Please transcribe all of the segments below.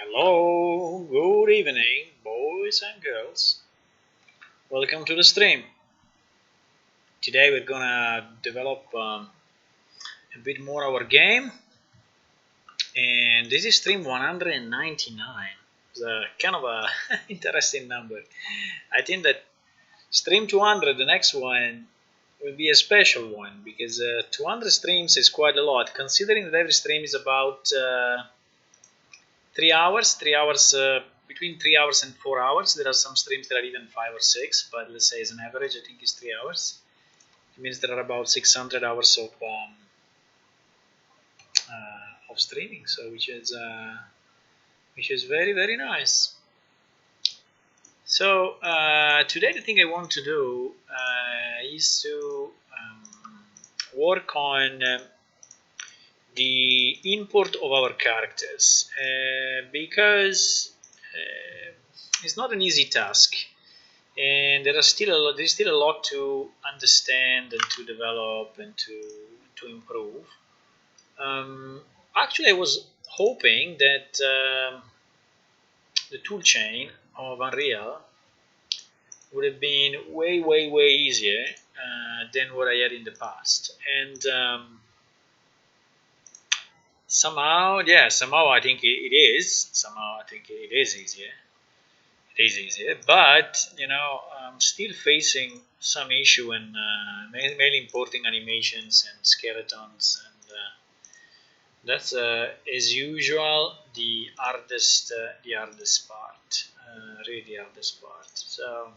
Hello, good evening, boys and girls. Welcome to the stream. Today we're gonna develop a bit more our game, and this is stream 199. It's a kind of a interesting number. I think that stream 200, the next one, will be a special one because 200 streams is quite a lot, considering that every stream is about 3 hours. 3 hours. Between 3 hours and 4 hours. There are some streams that are even 5 or 6, but let's say as an average, I think it's 3 hours. It means there are about 600 hours of streaming, so which is very nice. So today the thing I want to do is to work on the import of our characters because it's not an easy task, and there's still a lot to understand and to develop and to improve. Actually, I was hoping that the toolchain of Unreal would have been way easier than what I had in the past, and somehow I think it is. Somehow I think it is easier. It is easier, but I'm still facing some issue in mainly importing animations and skeletons, and that's as usual the hardest part, really the hardest part. So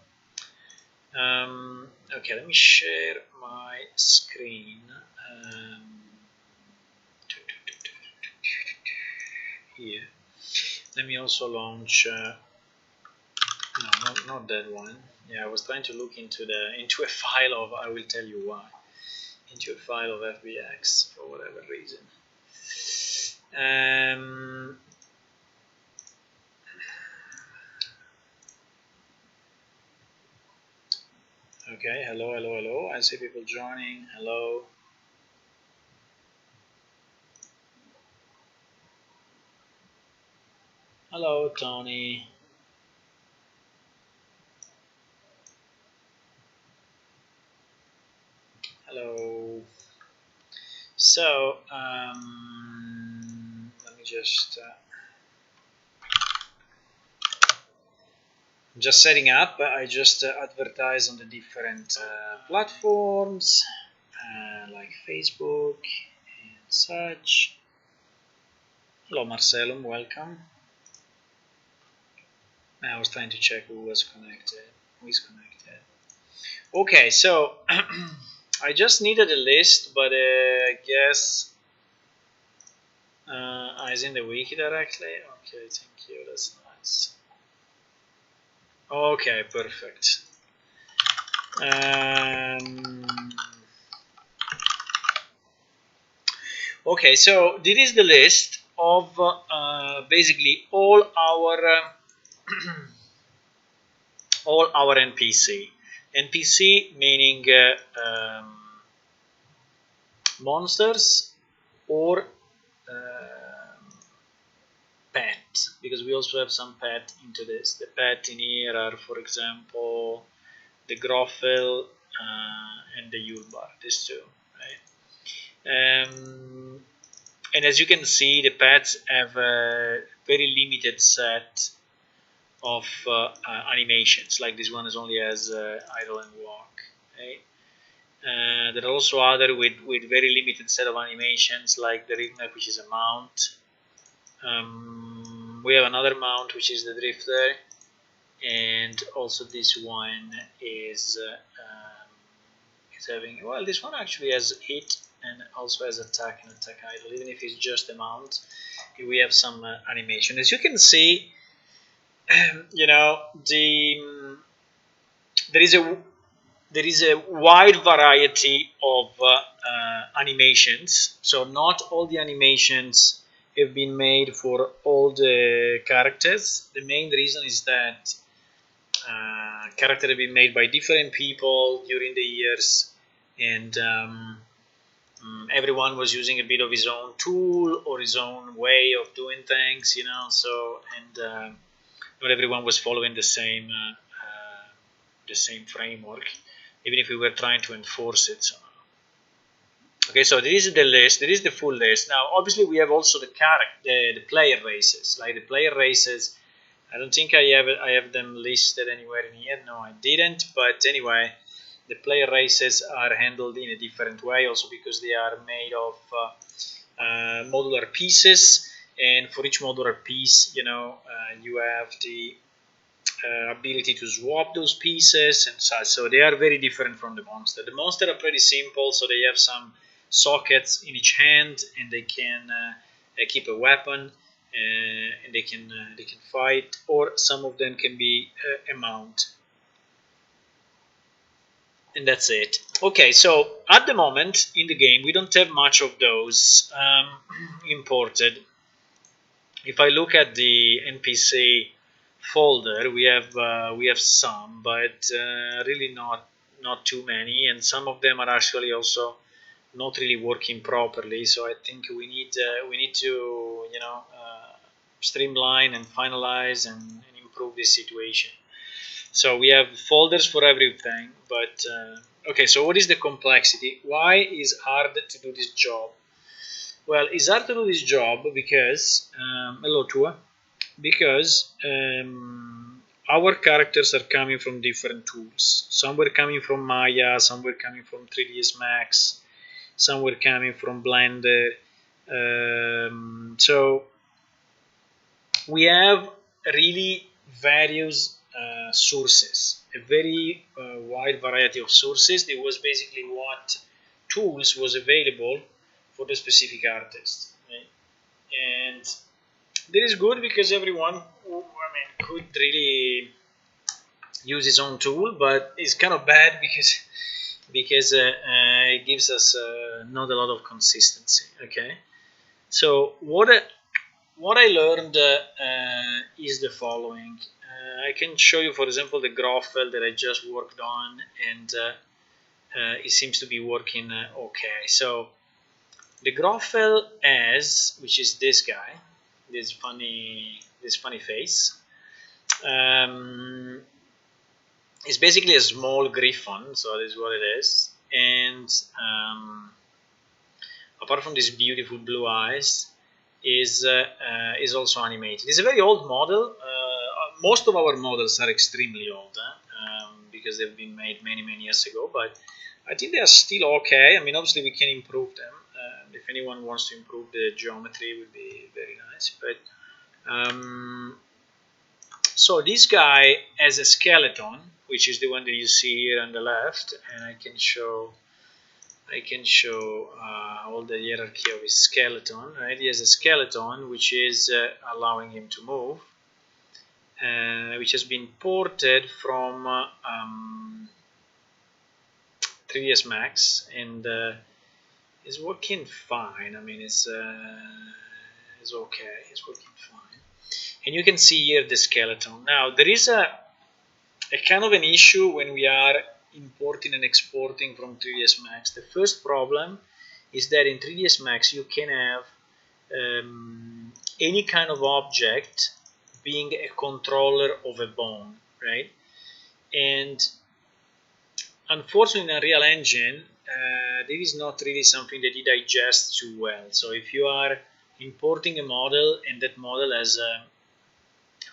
okay, let me share my screen. Here, let me also launch. No, not that one. Yeah, I was trying to look into a file of. I will tell you why. Into a file of FBX for whatever reason. Okay. Hello. I see people joining. Hello. Hello, Tony. Hello. So, let me just setting up. I just advertise on the different platforms like Facebook and such. Hello, Marcelum. Welcome. I was trying to check who was connected. Who is connected? Okay, so I just needed a list, but I guess it's in the wiki directly. Okay, thank you. That's nice. Okay, perfect. Okay, so this is the list of basically all our all our NPC. NPC meaning monsters or pet, because we also have some pet into this. The pet in here are, for example, the Groffel and the Yulbar, these two, right? And as you can see, the pets have a very limited set of animations. Like this one only has idle and walk. Right? There are also other with very limited set of animations, like the Rignac, which is a mount. We have another mount, which is the Drifter, and also this one is having, well, this one actually has hit and also has attack and attack idle. Even if it's just a mount, we have some animation. As you can see, there is a wide variety of animations. So not all the animations have been made for all the characters. The main reason is that characters have been made by different people during the years, and everyone was using a bit of his own tool or his own way of doing things, you know. So not everyone was following the same framework, even if we were trying to enforce it. So. Okay, so this is the list. This is the full list. Now, obviously, we have also the player races. Like the player races, I don't think I have them listed anywhere in here. No, I didn't. But anyway, the player races are handled in a different way, also because they are made of modular pieces, and for each modular piece, you know, you have the ability to swap those pieces and such. So they are very different from the monster. The monster are pretty simple, so they have some sockets in each hand, and they can keep a weapon, and they can fight, or some of them can be a mount, and that's it. Okay, so at the moment in the game we don't have much of those imported. If I look at the NPC folder, we have some, but really not too many, and some of them are actually also not really working properly. So I think we need to, you know, streamline and finalize and improve this situation. So we have folders for everything, but okay. So what is the complexity? Why is hard to do this job? Well, it's hard to do this job because hello Tua, because our characters are coming from different tools. Some were coming from Maya, some were coming from 3ds Max, some were coming from Blender. So we have really various sources, a very wide variety of sources. It was basically what tools was available for the specific artist, right? And that is good because everyone, could really use his own tool, but it's kind of bad because it gives us not a lot of consistency. Okay, so what I learned is the following. I can show you, for example, the Graphel that I just worked on, and it seems to be working okay. So the Graphel as, which is this guy, this funny face, is basically a small griffon. So this is what it is, and apart from these beautiful blue eyes, is also animated. It's a very old model. Most of our models are extremely old because they've been made many years ago. But I think they are still okay. I mean, obviously we can improve them. If anyone wants to improve the geometry, it would be very nice. But so this guy has a skeleton, which is the one that you see here on the left, and I can show all the hierarchy of his skeleton. Right, he has a skeleton which is allowing him to move, which has been ported from 3ds Max, and is working fine. I mean, it's okay. It's working fine, and you can see here the skeleton. Now there is a kind of an issue when we are importing and exporting from 3ds Max. The first problem is that in 3ds Max you can have any kind of object being a controller of a bone, right? And unfortunately in Unreal Engine this is not really something that it digests too well. So if you are importing a model and that model has a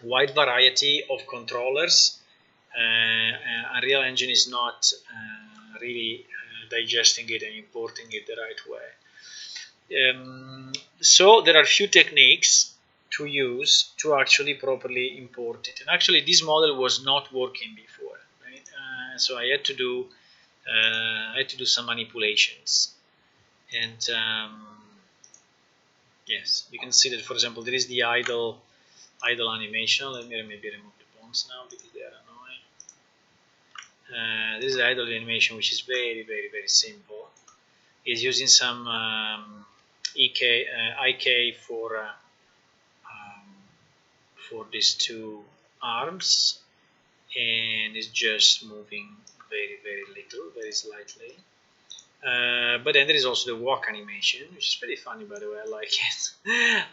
wide variety of controllers, Unreal Engine is not really digesting it and importing it the right way. So there are few techniques to use to actually properly import it. And actually this model was not working before, right? So I had to do some manipulations. And yes, you can see that, for example, there is the idle animation. Let me maybe remove the bones now because they are annoying. This is the idle animation, which is very simple. It's using some IK for these two arms, and it's just moving very little, very slightly. But then there is also the walk animation, which is pretty funny, by the way. I like it.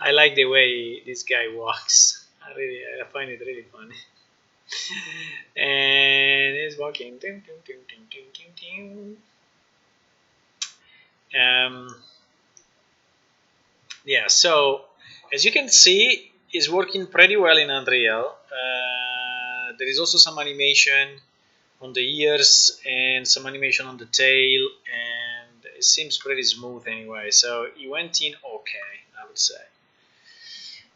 I like the way this guy walks. I find it really funny. And he's walking. Yeah, so as you can see, it's working pretty well in Unreal. There is also some animation on the ears and some animation on the tail, and it seems pretty smooth anyway, so it went in okay, I would say.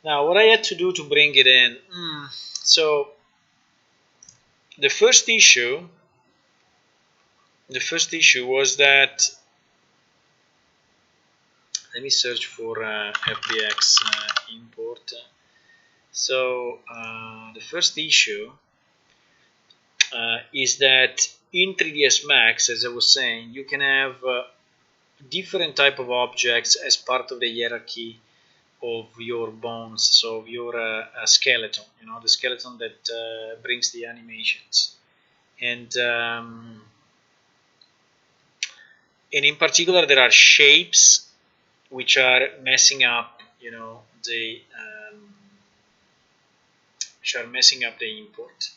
Now what I had to do to bring it in, so the first issue was that, let me search for FBX import. So the first issue is that in 3ds Max, as I was saying, you can have different type of objects as part of the hierarchy of your bones, so of your skeleton, the skeleton that brings the animations. And in particular, there are shapes which are messing up, the import.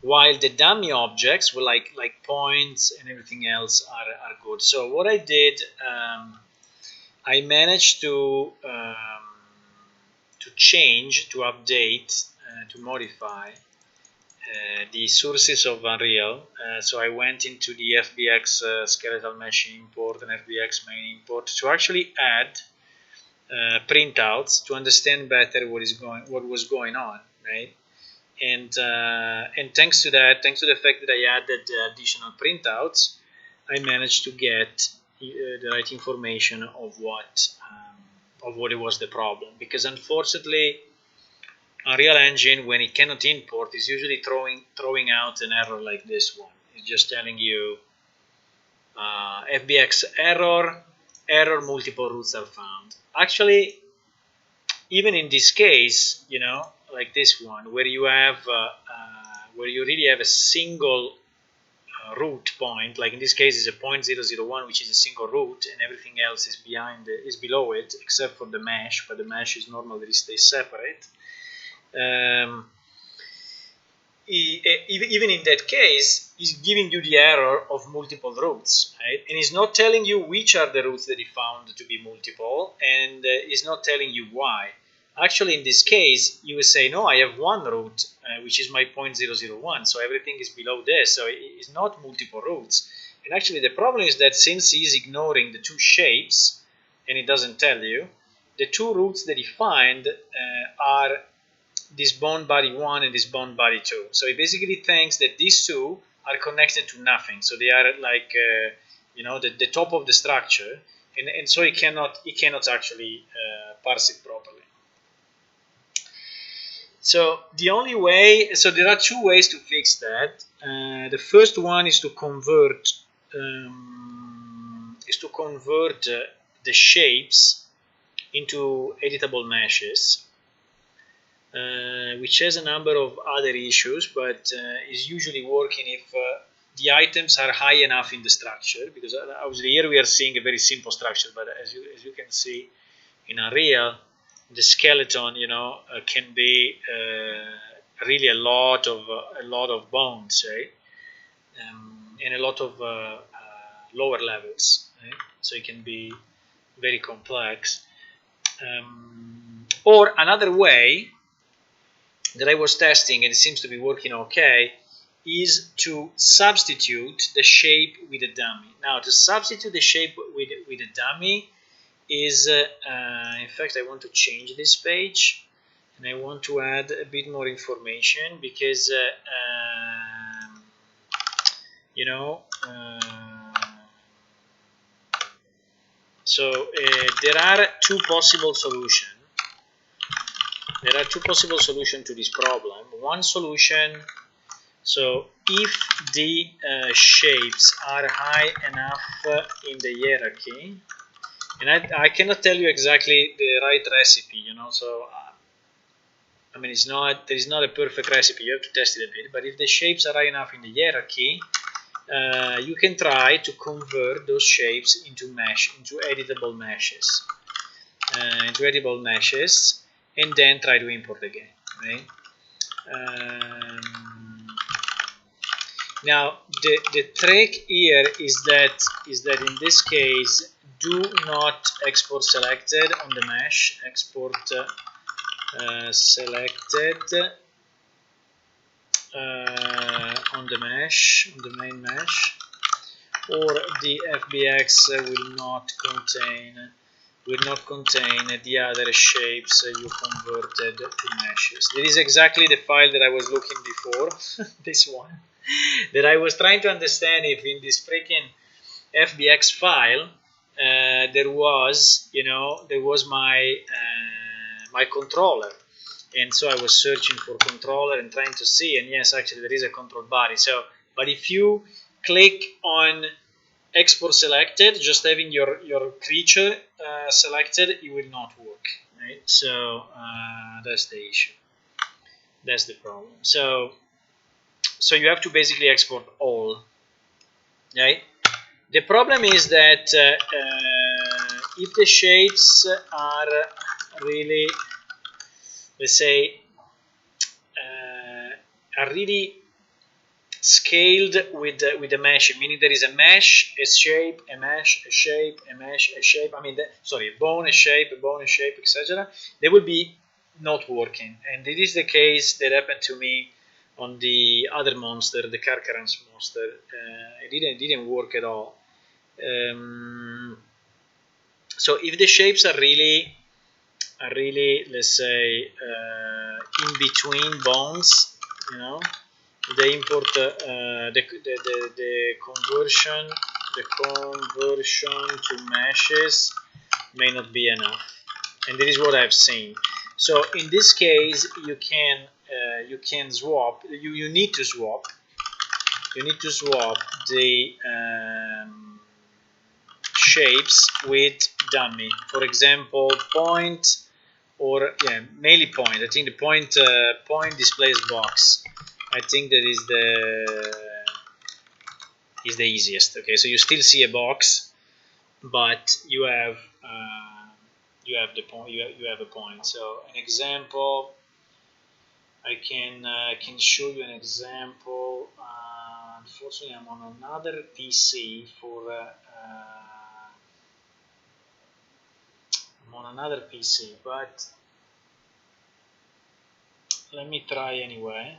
While the dummy objects, were like points and everything else, are good. So what I did, I managed to change, to update, to modify the sources of Unreal. So I went into the FBX skeletal mesh import and FBX main import to actually add printouts to understand better what was going on, right? And thanks to that, thanks to the fact that I added additional printouts, I managed to get the right information of what it was the problem. Because unfortunately, Unreal Engine, when it cannot import, is usually throwing out an error like this one. It's just telling you FBX error, multiple roots are found. Actually, even in this case, like this one, where you have where you really have a single root point, like in this case is a 0.001, which is a single root, and everything else is below it, except for the mesh, but the mesh is normally stays separate. Even in that case, it's giving you the error of multiple roots, right? And it's not telling you which are the roots that it found to be multiple, and it's not telling you why. Actually, in this case, you will say, no, I have one root, which is my 0.001, so everything is below this, so it's not multiple roots. And actually, the problem is that since he's ignoring the two shapes, and it doesn't tell you, the two roots that he find are this bone body 1 and this bone body 2. So it basically thinks that these two are connected to nothing. So they are like, the top of the structure, and so it cannot actually parse it properly. So the only way, so there are two ways to fix that. The first one is to convert the shapes into editable meshes, which has a number of other issues, but is usually working if the items are high enough in the structure, because obviously here we are seeing a very simple structure, but as you can see in Unreal, the skeleton, can be really a lot of bones, right? And a lot of lower levels, right? So it can be very complex. Or another way that I was testing, and it seems to be working okay, is to substitute the shape with a dummy. Now, to substitute the shape with a dummy is, in fact, I want to change this page, and I want to add a bit more information, because so there are two possible solutions. There are two possible solutions to this problem. One solution, so if the shapes are high enough in the hierarchy, and I cannot tell you exactly the right recipe, so I mean, there is not a perfect recipe, you have to test it a bit, but if the shapes are high enough in the hierarchy, you can try to convert those shapes into editable meshes, and then try to import again, right? Now the trick here is that in this case, do not export selected on the mesh. Export selected on the mesh, on the main mesh, or the FBX will not contain the other shapes you converted to meshes. This is exactly the file that I was looking before, this one, that I was trying to understand if in this freaking FBX file there was my my controller, and so I was searching for controller and trying to see, and yes, actually there is a control body. So, but if you click on export selected, just having your creature selected, it will not work, right? So that's the issue, that's the problem. So you have to basically export all, right? The problem is that if the shapes are really, let's say, are really scaled with the mesh, meaning there is a mesh, a shape, a mesh, a shape, a mesh, a shape. I mean, sorry, a bone, a shape, etc. They will be not working, and it is the case that happened to me on the other monster, the Carcarans monster. It didn't work at all. So if the shapes are really, let's say, in between bones, the import the conversion to meshes may not be enough, and this is what I've seen. So in this case, you can swap. You need to swap the shapes with dummy. For example, point, or mainly point. I think the point displays box. I think that is the easiest. Okay, so you still see a box, but you have the point. You have a point. So an example, I can show you an example. Unfortunately, I'm on another PC for. I'm on another PC, but let me try anyway.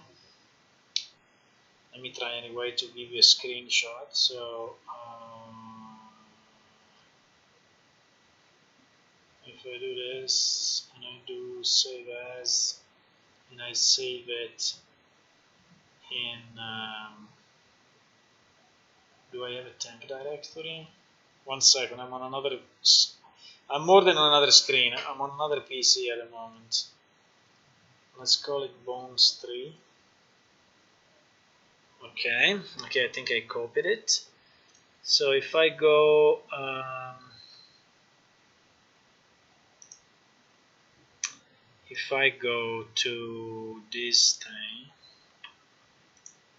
To give you a screenshot. So if I do this and I do save as, and I save it in do I have a temp directory? 1 second, I'm more than on another screen. I'm on another PC at the moment. Let's call it Bones 3. Okay, I think I copied it. So if I go to this thing,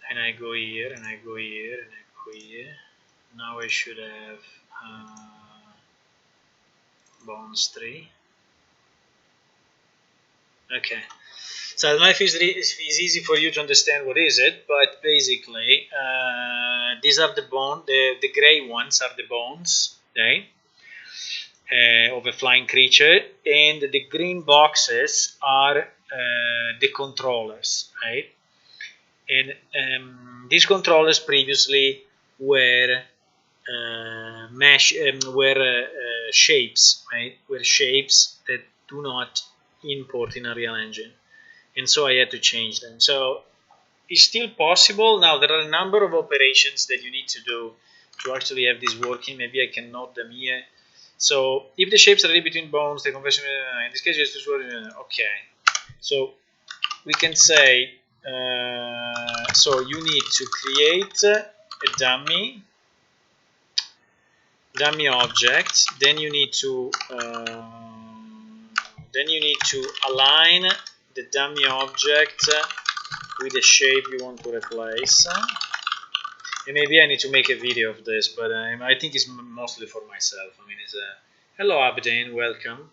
and I go here, and I go here, and I go here, now I should have Bones 3. Okay, so I don't know if it's easy for you to understand what is it, but basically these are the bones. The gray ones are the bones, okay, of a flying creature, and the green boxes are the controllers, right? And these controllers previously were shapes, right? Were shapes that do not import in a real engine, and so I had to change them. So it's still possible. Now there are a number of operations that you need to do to actually have this working. Maybe I can note them here. So if the shapes are really between bones, the conversion, in this case, just okay. So we can say, so you need to create a dummy object. Then you need to align the dummy object with the shape you want to replace. And maybe I need to make a video of this, but I think it's mostly for myself. I mean, it's a hello Abdin, welcome.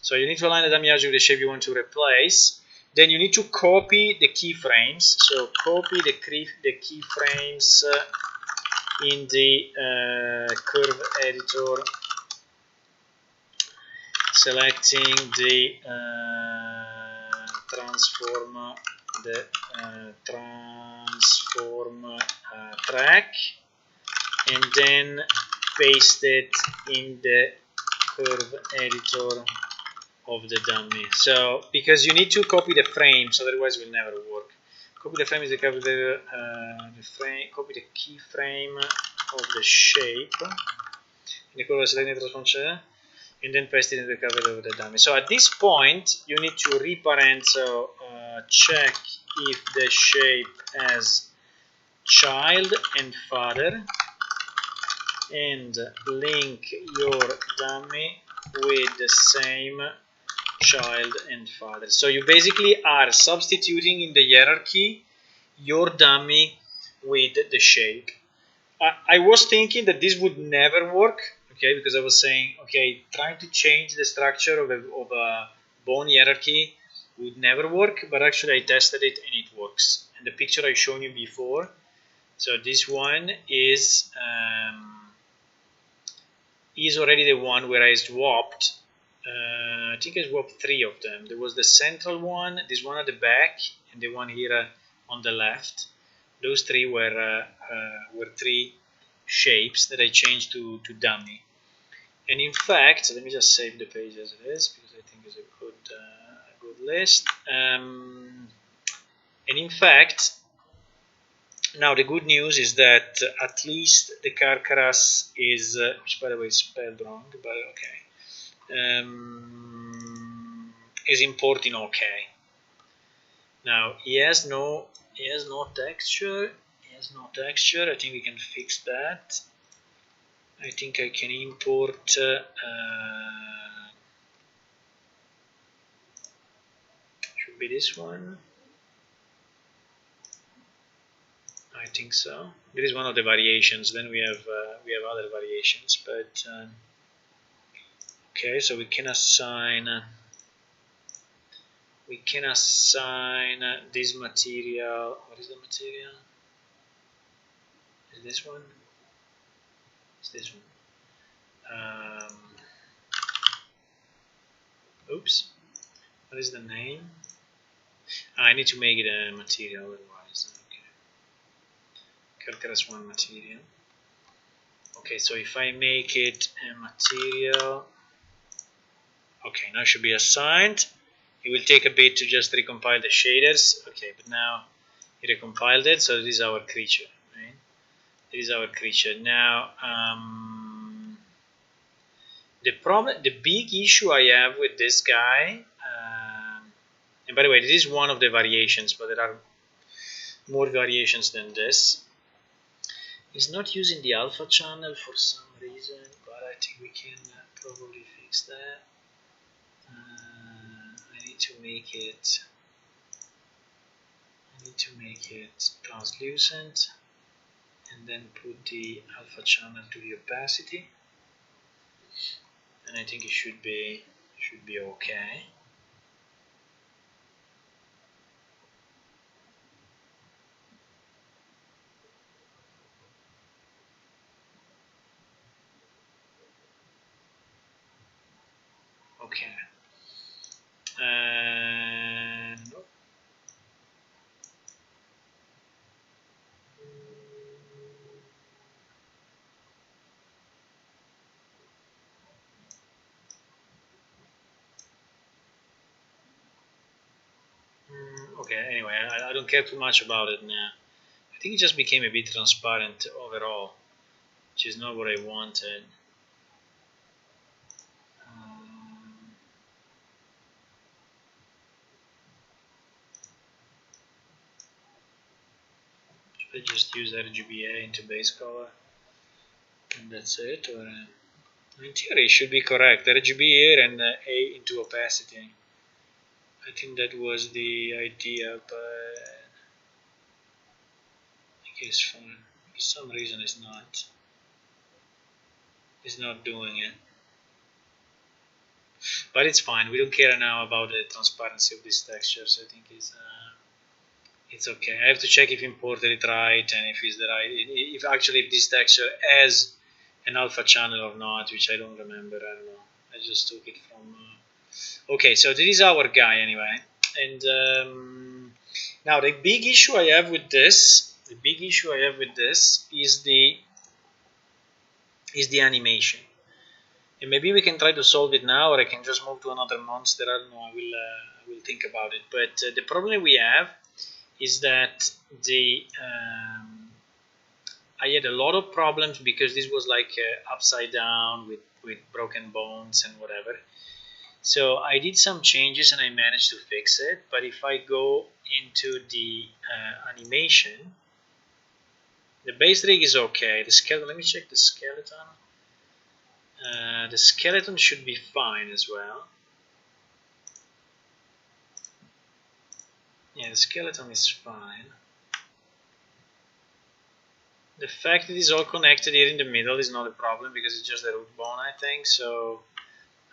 So you need to align the dummy object with the shape you want to replace. Then you need to copy the keyframes. So copy the keyframes in the curve editor, selecting the transform track, and then paste it in the curve editor of the dummy. So because you need to copy the frames, otherwise it will never work. Copy the frame is the frame. Copy the keyframe of the shape. And then paste it in the cover of the dummy. So at this point, you need to reparent. So check if the shape has child and father, and link your dummy with the same child and father. So you basically are substituting in the hierarchy your dummy with the shape. I was thinking that this would never work, okay, because I was saying, okay, trying to change the structure of a bone hierarchy would never work, but actually I tested it and it works. And the picture I showed you before, so this one is already the one where I swapped. I think I swapped 3 of them. There was the central one, this one at the back, and the one here on the left. Those 3 were 3 shapes that I changed to dummy. And in fact, let me just save the page as it is, because I think it's a good list. And in fact, now the good news is that at least the Carcaras is, which by the way is spelled wrong, but okay, is importing okay. Now he has no texture. I think we can fix that. I think I can import should be this one. I think so. This is one of the variations. Then we have other variations, but okay. So we can assign this material. What is the material? Is this one? It's this one. Oops. What is the name? I need to make it a material otherwise. Okay. Carcaras one material. Okay, so if I make it a material, okay, now it should be assigned. It will take a bit to just recompile the shaders. Okay, but now it recompiled it, so this is our creature, right? This is our creature. Now, the big issue I have with this guy, and by the way, this is one of the variations, but there are more variations than this, is not using the alpha channel for some reason, but I think we can probably fix that. I need to make it translucent, and then put the alpha channel to the opacity, and I think it should be okay. Okay. Nope. Okay, anyway, I don't care too much about it now. I think it just became a bit transparent overall, which is not what I wanted. Should I just use RGBA into base color? And that's it? Or in theory, it should be correct. RGB here and A into opacity. I think that was the idea, but I guess fine. some reason it's not doing it. But it's fine. We don't care now about the transparency of these textures. I think it's okay. I have to check if imported it right and if it's the right. If actually if this texture has an alpha channel or not, which I don't remember. I don't know. I just took it from. Okay, so this is our guy anyway. And now the big issue I have with this, is the animation. And maybe we can try to solve it now, or I can just move to another monster. I don't know. I will think about it. But the problem we have is that I had a lot of problems because this was like upside down with broken bones and whatever. So I did some changes and I managed to fix it. But if I go into the animation, the base rig is okay. The skeleton. Let me check the skeleton. The skeleton should be fine as well. Yeah, the skeleton is fine. The fact that it's all connected here in the middle is not a problem because it's just the root bone, I think. So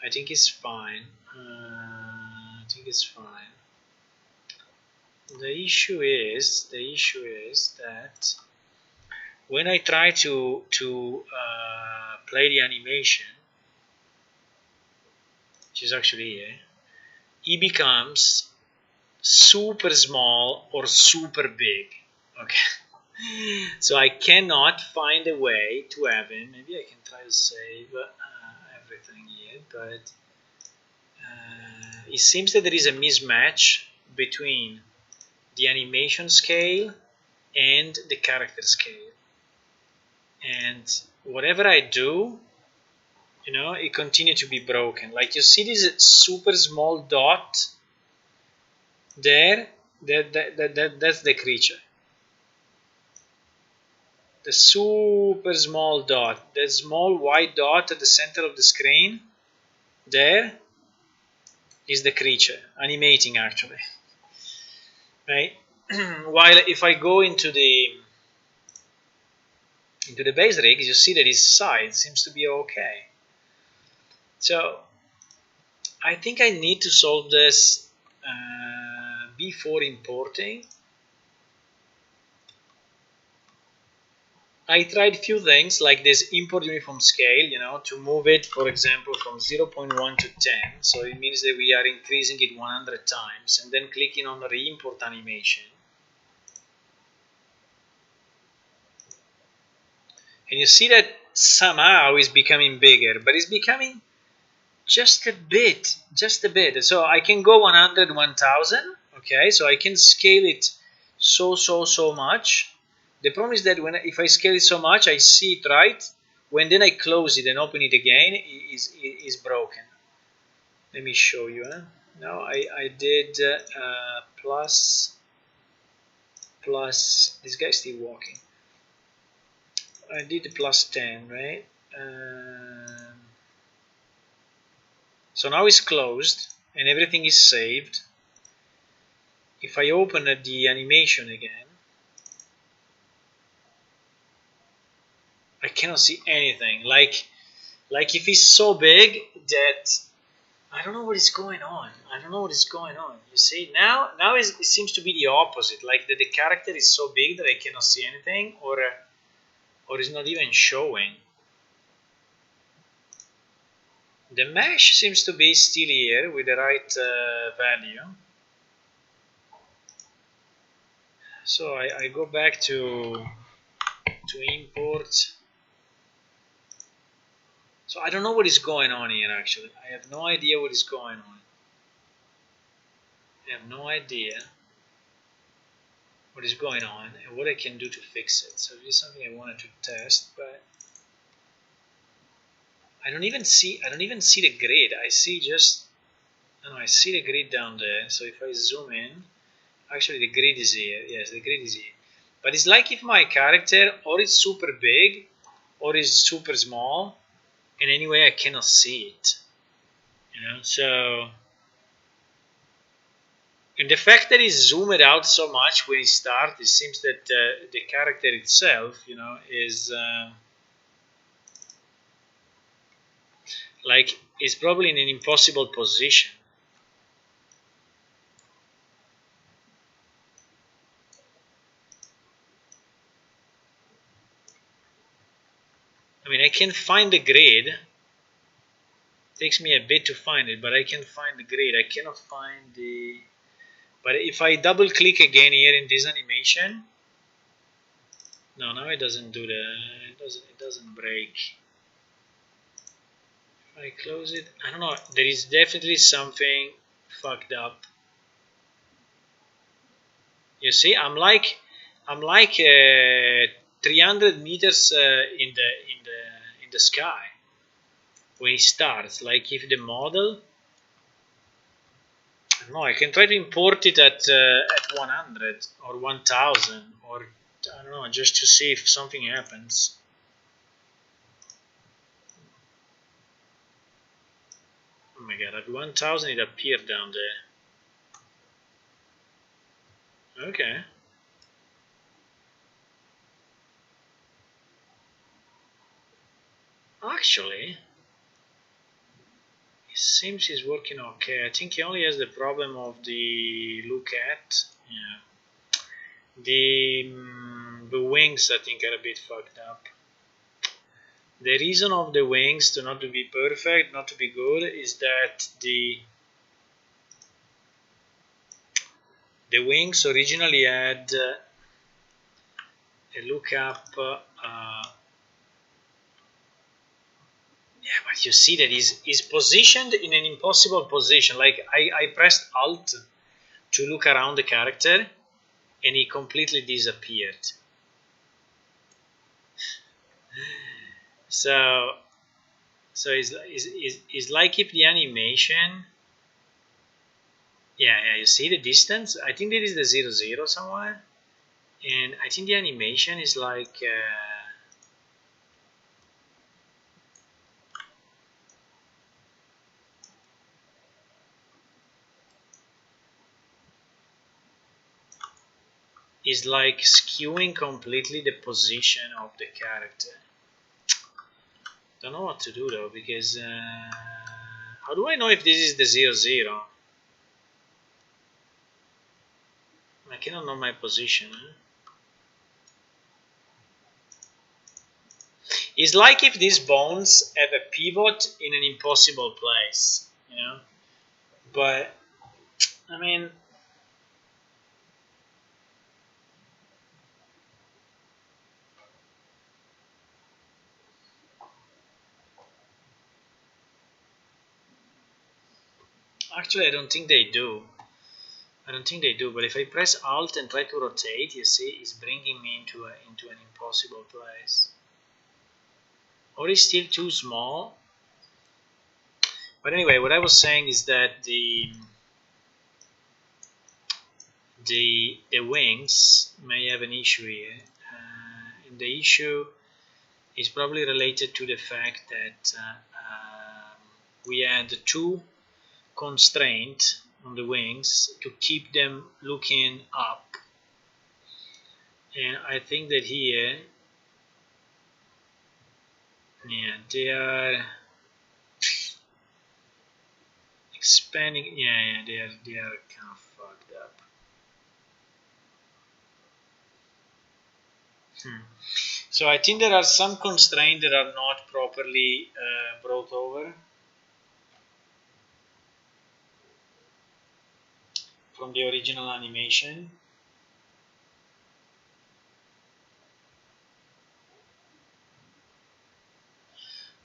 I think it's fine. The issue is that when I try to play the animation, which is actually here, he becomes super small or super big. Okay. So I cannot find a way to have him. Maybe I can try to save everything here, but it seems that there is a mismatch between the animation scale and the character scale. And whatever I do, it continues to be broken. Like you see this super small dot there, that's the creature. The super small dot, the small white dot at the center of the screen, there is the creature animating actually, right? While if I go into the base rig, you see that his side seems to be okay. So I think I need to solve this before importing. I tried a few things like this import uniform scale, to move it, for example, from 0.1 to 10. So it means that we are increasing it 100 times and then clicking on the re-import animation. And you see that somehow it's becoming bigger, but it's becoming just a bit. So I can go 100, 1000, okay? So I can scale it so much. The problem is that if I scale it so much, I see it right. When then I close it and open it again, it is broken. Let me show you. Now I did plus. This guy's still walking. I did the plus 10, right? So now it's closed and everything is saved. If I open the animation again, I cannot see anything. Like if it's so big that I don't know what is going on. You see, now it seems to be the opposite. Like the character is so big that I cannot see anything, or is not even showing. The mesh seems to be still here with the right value. So I go back to import. So I don't know what is going on here actually. I have no idea what is going on. I have no idea what is going on and what I can do to fix it. So this is something I wanted to test, but I don't even see the grid. I see the grid down there. So if I zoom in, actually the grid is here. Yes, the grid is here. But it's like if my character or is super big or is super small, and anyway I cannot see it. So And the fact that he's zoomed out so much when he starts, it seems that the character itself, you know, is like is probably in an impossible position. I mean, I can find the grid. It takes me a bit to find it, but I can find the grid. I cannot find the. But if I double click again here in this animation, no, now it doesn't do the. It doesn't break. If I close it, I don't know. There is definitely something fucked up. You see, I'm like 300 meters in the sky when it starts. Like if the model, no, I can try to import it at 100 or 1000 or I don't know, just to see if something happens. Oh my god, at 1000 it appeared down there. Okay. Actually, it seems he's working okay. I think he only has the problem of the look at. Yeah. The wings, I think, are a bit fucked up. The reason of the wings to not to be perfect, not to be good, is that the wings originally had a lookup. Yeah, but you see that is positioned in an impossible position. Like I pressed Alt to look around the character, and he completely disappeared. So it's like if the animation. Yeah, you see the distance? I think there is the 0, 0 somewhere. And I think the animation is like skewing completely the position of the character. Don't know what to do though, because how do I know if this is the 0, 0? I cannot know my position. It's like if these bones have a pivot in an impossible place, you know. But I mean, actually, I don't think they do. I don't think they do. But if I press Alt and try to rotate, you see, it's bringing me into an impossible place. Or it's still too small. But anyway, what I was saying is that the wings may have an issue here, and the issue is probably related to the fact that we had two constraints on the wings to keep them looking up, and I think that here, yeah, they are expanding. Yeah, they are kind of fucked up. So I think there are some constraints that are not properly brought over from the original animation.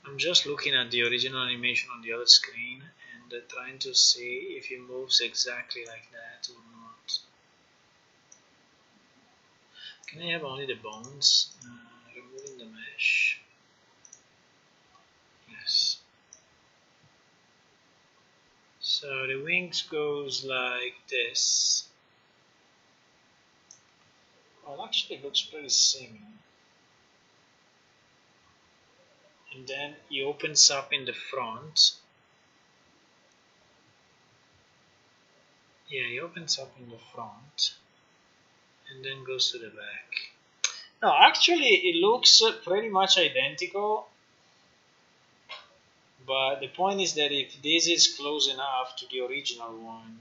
I'm just looking at the original animation on the other screen and trying to see if it moves exactly like that or not. Can I have only the bones? Removing the mesh. Yes. So the wings goes like this. Well, actually it looks pretty similar. And then he opens up in the front. Yeah, he opens up in the front and then goes to the back. No, actually it looks pretty much identical, but the point is that if this is close enough to the original one,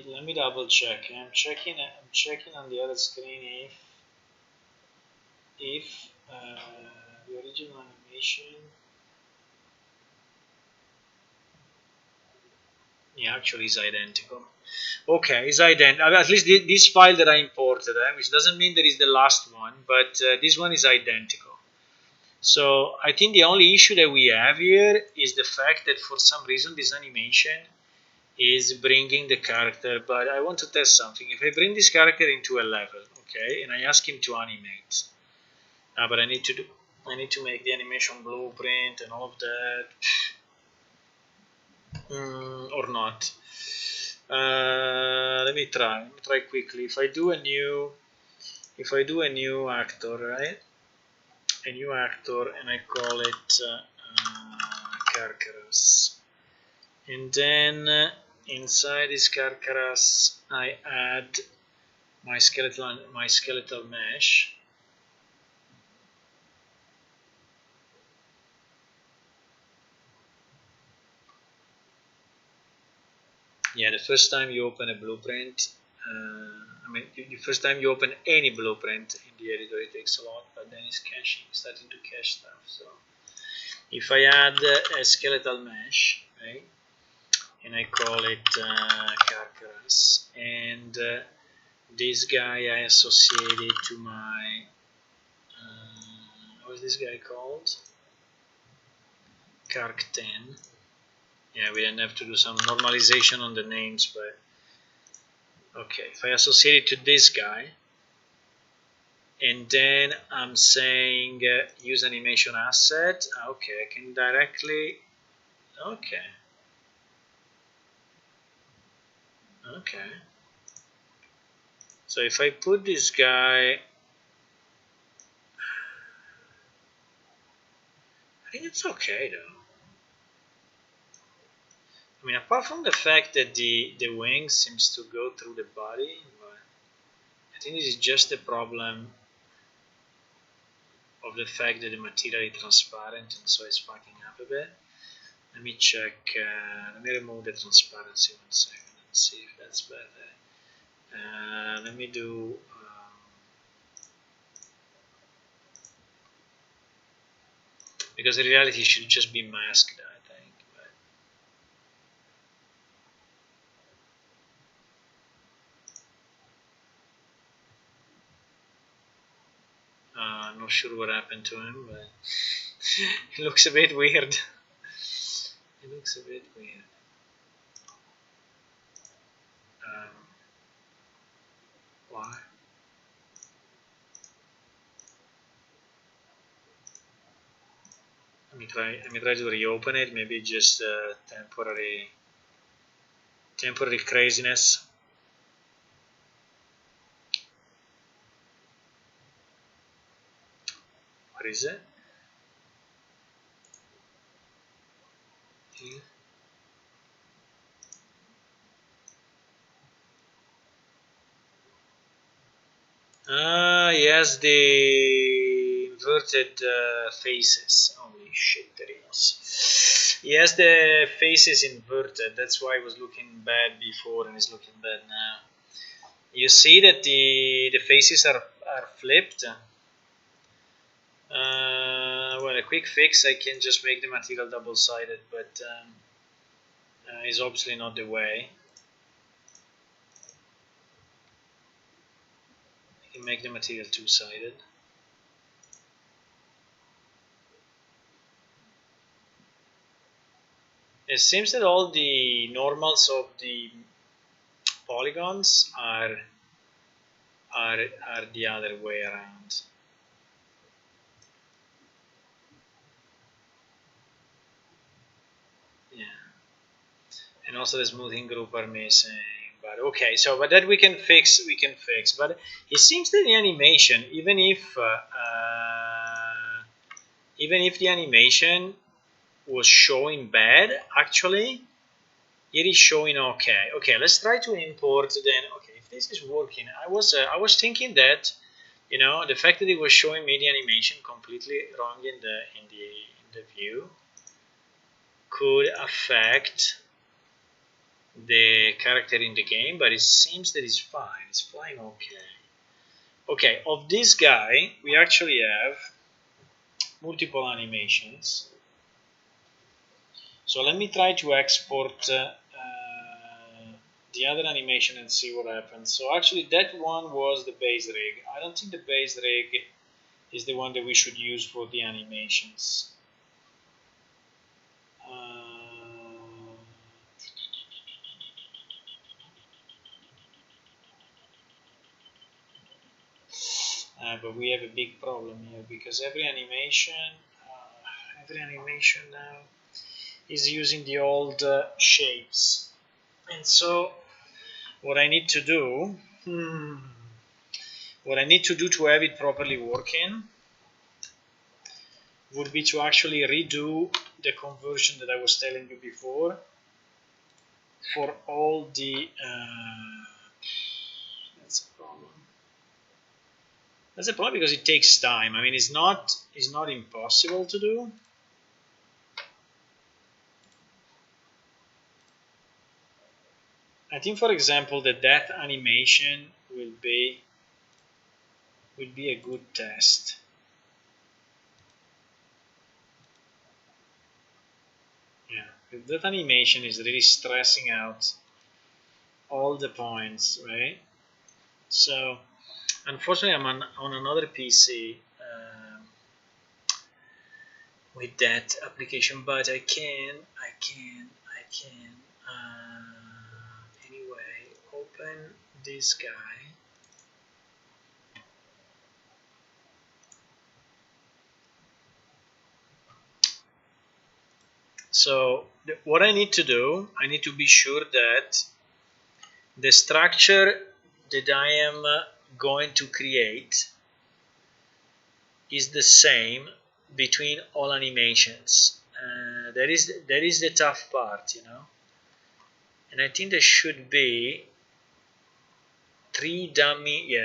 let me double check. I'm checking on the other screen if the original animation. Yeah, actually, is identical. Okay, it's identical. At least this file that I imported, which doesn't mean that is the last one, but this one is identical. So I think the only issue that we have here is the fact that for some reason this animation is bringing the character. But I want to test something. If I bring this character into a level, okay, and I ask him to animate, but I need to make the animation blueprint and all of that. Or not. Let me try. Let me try quickly. If I do a new actor, right? A new actor, and I call it Carcaras, and then inside this Carcaras, I add my skeletal mesh. Yeah, the first time you open a blueprint, the first time you open any blueprint in the editor, it takes a lot, but then it's caching, starting to cache stuff. So if I add a skeletal mesh, right, and I call it Carcaras, and this guy I associated to my, what is this guy called? Carc10. Yeah, we then have to do some normalization on the names, but okay, if I associate it to this guy, and then I'm saying use animation asset, okay, I can directly, okay, okay. So if I put this guy, I think it's okay though. I mean, apart from the fact that the wing seems to go through the body, but I think this is just a problem of the fact that the material is transparent and so it's fucking up a bit. Let me check, let me remove the transparency 1 second and see if that's better. Let me do, because in reality it should just be masked, I think. I'm not sure what happened to him, but it looks a bit weird. It looks a bit weird. Why? Let me try to reopen it. Maybe just temporary craziness. What is it? Here. Yes, the inverted faces. Holy shit, there is. Yes, the face is inverted. That's why it was looking bad before and it's looking bad now. You see that the faces are flipped. Well, a quick fix, I can just make the material double-sided, but it's obviously not the way. I can make the material two-sided. It seems that all the normals of the polygons are the other way around. and also the smoothing group are missing. But okay, so but that we can fix. But it seems that the animation, even if the animation was showing bad, actually it is showing okay. Okay, let's try to import then. Okay, if this is working, I was thinking that, you know, the fact that it was showing me the animation completely wrong in the view could affect the character in the game, but it seems that it's fine. It's flying okay. Okay, of this guy, we actually have multiple animations. So let me try to export the other animation and see what happens. So actually that one was the base rig. I don't think the base rig is the one that we should use for the animations. But we have a big problem here because every animation now is using the old shapes, and so what I need to do, what I need to do to have it properly working, would be to actually redo the conversion that I was telling you before for all the. That's a problem. That's a problem because it takes time. I mean, it's not impossible to do. I think, for example, the death animation will be a good test. Yeah, that animation is really stressing out all the points, right? So, unfortunately, I'm on another PC with that application, but I can anyway open this guy. So what I need to do, I need to be sure that the structure that I am going to create is the same between all animations. That is the tough part, you know. And I think there should be three dummy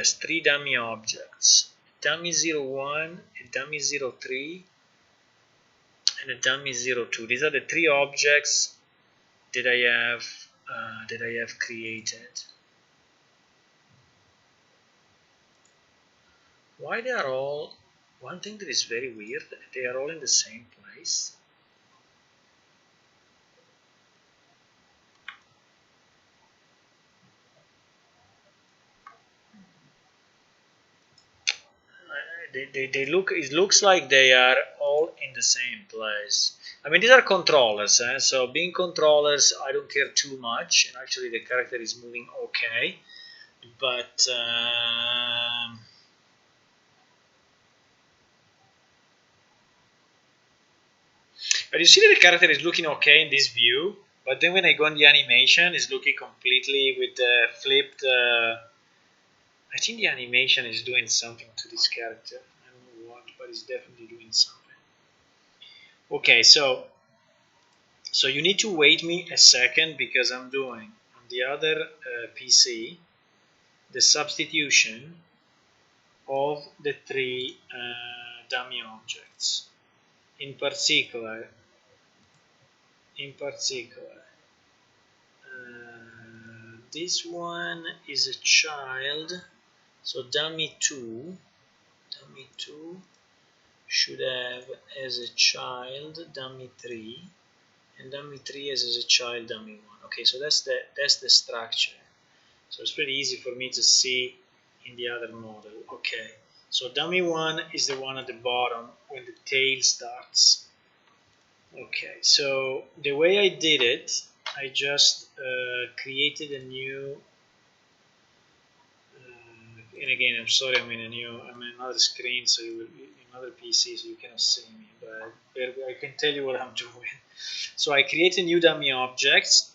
objects: dummy 01, a dummy 03, and a dummy 02. These are the three objects that I have created. Why they are all, one thing that is very weird, they are all in the same place. They look, it looks like they are all in the same place. I mean, these are controllers, so being controllers, I don't care too much, and actually the character is moving okay, but but you see that the character is looking okay in this view, but then when I go on the animation, it's looking completely with the flipped. I think the animation is doing something to this character. I don't know what, but it's definitely doing something. Okay, so you need to wait me a second because I'm doing on the other PC the substitution of the three dummy objects. In particular, this one is a child, so dummy 2 should have as a child dummy 3, and dummy 3 as a child dummy 1. Okay, so that's the structure. So it's pretty easy for me to see in the other model. Okay, so dummy 1 is the one at the bottom when the tail starts. Okay, so the way I did it, I just created a new, and again, I'm sorry, I'm in another screen, so you will, another PC, so you cannot see me, but I can tell you what I'm doing. So I create a new dummy object,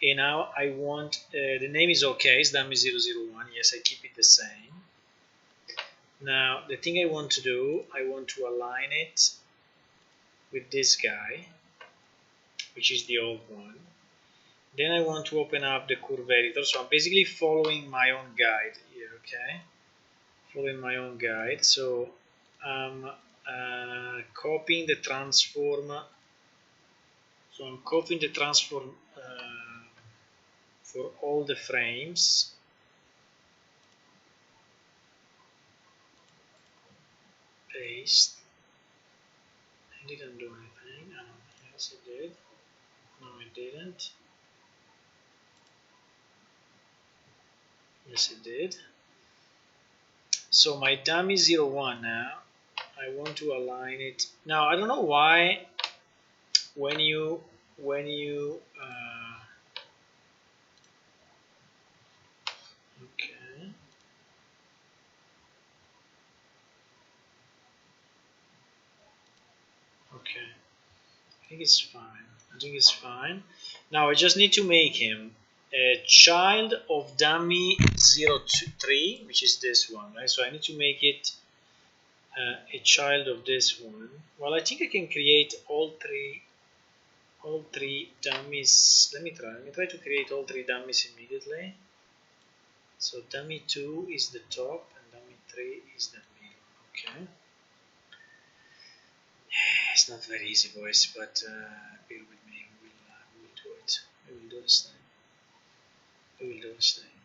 And now I want, the name is okay, it's dummy001, yes, I keep it the same. Now the thing I want to do, I want to align it with this guy, which is the old one. Then I want to open up the curve editor, so I'm basically following my own guide here, okay? Following my own guide, so I'm copying the transform, so I'm copying the transform for all the frames. Paste. I didn't do anything. Yes, I did. No, I didn't. Yes, I did. So my dummy01 now, I want to align it. Now I don't know why when you okay. Okay, I think it's fine. I think it's fine. Now I just need to make him a child of dummy 03, which is this one, right? So I need to make it a child of this one. Well, I think I can create all three dummies. Let me try to create all three dummies immediately. So dummy 2 is the top and dummy 3 is the middle. Okay. It's not very easy, boys, but bear with me. We will do it. We will do this thing. We will do this thing.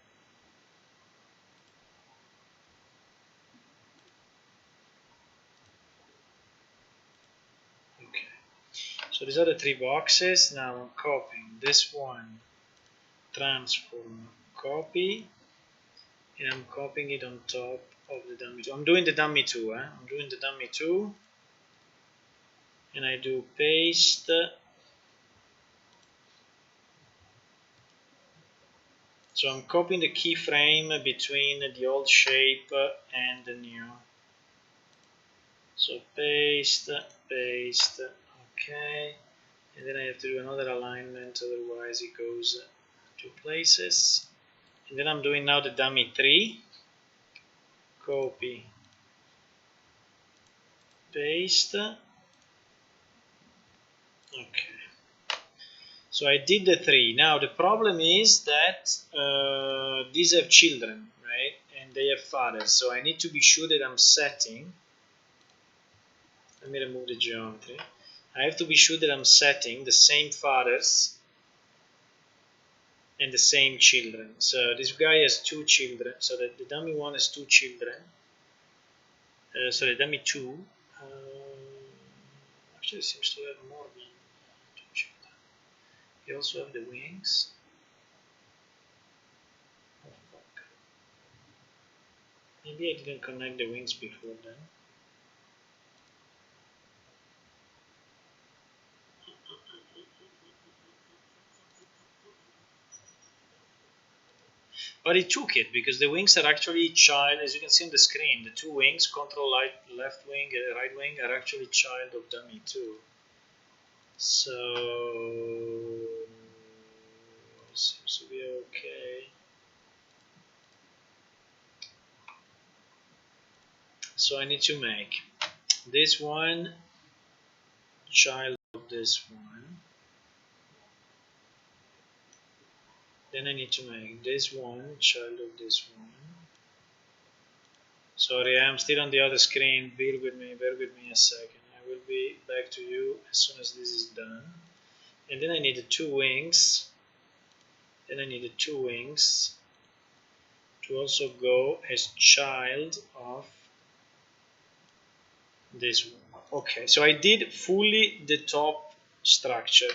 Okay. So these are the three boxes. Now I'm copying this one, transform, copy, and I'm copying it on top of the dummy 2. I'm doing the dummy 2. I'm doing the dummy 2, and I do paste. So I'm copying the keyframe between the old shape and the new. So paste, paste, okay. And then I have to do another alignment, otherwise it goes two places. And then I'm doing now the dummy 3. Copy, paste. Okay. So I did the 3. Now the problem is that these have children, right? And they have fathers. So I need to be sure that I'm setting. Let me remove the geometry. I have to be sure that I'm setting the same fathers and the same children. So this guy has 2 children. So the dummy 1 has 2 children. So the dummy 2 actually seems to have more than 2 children. You also have the wings. Oh fuck. Maybe I didn't connect the wings before then. But it took it because the wings are actually child, as you can see on the screen, the 2 wings, control left wing and right wing, are actually child of dummy 2. So seems to be okay. So I need to make this one child of this one. Then I need to make this one child of this one. Sorry, I'm still on the other screen. Bear with me a second. I will be back to you as soon as this is done. And then I need the 2 wings. Then I need the 2 wings to also go as child of this one. Okay, so I did fully the top structure.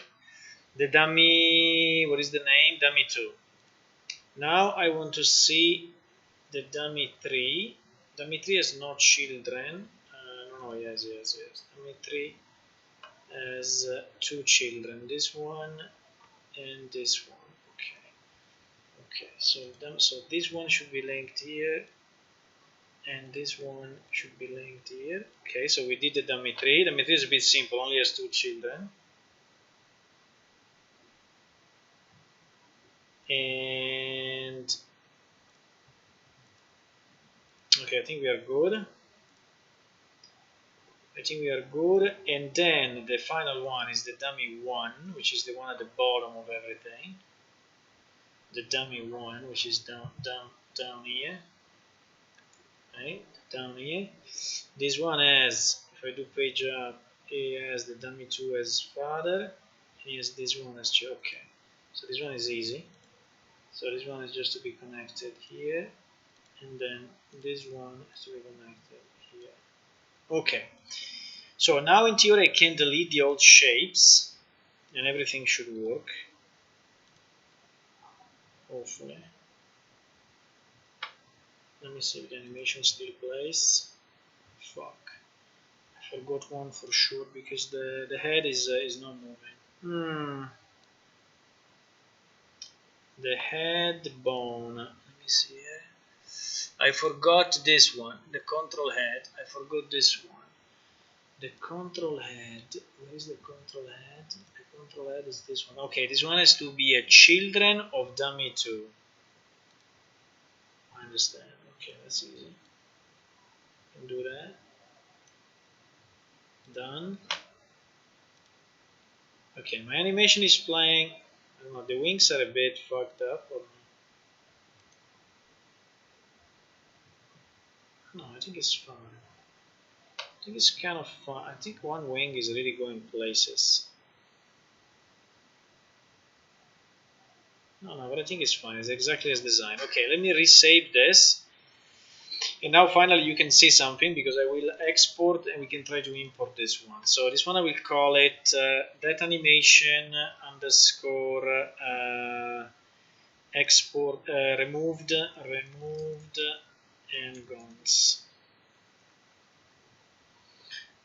The dummy, what is the name? Dummy 2. Now I want to see the dummy 3. Dummy 3 has no children. No, yes. Dummy 3 has 2 children. This one and this one. Okay. So this one should be linked here, and this one should be linked here. Okay, so we did the dummy 3. Dummy 3 is a bit simple, only has 2 children. And okay, I think we are good. I think we are good. And then the final one is the dummy one, which is the one at the bottom of everything. The dummy one, which is down here. Right? Down here. This one has, if I do page up, it has the dummy 2 as father. And has this one as child. Okay. So this one is easy. So this one is just to be connected here. And then this one has to be connected here. Okay. So now in theory I can delete the old shapes and everything should work. Hopefully. Let me see if the animation still plays. Fuck. I forgot one for sure because the head is not moving. The head bone. Let me see here. I forgot this one. The control head. I forgot this one. The control head. Where is the control head? The control head is this one. Okay, this one has to be a children of dummy 2. I understand. Okay, that's easy. Can do that. Done. Okay, my animation is playing. I don't know, the wings are a bit fucked up. Or no, I think it's fine. I think it's kind of fun. I think one wing is really going places. No, but I think it's fine. It's exactly as designed. Okay, let me resave this. And now finally you can see something because I will export and we can try to import this one. So this one I will call it that animation underscore export removed and guns.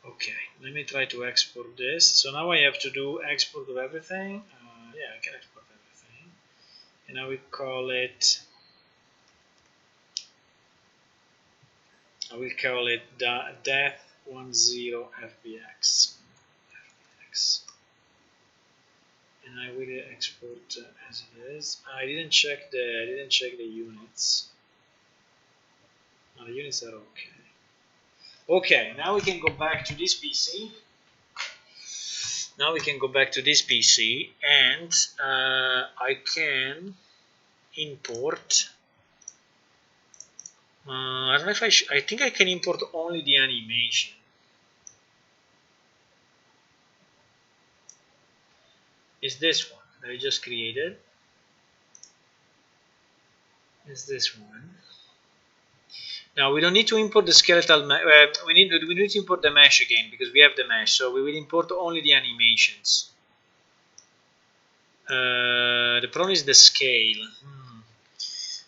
Okay, let me try to export this. So now I have to do export of everything. Yeah, I can export everything. And I will call it. I will call it Death 10 FBX. And I will export as it is. I didn't check the units. No, the units are okay. Okay, now we can go back to this PC. Now we can go back to this PC and I can import. I don't know if I think I can import only the animation. Is this one that I just created? Is this one? Now we don't need to import the skeletal. We need to import the mesh again because we have the mesh. So we will import only the animations. The problem is the scale.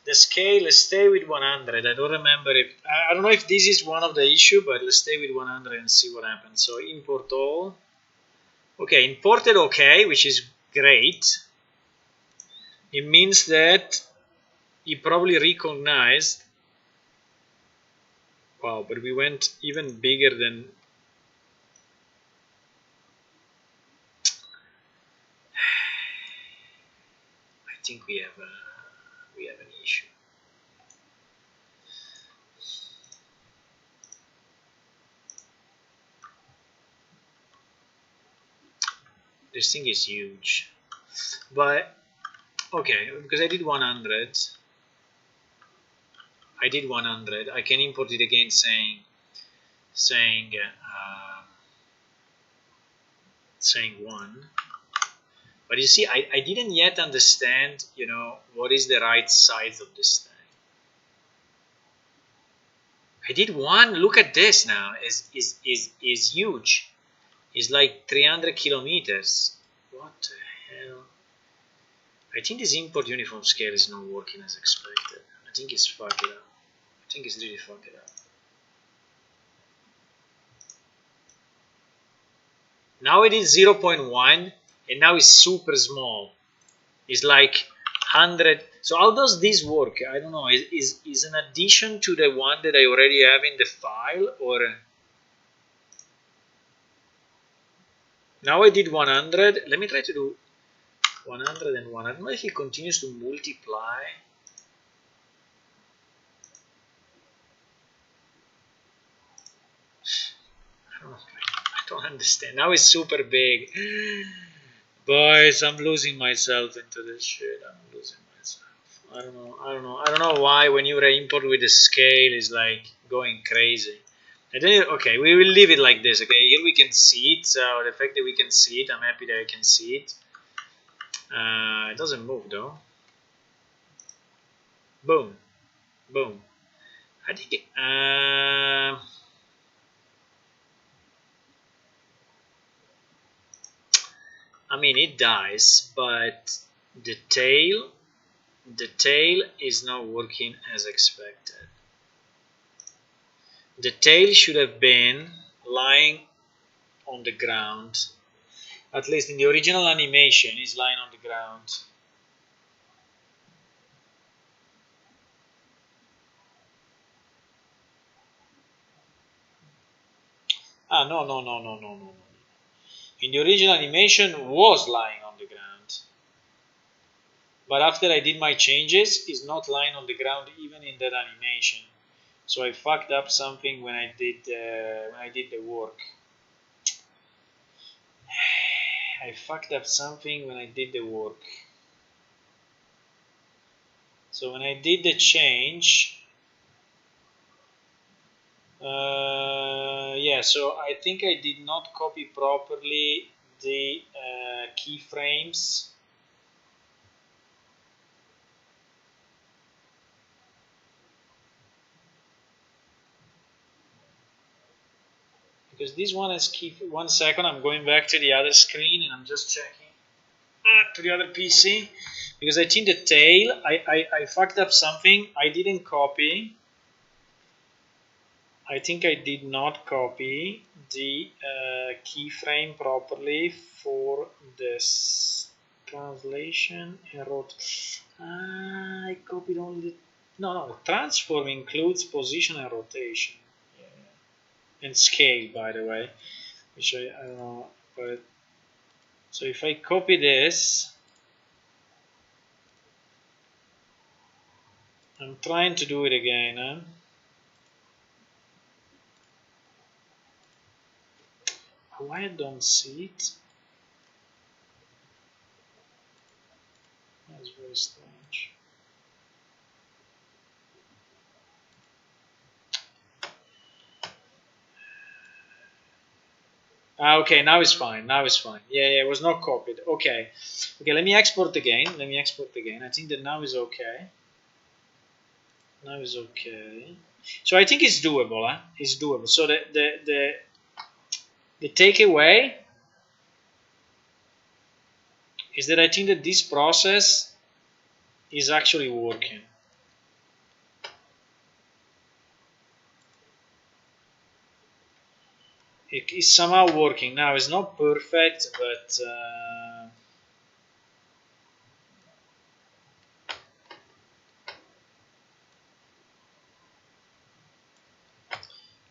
The scale. Let's stay with 100. I don't remember if I don't know if this is one of the issue, but let's stay with 100 and see what happens. So import all. Okay, imported okay, which is great. It means that he probably recognized. Wow, but we went even bigger than. I think we have an issue. This thing is huge, but okay, because I did 100. I can import it again, saying 1. But you see, I didn't yet understand, what is the right size of this thing. I did 1. Look at this now. Is huge. It's like 300 kilometers. What the hell? I think this import uniform scale is not working as expected. I think it's fucked it up. I think it's really fucked it up. Now it is 0.1 and now it's super small. It's like 100. So how does this work? I don't know. Is an addition to the one that I already have in the file, or now I did 100. Let me try to do 101. I don't know if it continues to multiply. I don't understand. Now it's super big. Boys, I'm losing myself into this shit. I'm losing myself. I don't know. I don't know why when you re-import with the scale is like going crazy. Okay, we will leave it like this. Okay, here we can see it. So the fact that we can see it, I'm happy that I can see it. It doesn't move though. Boom, boom. I think it, I mean it dies, but the tail is not working as expected. The tail should have been lying on the ground. At least in the original animation, is lying on the ground. Ah, no, no, no, no, no, no, no. In the original animation, was lying on the ground. But after I did my changes, it's not lying on the ground even in that animation. So I fucked up something when I did the work. I fucked up something when I did the work. So when I did the change, yeah, so I think I did not copy properly the keyframes. Because this one has key. 1 second, I'm going back to the other screen and I'm just checking to the other PC. Because I think the tail, I fucked up something. I didn't copy. I think I did not copy the keyframe properly for this translation and wrote. I copied only the. No, transform includes position and rotation. Yeah. And scale, by the way, which I don't know. But so if I copy this, I'm trying to do it again. Huh? Why I don't see it? That's very strange. Ah, okay, now it's fine. Now it's fine. Yeah, yeah, it was not copied. Okay. Okay, let me export again. Let me export again. I think that now is okay. Now is okay. So I think it's doable, huh? It's doable. So the takeaway is that I think that this process is actually working. It is somehow working. Now it's not perfect, but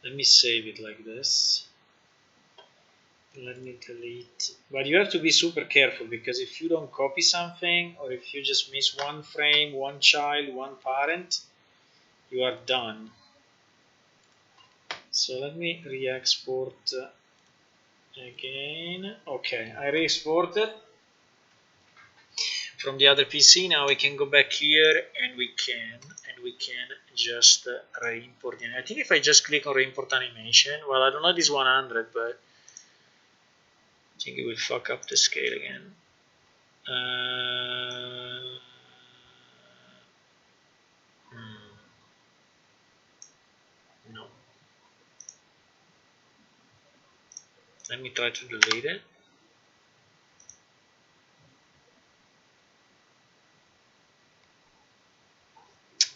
let me save it like this. Let me delete. But you have to be super careful because if you don't copy something or if you just miss one frame, one child, one parent, you are done. So let me re-export again. Okay, I re-exported from the other PC. Now we can go back here and we can just re-import it. I think if I just click on re-import animation, well, I don't know this 100, but I think it will fuck up the scale again. No. Let me try to delete it.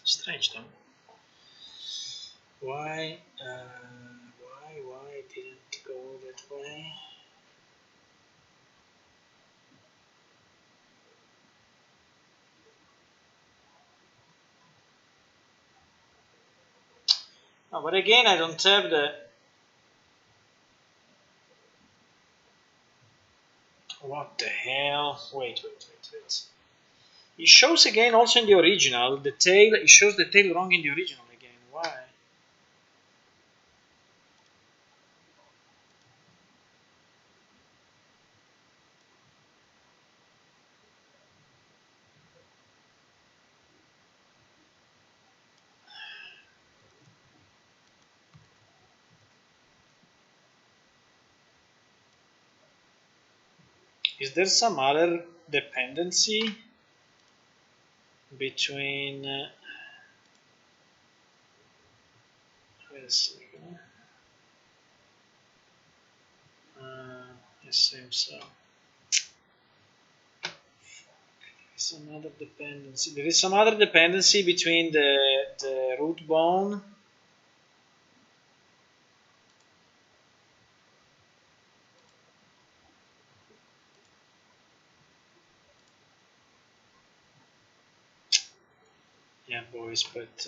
Strange though. Why didn't it go that way? No, but again, I don't have the. What the hell? Wait. It shows again also in the original. The tail, it shows the tail wrong in the original again. Why? Is there some other dependency between... wait a second. It seems so. Some other dependency. There is some other dependency between the root bone. Yeah, boys, but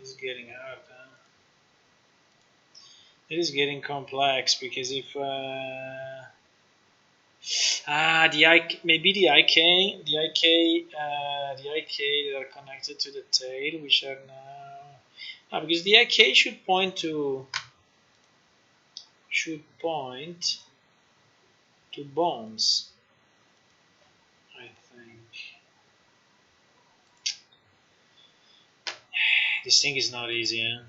it's getting hard. It is getting complex because if maybe the IK that are connected to the tail, which are now because the IK should point to bones, I think. This thing is not easy, eh?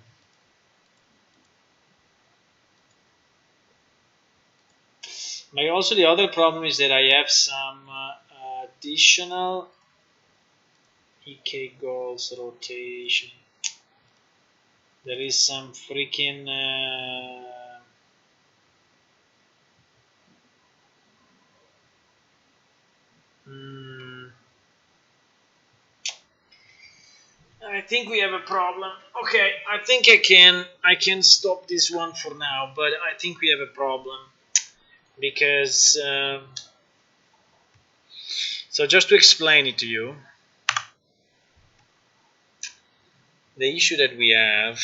But also the other problem is that I have some additional EK goals rotation. There is some freaking I think we have a problem. Okay, I think I can stop this one for now, but I think we have a problem because so just to explain it to you, the issue that we have,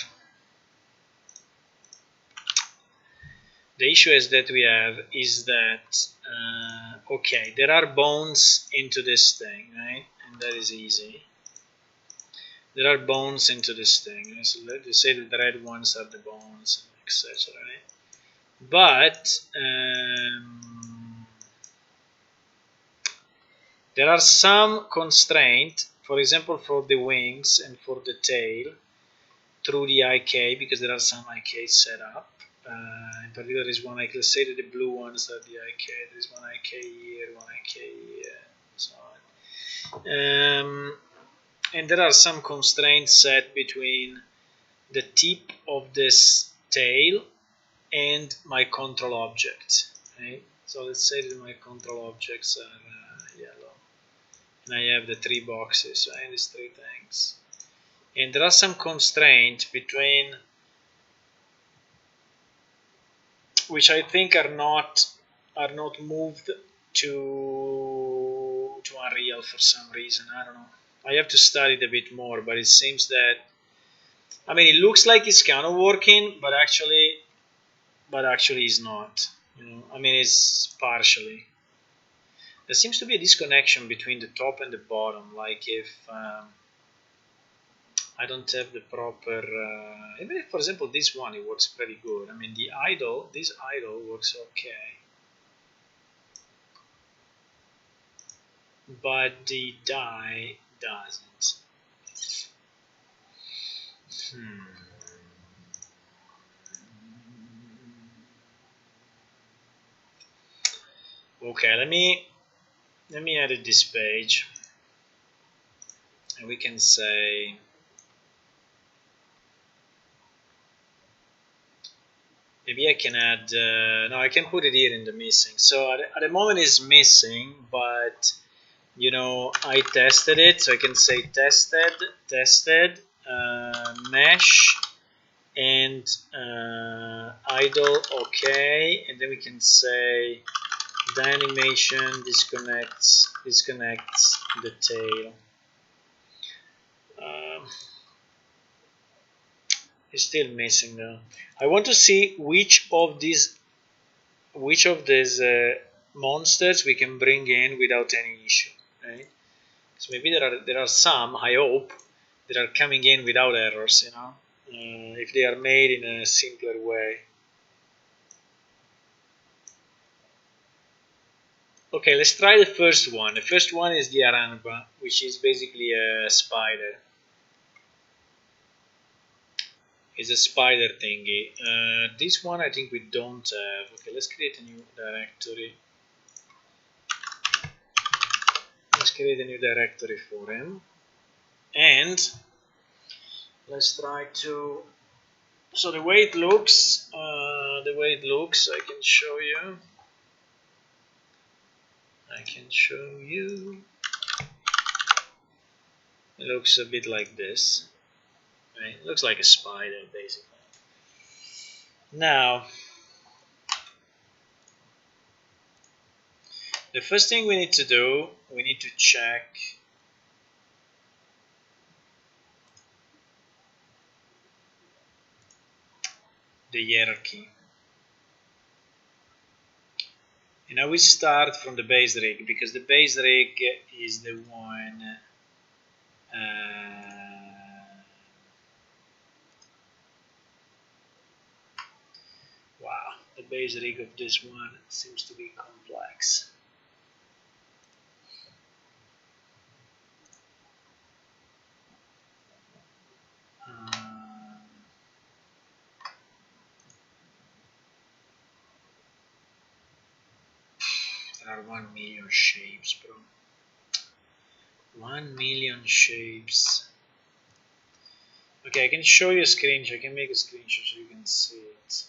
is that okay, there are bones into this thing, right? And that is easy. There are bones into this thing. So let's say that the red ones are the bones, etc. Right? But there are some constraint, for example, for the wings and for the tail, through the IK, because there are some IK set up. In particular, there is one IK. Let's say that the blue ones are the IK. There is one IK here, one IK here, and so on. And there are some constraints set between the tip of this tail and my control object. Right? So let's say that my control objects are yellow. And I have the three boxes, right? These three things. And there are some constraints between, which I think are not moved to Unreal for some reason. I don't know. I have to study it a bit more, but it seems that, I mean, it looks like it's kind of working, but actually it's not. You know, I mean, it's partially. There seems to be a disconnection between the top and the bottom. Like if I don't have the proper, even if, for example, this one, it works pretty good. I mean, this idle works okay. But the die doesn't. Okay, let me edit this page, and we can say maybe I can add. No, I can put it here in the missing. So at the moment it's missing, but you know I tested it, so I can say tested mesh and idle okay, and then we can say the animation disconnects the tail. It's still missing though. I want to see which of these monsters we can bring in without any issue, right? So maybe there are some, I hope, that are coming in without errors, if they are made in a simpler way. Okay, let's try the first one. The first one is the Aranba, which is basically a spider. It's a spider thingy. This one I think we don't have. Okay, let's create a new directory. Let's create a new directory for him. And let's try to... So the way it looks, I can show you. It looks a bit like this. Right? It looks like a spider, basically. Now, the first thing we need to do, we need to check the hierarchy. And now we start from the base rig, because the base rig is the one wow, the base rig of this one seems to be complex. There are 1 million shapes, bro. 1 million shapes. Okay, I can show you a screenshot. I can make a screenshot so you can see it.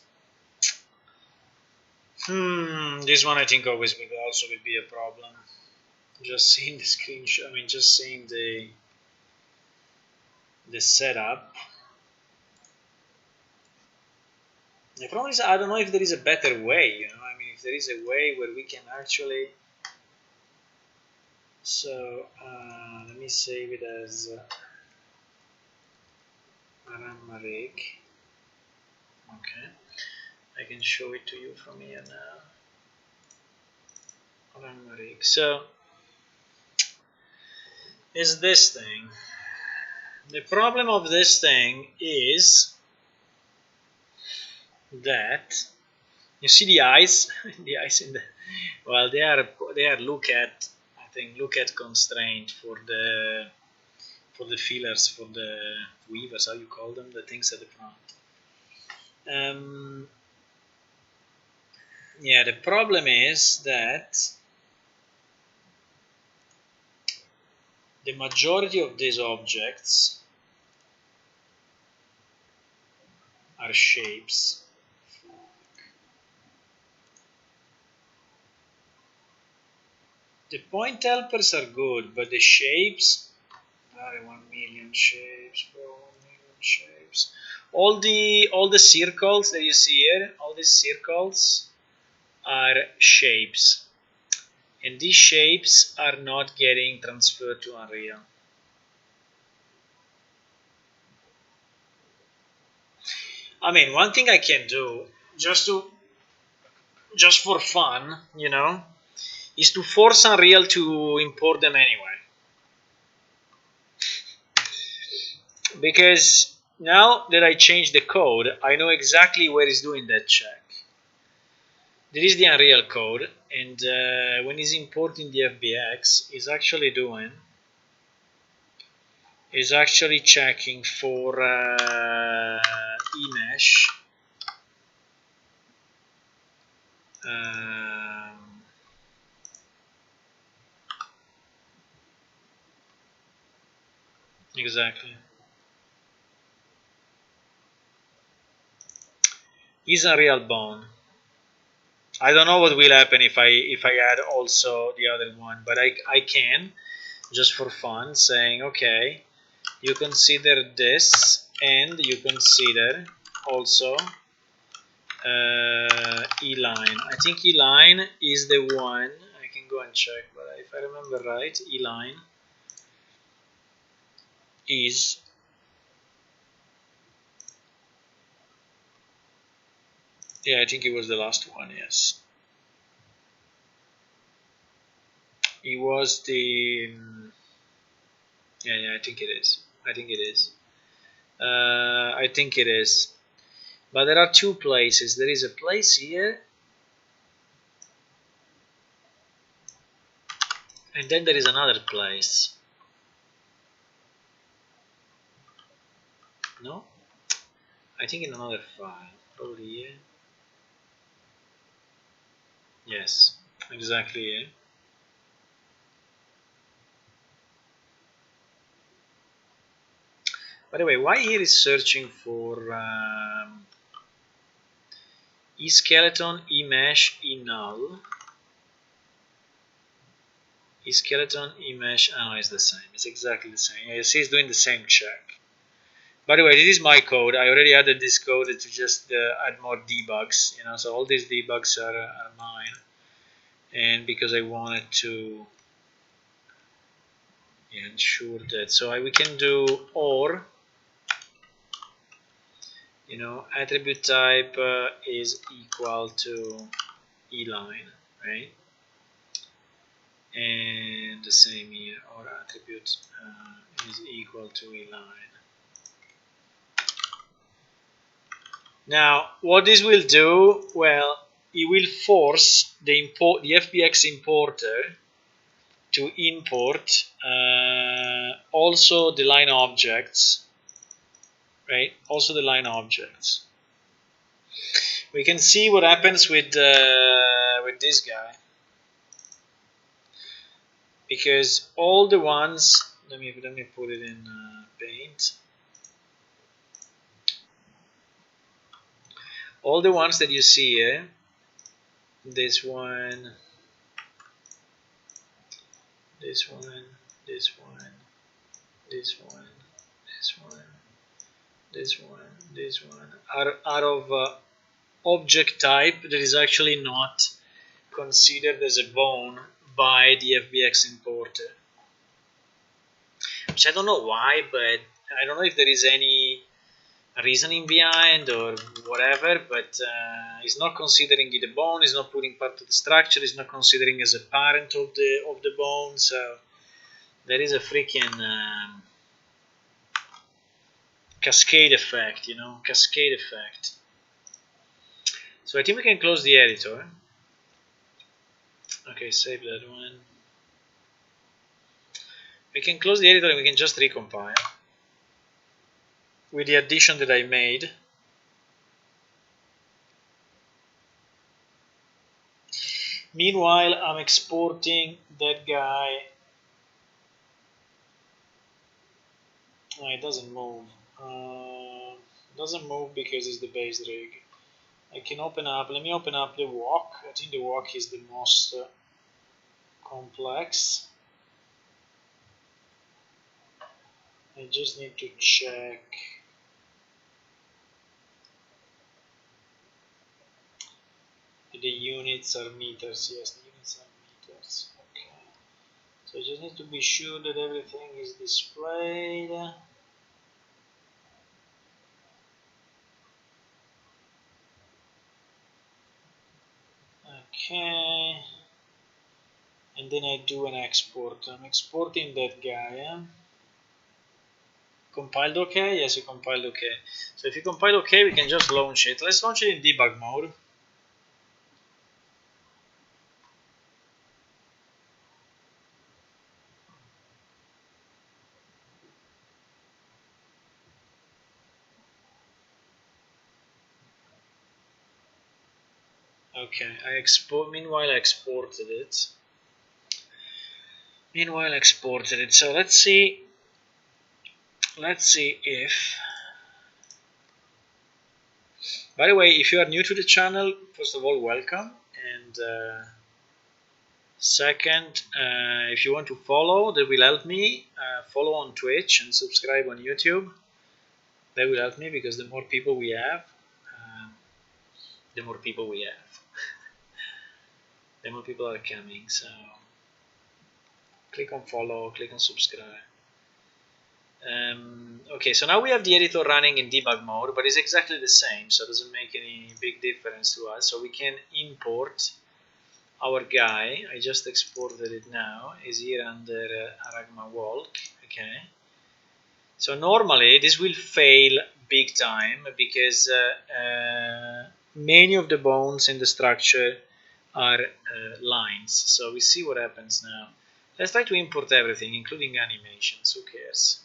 This one I think always will also be a problem. Just seeing the screenshot, I mean, just seeing the setup. The problem is I don't know if there is a better way. I mean, if there is a way where we can actually. So let me save it as Aramaric. Okay, I can show it to you from here now. Aramaric. So is this thing. The problem of this thing is that you see the eyes, the eyes in the well, they are look at constraint for the fillers, for the weavers, how you call them, the things at the front. Yeah, the problem is that the majority of these objects are shapes. The point helpers are good, but the shapes are 1 million shapes, bro. 1 million shapes. All the circles that you see here, all these circles are shapes, and these shapes are not getting transferred to Unreal. I mean, one thing I can do just for fun, is to force Unreal to import them anyway. Because now that I changed the code, I know exactly where it's doing that check. There is the Unreal code, and when it's importing the FBX, it's actually checking for eMesh. Exactly. Is Unreal Bone. I don't know what will happen if I add also the other one, but I can, just for fun, saying, okay, you consider this, and you consider also E-line. I think E-line is the one, I can go and check, but if I remember right, E-line is I think it was the last one, yes. was the yeah, I think it is. I think it is. I think it is. But there are two places. There is a place here, and then there is another place. No? I think in another file. Probably here. Yes, exactly here. By the way, why here is searching for eSkeleton, eMesh, eNull? eSkeleton, eMesh, oh, it's the same. It's exactly the same. You see, it's doing the same check. By the way, this is my code. I already added this code to just add more debugs. You know, so all these debugs are mine. And because I wanted to ensure that, so we can do or. You know, attribute type is equal to eLine, right? And the same here, or attribute is equal to eLine. Now, what this will do, well, it will force the FBX importer to import also the line objects, right? Also the line objects. We can see what happens with this guy, because all the ones, let me put it in Paint. All the ones that you see here, this one, this one, this one, this one, this one, this one, this one, are of object type that is actually not considered as a bone by the FBX importer. Which I don't know why, but I don't know if there is any reasoning behind or whatever, but it's not considering it a bone, it's not putting part of the structure, it's not considering as a parent of the bone, so there is a freaking cascade effect, you know, cascade effect. So I think we can close the editor. Okay, save that one. We can close the editor and we can just recompile with the addition that I made. Meanwhile, I'm exporting that guy. No, it doesn't move. Doesn't move because it's the base rig. I can open up. Let me open up the walk. I think the walk is the most complex. I just need to check. The units are meters. Yes, the units are meters. Okay. So I just need to be sure that everything is displayed. Okay. And then I do an export. I'm exporting that guy. Compiled okay? Yes, you compiled okay. So if you compiled okay, we can just launch it. Let's launch it in debug mode. Okay, meanwhile I exported it. So let's see if, by the way, if you are new to the channel, first of all, welcome, and second, if you want to follow, that will help me. Follow on Twitch and subscribe on YouTube. That will help me, because the more people we have, the more people are coming. So click on follow, click on subscribe. Okay, so now we have the editor running in debug mode, but it's exactly the same, so it doesn't make any big difference to us. So we can import our guy, I just exported it now, is here under Aragma Walk. Okay. So normally this will fail big time because many of the bones in the structure are lines. So we see what happens now. Let's try to import everything, including animations. Who cares?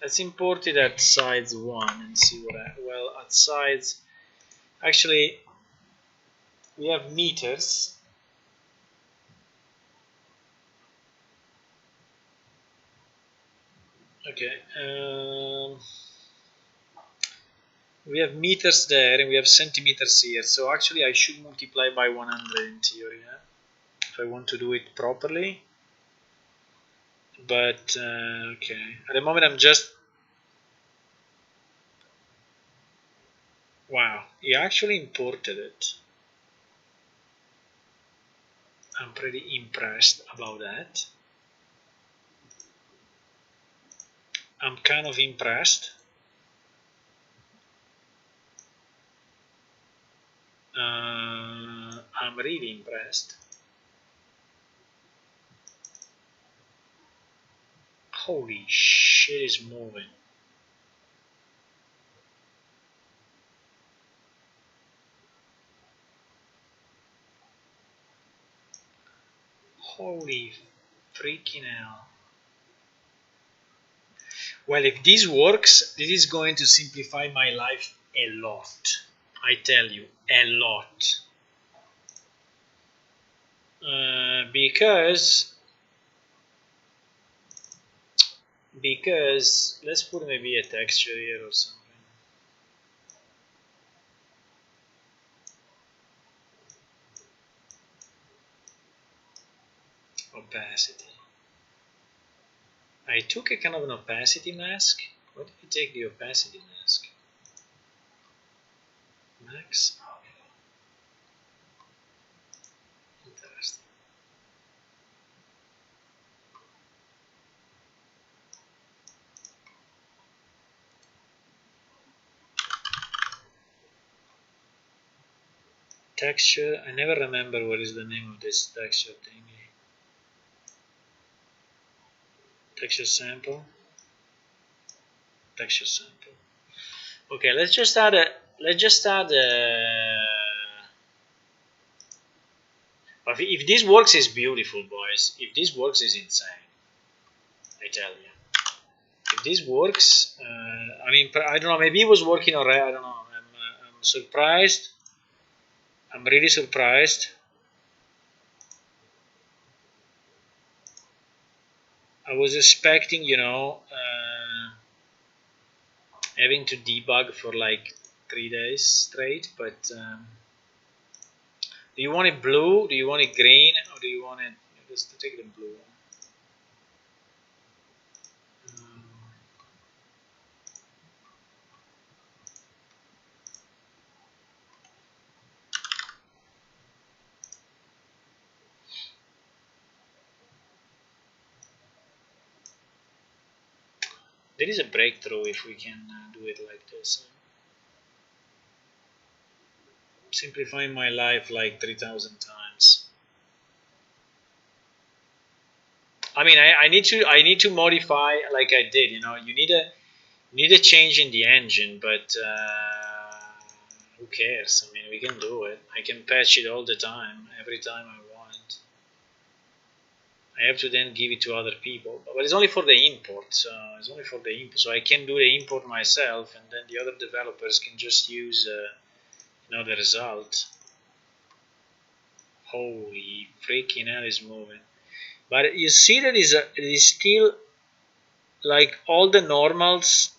Let's import it at size 1 and see what well, at size, actually, we have meters. Okay. We have meters there and we have centimeters here. So actually I should multiply by 100 in theory, yeah? If I want to do it properly. But, okay. At the moment I'm just... Wow, he actually imported it. I'm pretty impressed about that. I'm kind of impressed. I'm really impressed. Holy shit, is moving. Holy freaking hell. Well, if this works, this is going to simplify my life a lot. I tell you, a lot. Because let's put maybe a texture here or something. Opacity. I took a kind of an opacity mask. Why did you take the opacity mask? Max? Interesting. Texture. I never remember what is the name of this texture thingy. Texture sample. Texture sample. Okay, let's just add a. If this works, is beautiful, boys. If this works, is insane. I tell you. If this works, I mean, I don't know. Maybe it was working already. I don't know. I'm surprised. I'm really surprised. I was expecting, having to debug for like 3 days straight. But do you want it blue? Do you want it green? Or do you want it? Let's take the blue one. There is a breakthrough if we can do it like this. Simplifying my life like 3,000 times. I mean, I need to modify like I did. You need a change in the engine, but who cares? I mean, we can do it. I can patch it all the time, every time I want. I have to then give it to other people, but it's only for the import. So it's only for the import. So I can do the import myself, and then the other developers can just use, the result. Holy freaking hell, is moving! But you see that it is still like all the normals,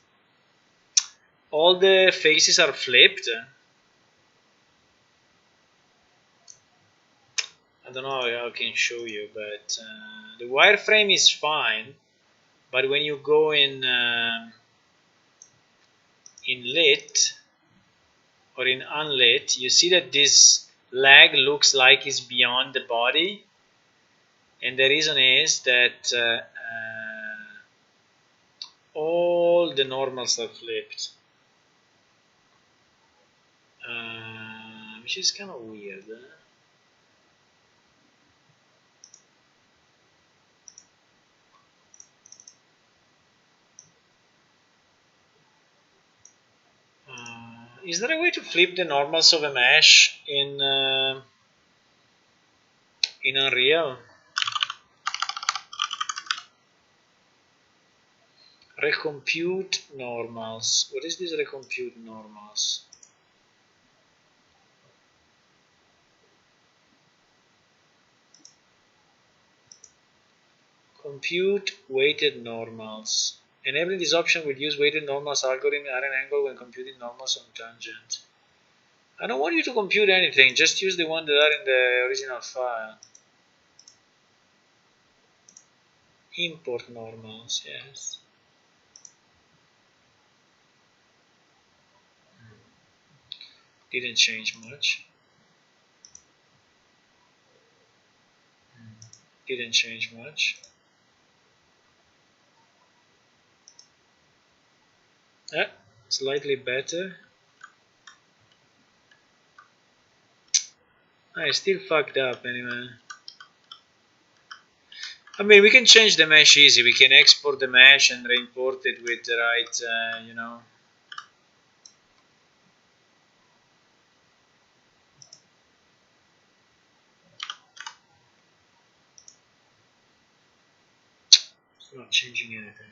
all the faces are flipped. I don't know how I can show you, but the wireframe is fine. But when you go in lit or in unlit, you see that this leg looks like it's beyond the body, and the reason is that all the normals are flipped, which is kind of weird. Is there a way to flip the normals of a mesh in Unreal? Recompute normals. What is this recompute normals? Compute weighted normals. Enabling this option will use weighted normals algorithm at an angle when computing normals on tangent. I don't want you to compute anything, just use the one that are in the original file. Import normals, yes. Didn't change much. Didn't change much. Slightly better. I still fucked up anyway. I mean, we can change the mesh easy. We can export the mesh and re-import it with the right, you know. It's not changing anything.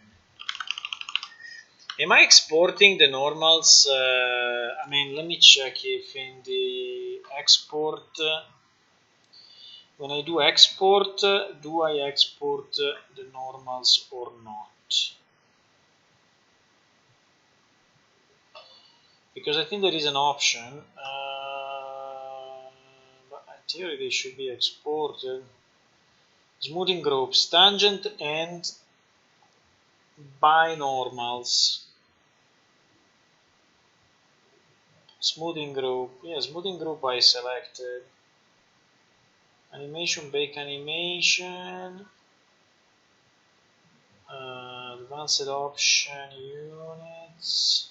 Am I exporting the normals? I mean, let me check if in the export, when I do export, do I export the normals or not? Because I think there is an option, but in theory they should be exported. Smoothing groups, tangent and binormals. Smoothing group, yeah, smoothing group I selected. Animation, bake animation. Advanced option units.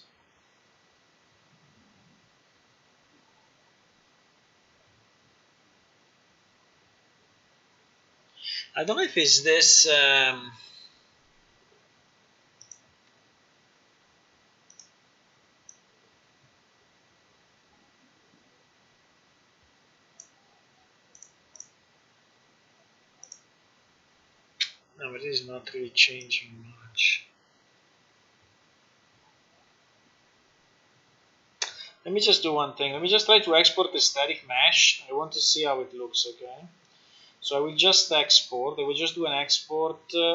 I don't know if it's this. No, it is not really changing much. Let me just do one thing. Let me just try to export the static mesh. I want to see how it looks, okay? So I will just export. I will just do an export, and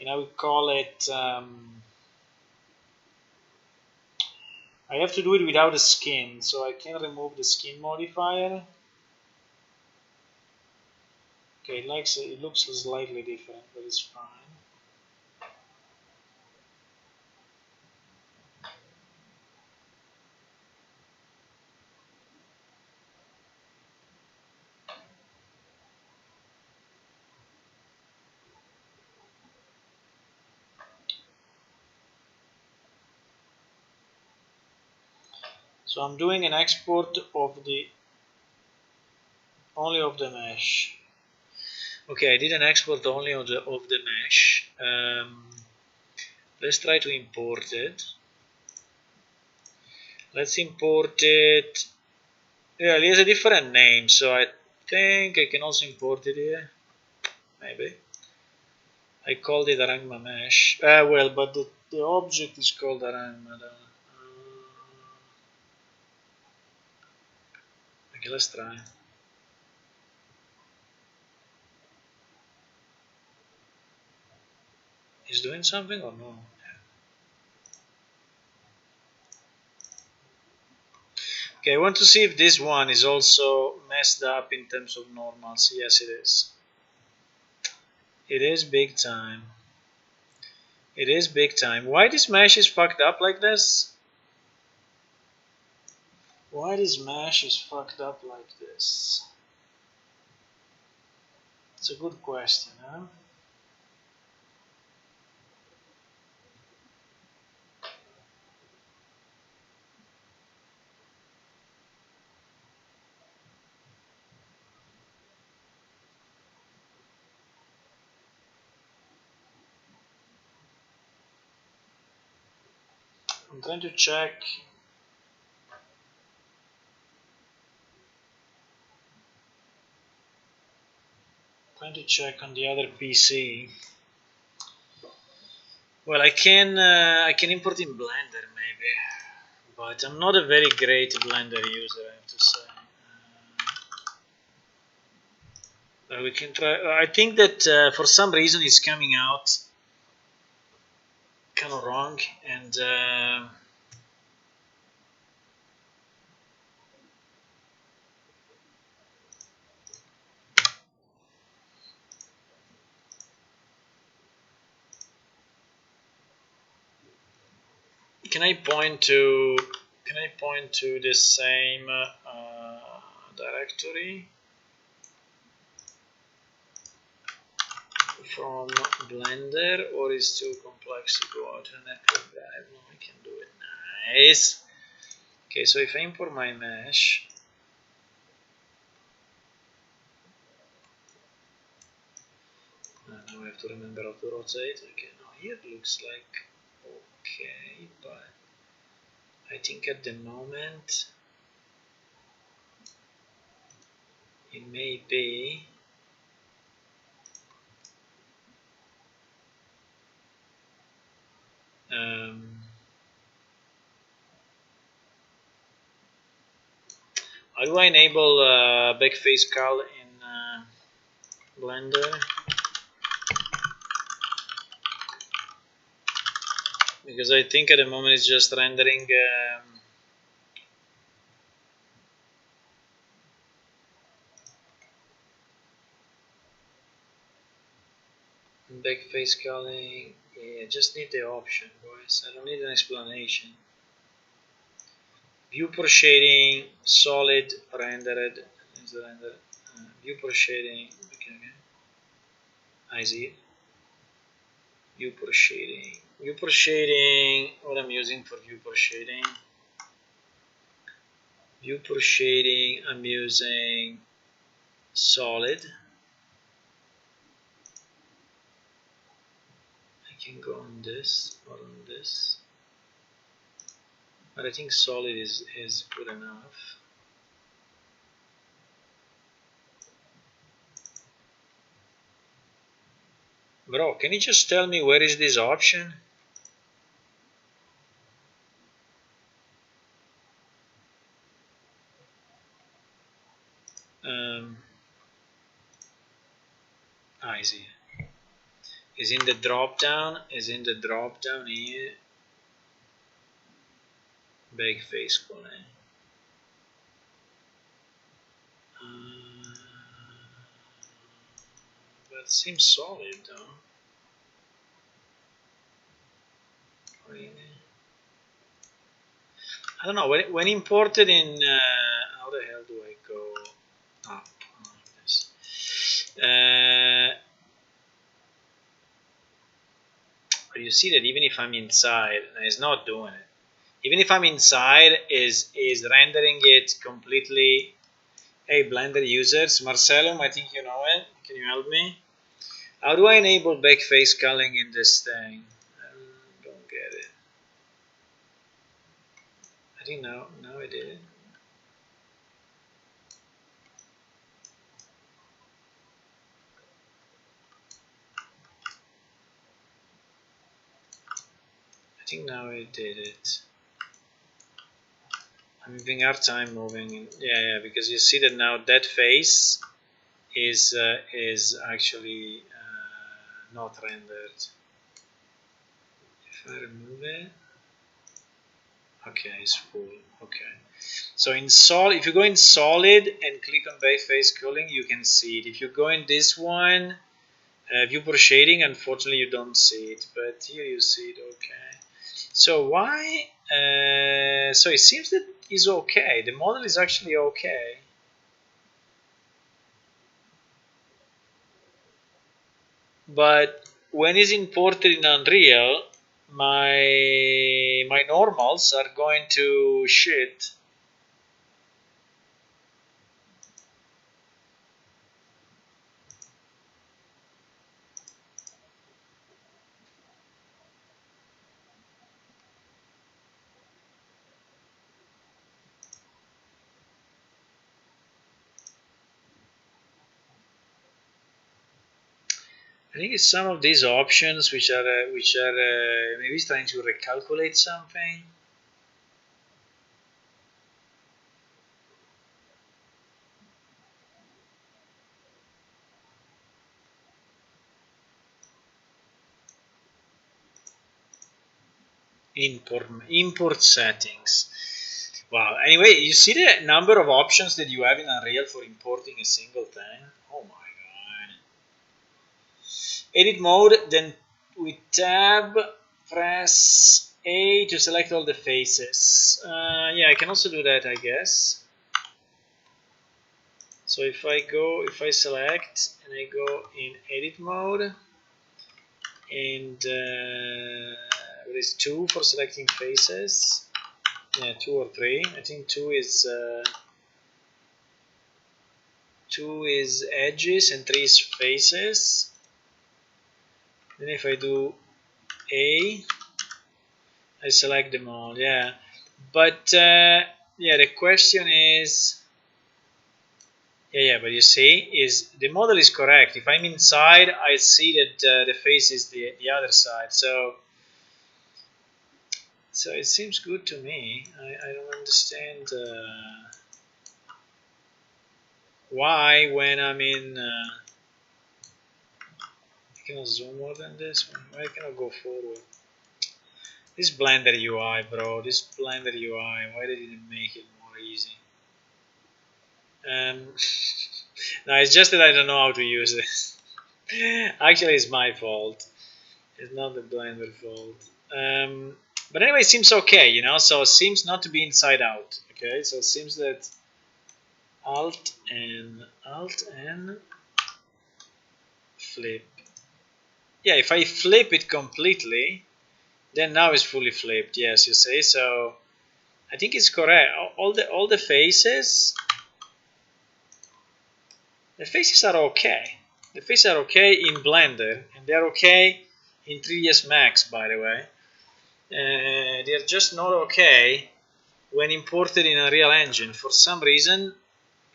I will call it. I have to do it without a skin, so I can remove the skin modifier. Okay, it looks slightly different, but it's fine. So I'm doing an export of the only of the mesh. Okay, I did an export only of the mesh. Let's try to import it. Let's import it. Yeah, it has a different name, so I think I can also import it here. Maybe. I called it Arangma mesh. Well, but the object is called Arangma. Okay, let's try. Is doing something or no? Okay, I want to see if this one is also messed up in terms of normals. Yes, it is. It is big time. It is big time. Why this mesh is fucked up like this? Why this mesh is fucked up like this? It's a good question, huh? I'm trying to check. Trying to check on the other PC. Well, I can import in Blender maybe, but I'm not a very great Blender user, I have to say. We can try. I think that for some reason it's coming out kind of wrong, and can I point to the same directory from Blender, or is too complex to go out to a network drive? No, I can do it. Nice. Okay, so if I import my mesh, now I have to remember how to rotate. Okay, now here it looks like okay, but I think at the moment it may be how do I enable backface cal in Blender? Because I think at the moment it's just rendering backface calling. Yeah, I just need the option, boys. I don't need an explanation. Viewport shading, solid, rendered, is rendered. Viewport shading, okay. I see. Viewport shading. Viewport shading, what I'm using for viewport shading. Viewport shading, I'm using solid. I can go on this or on this. But I think solid is good enough. Bro, can you just tell me where is this option? I see. Is in the drop down. Is in the drop down here. Backface calling. That seems solid though. Really? I don't know. When imported in, how the hell do I go up on this? You see that even if I'm inside, it's not doing it. Even if I'm inside, is rendering it completely. Hey, Blender users, Marcelo, I think you know it. Can you help me? How do I enable backface culling in this thing? I don't get it. I think now I did it. I think now I did it. I'm having a hard time moving. Yeah, because you see that now that face is actually not rendered. If I remove it, okay, it's full. Okay, so in solid, if you go in solid and click on backface culling, you can see it. If you go in this one, viewport shading, unfortunately you don't see it, but here you see it. Okay, so why? So it seems that is okay. The model is actually okay. But when it's imported in Unreal, my normals are going to shit. I think it's some of these options which are maybe trying to recalculate something. Import settings. Wow. Anyway, you see the number of options that you have in Unreal for importing a single thing? Oh my god. Edit mode, then with tab, press A to select all the faces. Yeah, I can also do that, I guess. So if I select and I go in edit mode, and there is 2 for selecting faces. Yeah, 2 or 3. I think 2 is edges and 3 is faces. Then if I do A, I select them all. Yeah, but yeah, the question is, yeah, but you see, is the model is correct. If I'm inside, I see that the face is the other side. So it seems good to me. I don't understand why when I'm in. I cannot zoom more than this one. Why I cannot go forward? This Blender UI, bro. This Blender UI. Why did it make it more easy? Um, no, it's just that I don't know how to use it. Actually, it's my fault. It's not the Blender fault. But anyway, it seems okay, you know. So it seems not to be inside out. Okay, so it seems that Alt and flip. Yeah, if I flip it completely, then now it's fully flipped. Yes, you say so. I think it's correct. All the faces, the faces are okay. The faces are okay in Blender, and they're okay in 3ds Max, by the way. They're just not okay when imported in Unreal Engine. For some reason,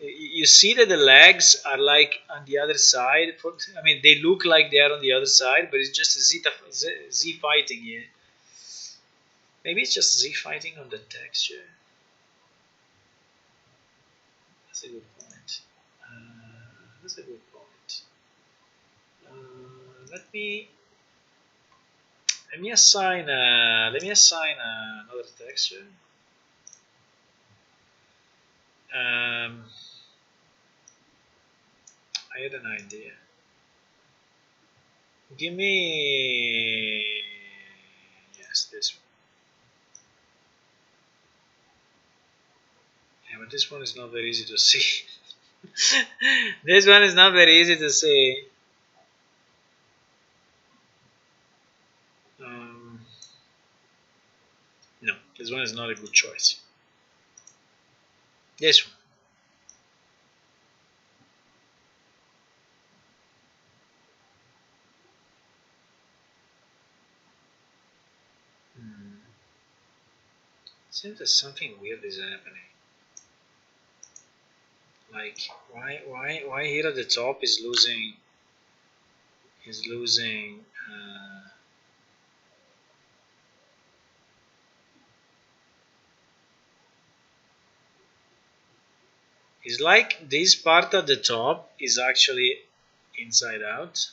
you see that the legs are like on the other side. I mean, they look like they are on the other side, but it's just Z fighting here. Maybe it's just Z fighting on the texture. That's a good point. That's a good point. Let me assign another texture. I had an idea. Give me, yes, this one. Yeah, but this one is not very easy to see. This one is not very easy to see. No, this one is not a good choice. This one. Seems that something weird is happening. Like why here at the top is losing it's like this part at the top is actually inside out.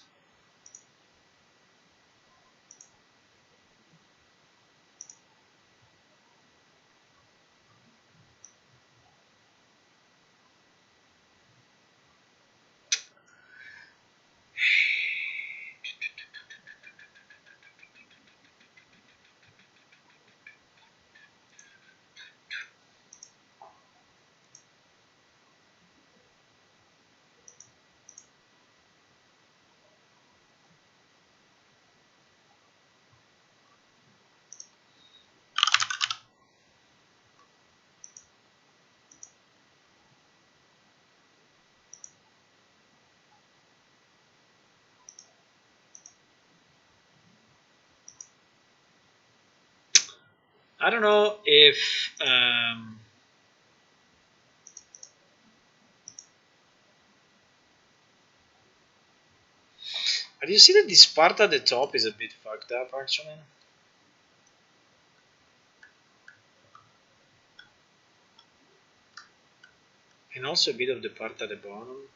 I don't know if But you see that this part at the top is a bit fucked up actually. And also a bit of the part at the bottom.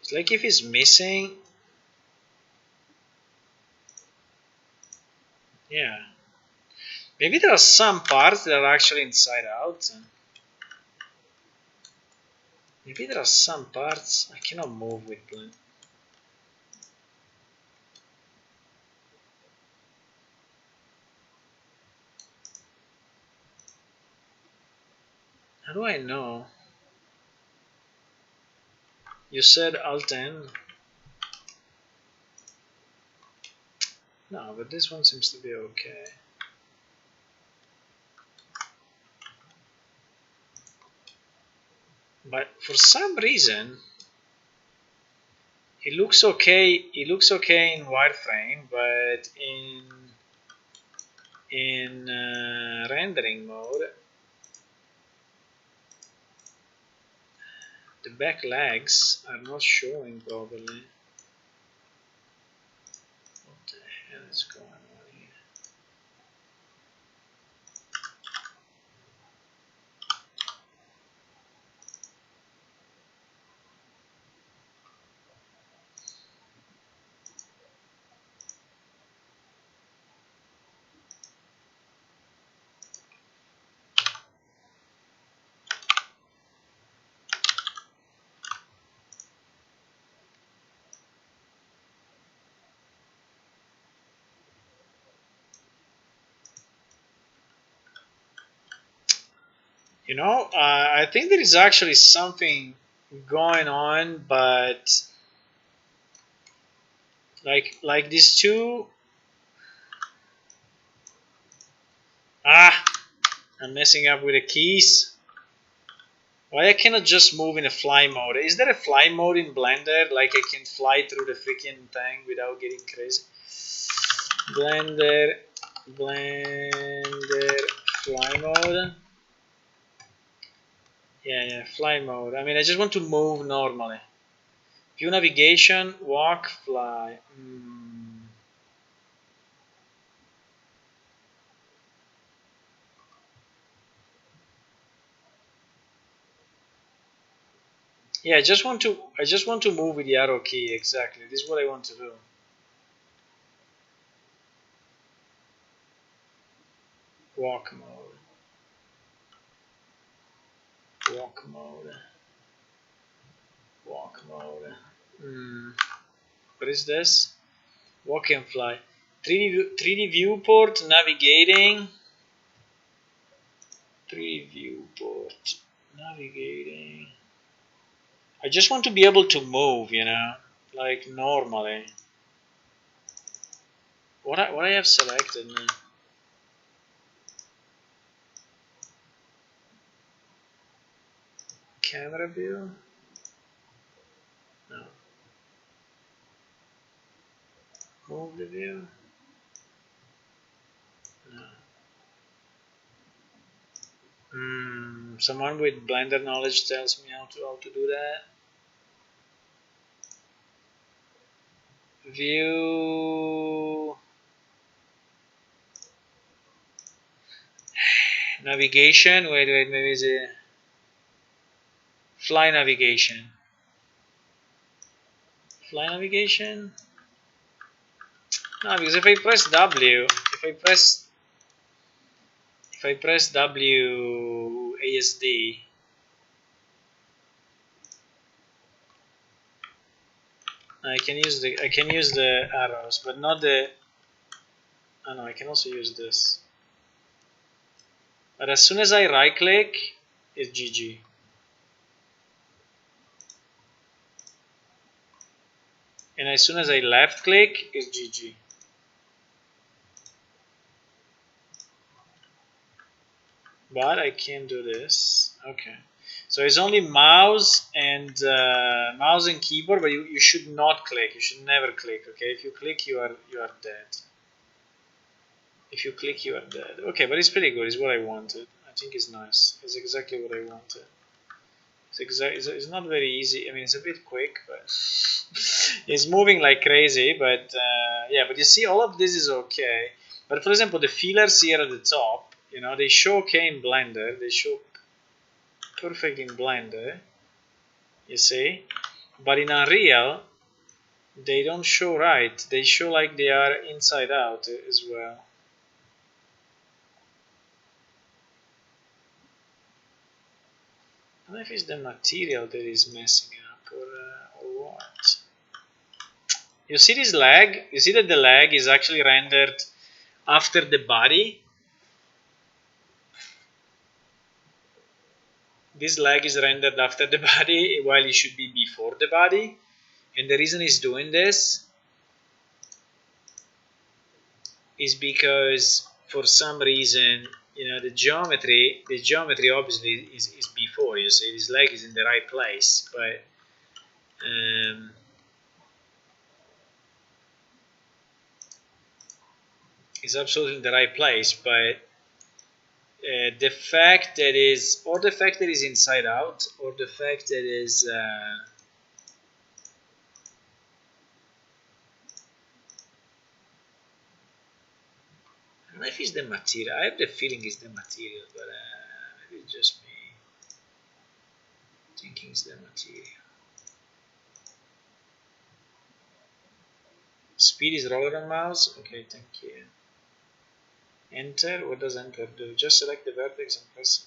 It's like if it's missing. Yeah. Maybe there are some parts that are actually inside out. Maybe there are some parts I cannot move with blend. How do I know? You said Alt N. No, but this one seems to be okay. But for some reason, it looks okay. It looks okay in wireframe, but in rendering mode, the back legs are not showing properly. What the hell is going on here? You know, I think there is actually something going on, but like these two. Ah, I'm messing up with the keys. Why I cannot just move in a fly mode? Is there a fly mode in Blender? Like I can fly through the freaking thing without getting crazy? Blender fly mode. Yeah, fly mode. I mean, I just want to move normally. View navigation, walk, fly. Yeah, I just want to move with the arrow key. Exactly. This is what I want to do. Walk mode. Walk mode. Walk mode. What is this? Walk and fly. 3D viewport navigating. 3D viewport navigating. I just want to be able to move, you know, like normally. What I have selected now? Camera view? No. Move the view? No. Someone with Blender knowledge tells me how to do that. View navigation. Wait, maybe it's a fly navigation. Fly navigation? No, because if I press W, if I press W ASD, I can use the arrows, but not the. Oh no, I can also use this. But as soon as I right click, it's GG. And as soon as I left click, it's GG. But I can do this. Okay. So it's only mouse and keyboard, but you should not click. You should never click. Okay. If you click, you are dead. If you click, you are dead. Okay, but it's pretty good. It's what I wanted. I think it's nice. It's exactly what I wanted. It's not very easy. I mean, it's a bit quick, but it's moving like crazy. But yeah, but you see, all of this is okay. But for example, the fillers here at the top, they show okay in Blender. They show perfect in Blender. You see, but in Unreal, they don't show right. They show like they are inside out as well. I don't know if it's the material that is messing up or what. You see this lag? You see that the lag is actually rendered after the body? This lag is rendered after the body while it should be before the body. And the reason it's doing this is because for some reason, the geometry obviously is before. You see, this lag is in the right place, but it's absolutely in the right place, but the fact that is inside out, or the fact that is I don't know if it's the material. I have the feeling it's the material, but maybe it's just me thinking it's the material. Speed is roller on mouse. Okay, thank you. Enter. What does enter do? Just select the vertex and press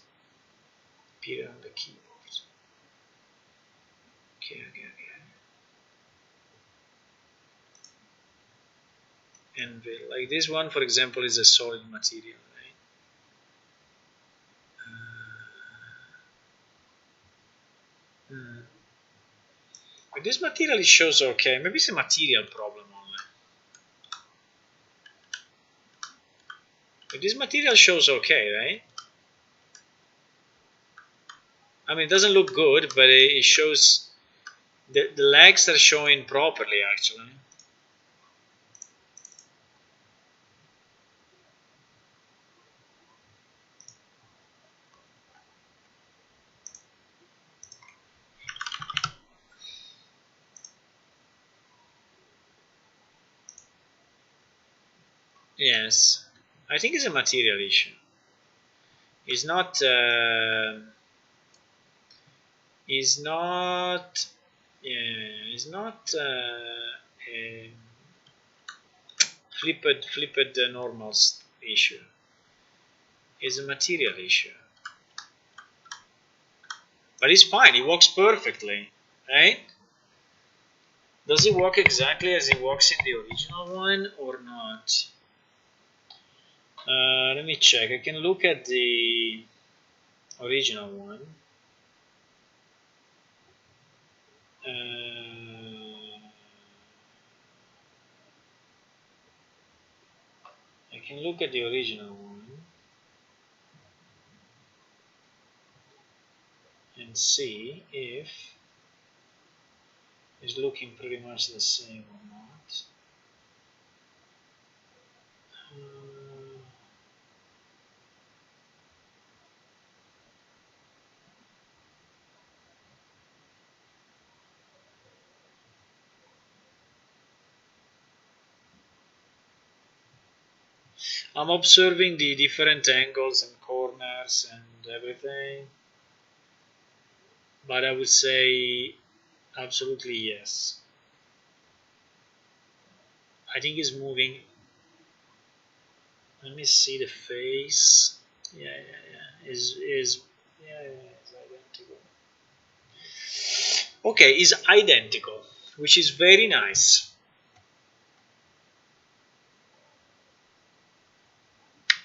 period on the keyboard. Okay. Anvil. Like this one, for example, is a solid material, right? But this material it shows okay. Maybe it's a material problem only. But this material shows okay, right? I mean, it doesn't look good, but it shows the legs are showing properly, actually. Yes, I think it's a material issue. It's not. It's not. Yeah, it's not. Flipped normals issue. It's a material issue. But it's fine. It works perfectly, right? Does it work exactly as it works in the original one or not? Let me check. I can look at the original one. I can look at the original one and see if it's looking pretty much the same or not. I'm observing the different angles and corners and everything, but I would say absolutely yes. I think it's moving. Let me see the face. Yeah. Is identical. Okay, is identical, which is very nice.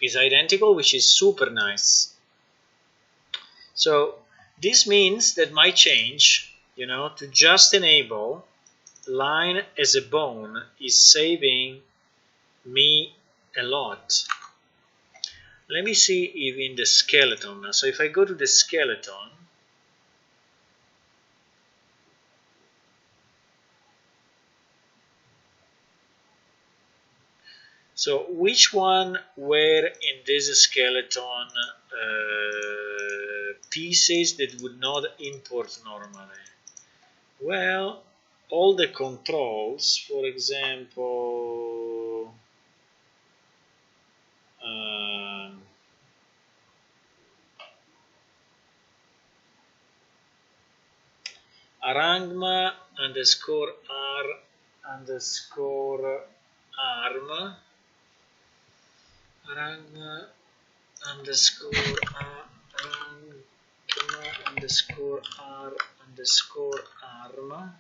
Is identical, which is super nice. So this means that my change, to just enable line as a bone is saving me a lot. Let me see if in the skeleton now. So if I go to the skeleton, So which one were in this skeleton pieces that would not import normally? Well, all the controls, for example, arangma underscore r underscore arm, arangma underscore arangma underscore r underscore arm.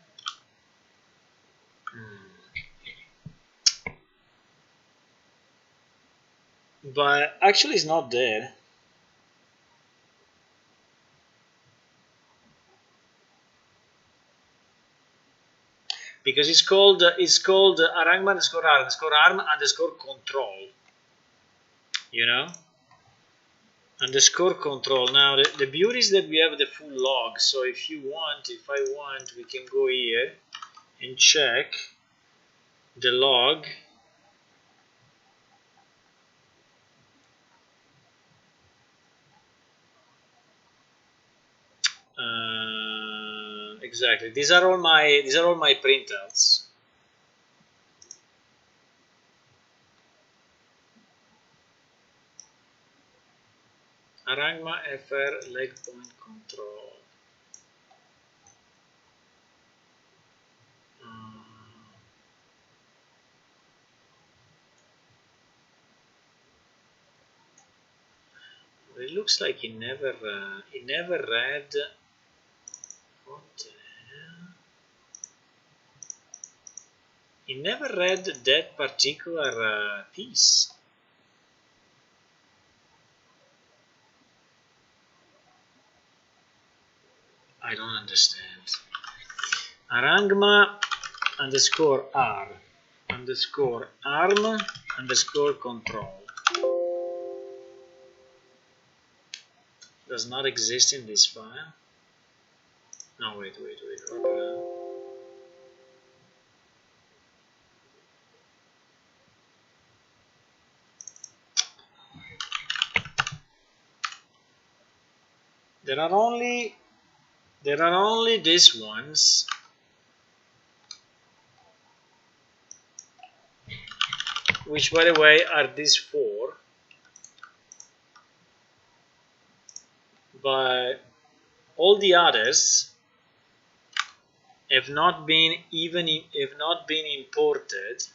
But actually it's not there. Because it's called arangma underscore r underscore arm underscore control. You know? Underscore control. Now the beauty is that we have the full log. So if I want, we can go here and check the log. Exactly. These are all my printouts. Arangma FR leg point control. It looks like he never read. What the hell? He never read that particular piece. I don't understand. Arangma underscore r underscore arm underscore control does not exist in this file. No, wait. There are only these ones. Which, by the way, are these four. But all the others have not been imported.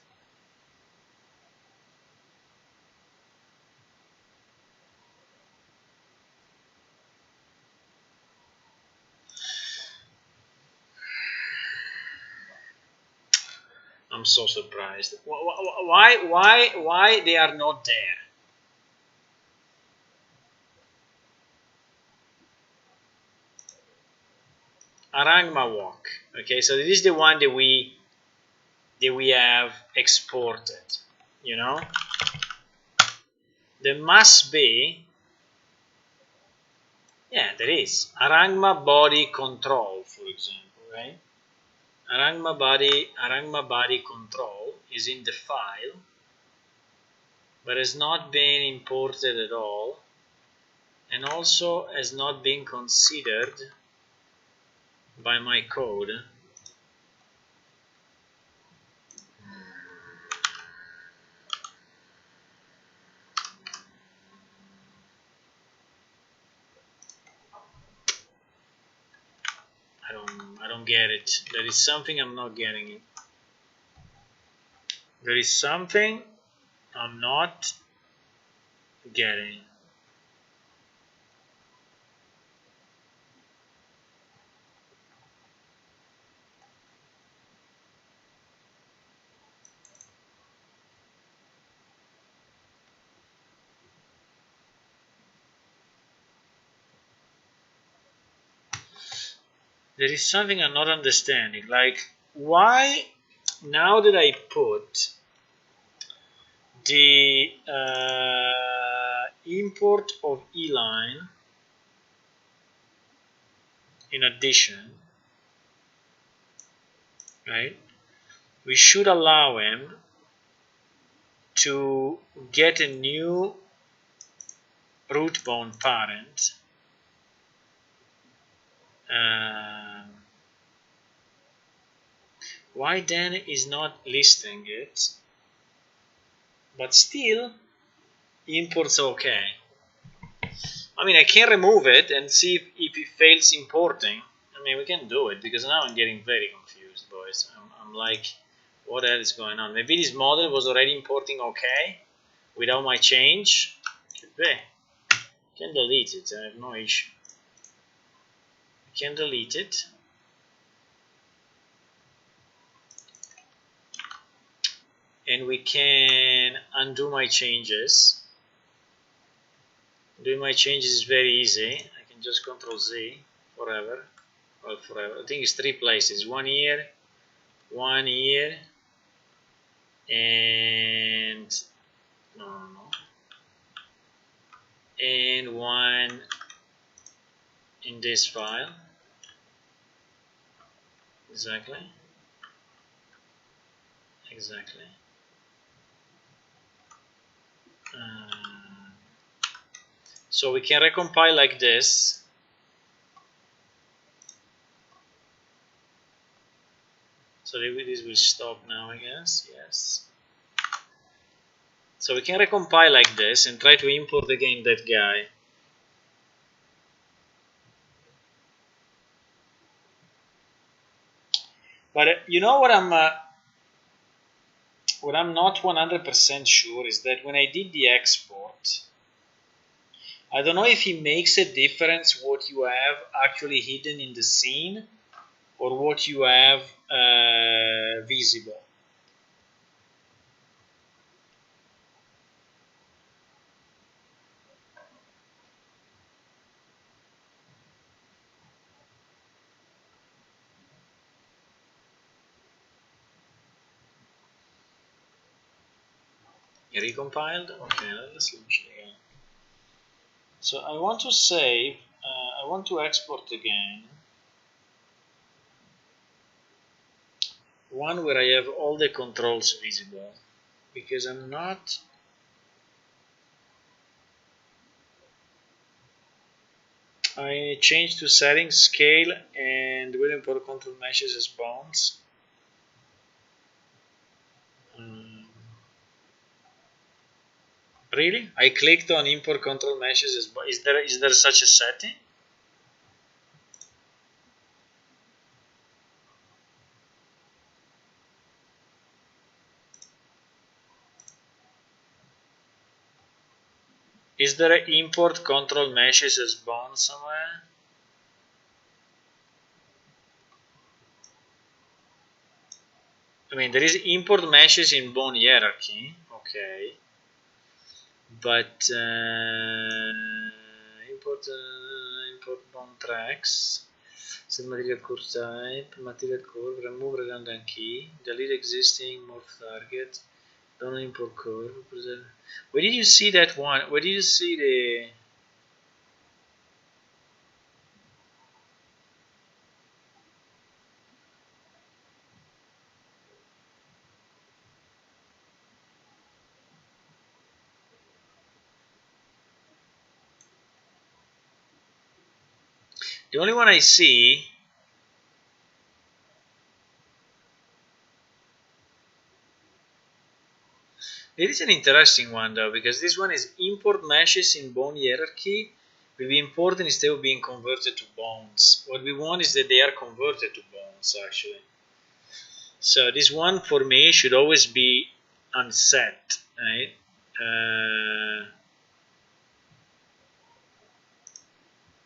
I'm so surprised. Why they are not there? Arangma walk. Okay, so this is the one that we have exported. You know, there must be. Yeah, there is Arangma body control, for example, right? Arangma body control is in the file, but has not been imported at all, and also has not been considered by my code. I don't get it. There is something I'm not getting it. There is something I'm not getting. There is something I'm not understanding. Like, why, now that I put the import of eline in addition, right? We should allow him to get a new root bound parent, why then is not listing it, but still imports okay? I mean, I can remove it and see if it fails importing. I mean, we can do it, because now I'm getting very confused, boys. I'm like, what the hell is going on? Maybe this model was already importing okay without my change. Could be. I can delete it, I have no issue. I can delete it. And we can undo my changes. Doing my changes is very easy. I can just Control Z forever. Well, forever. I think it's 3 places. 1 here, and no, and 1 in this file. Exactly. So we can recompile like this. So this will stop now, I guess. Yes. So we can recompile like this and try to import again that guy. But you know what I'm not 100% sure is that when I did the export, I don't know if it makes a difference what you have actually hidden in the scene or what you have visible. Recompiled? Okay, let's launch it again. So I want to save, I want to export again. One where I have all the controls visible, because I'm not. I change to settings, scale, and will import control meshes as bounds. Really? I clicked on import control meshes as bounds. Is there such a setting? Is there an import control meshes as bounds somewhere? I mean, there is import meshes in bone hierarchy, okay, but import bone tracks, set material core type, material core, remove redundant key, delete existing morph target, don't import core, preserve. Where did you see that one? Where did you see the? The only one I see. It is an interesting one though, because this one is import meshes in bone hierarchy will be important instead of being converted to bones. What we want is that they are converted to bones actually. So this one for me should always be unset, right?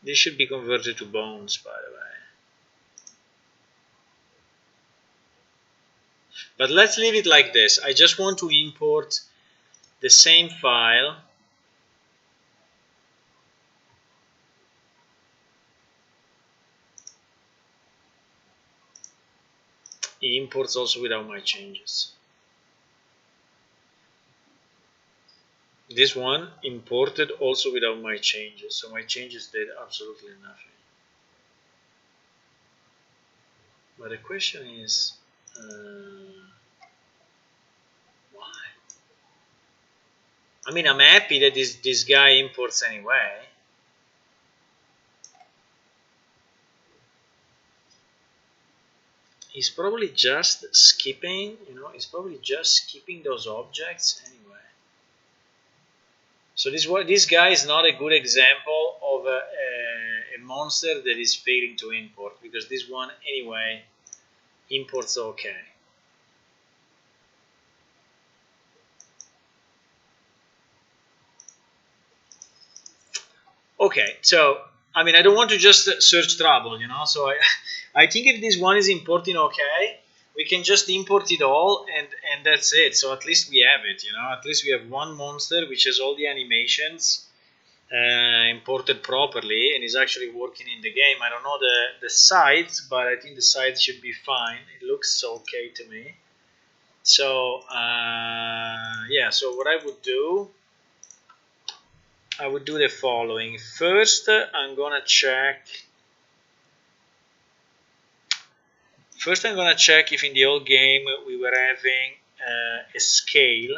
This should be converted to bones, by the way. But let's leave it like this. I just want to import the same file. It imports also without my changes. This one imported also without my changes, so my changes did absolutely nothing. But the question is, why? I mean, I'm happy that this guy imports anyway. He's probably just skipping, he's probably just skipping those objects anyway. So this guy is not a good example of a monster that is failing to import, because this one anyway imports okay. Okay, so I mean, I don't want to just search trouble, So I think if this one is importing okay, we can just import it all, and that's it. So at least we have it, At least we have one monster which has all the animations imported properly and is actually working in the game. I don't know the sides, but I think the sides should be fine. It looks okay to me. So yeah, so what I would do, I would do the following. First, I'm gonna check. First, I'm gonna check if in the old game we were having a scale.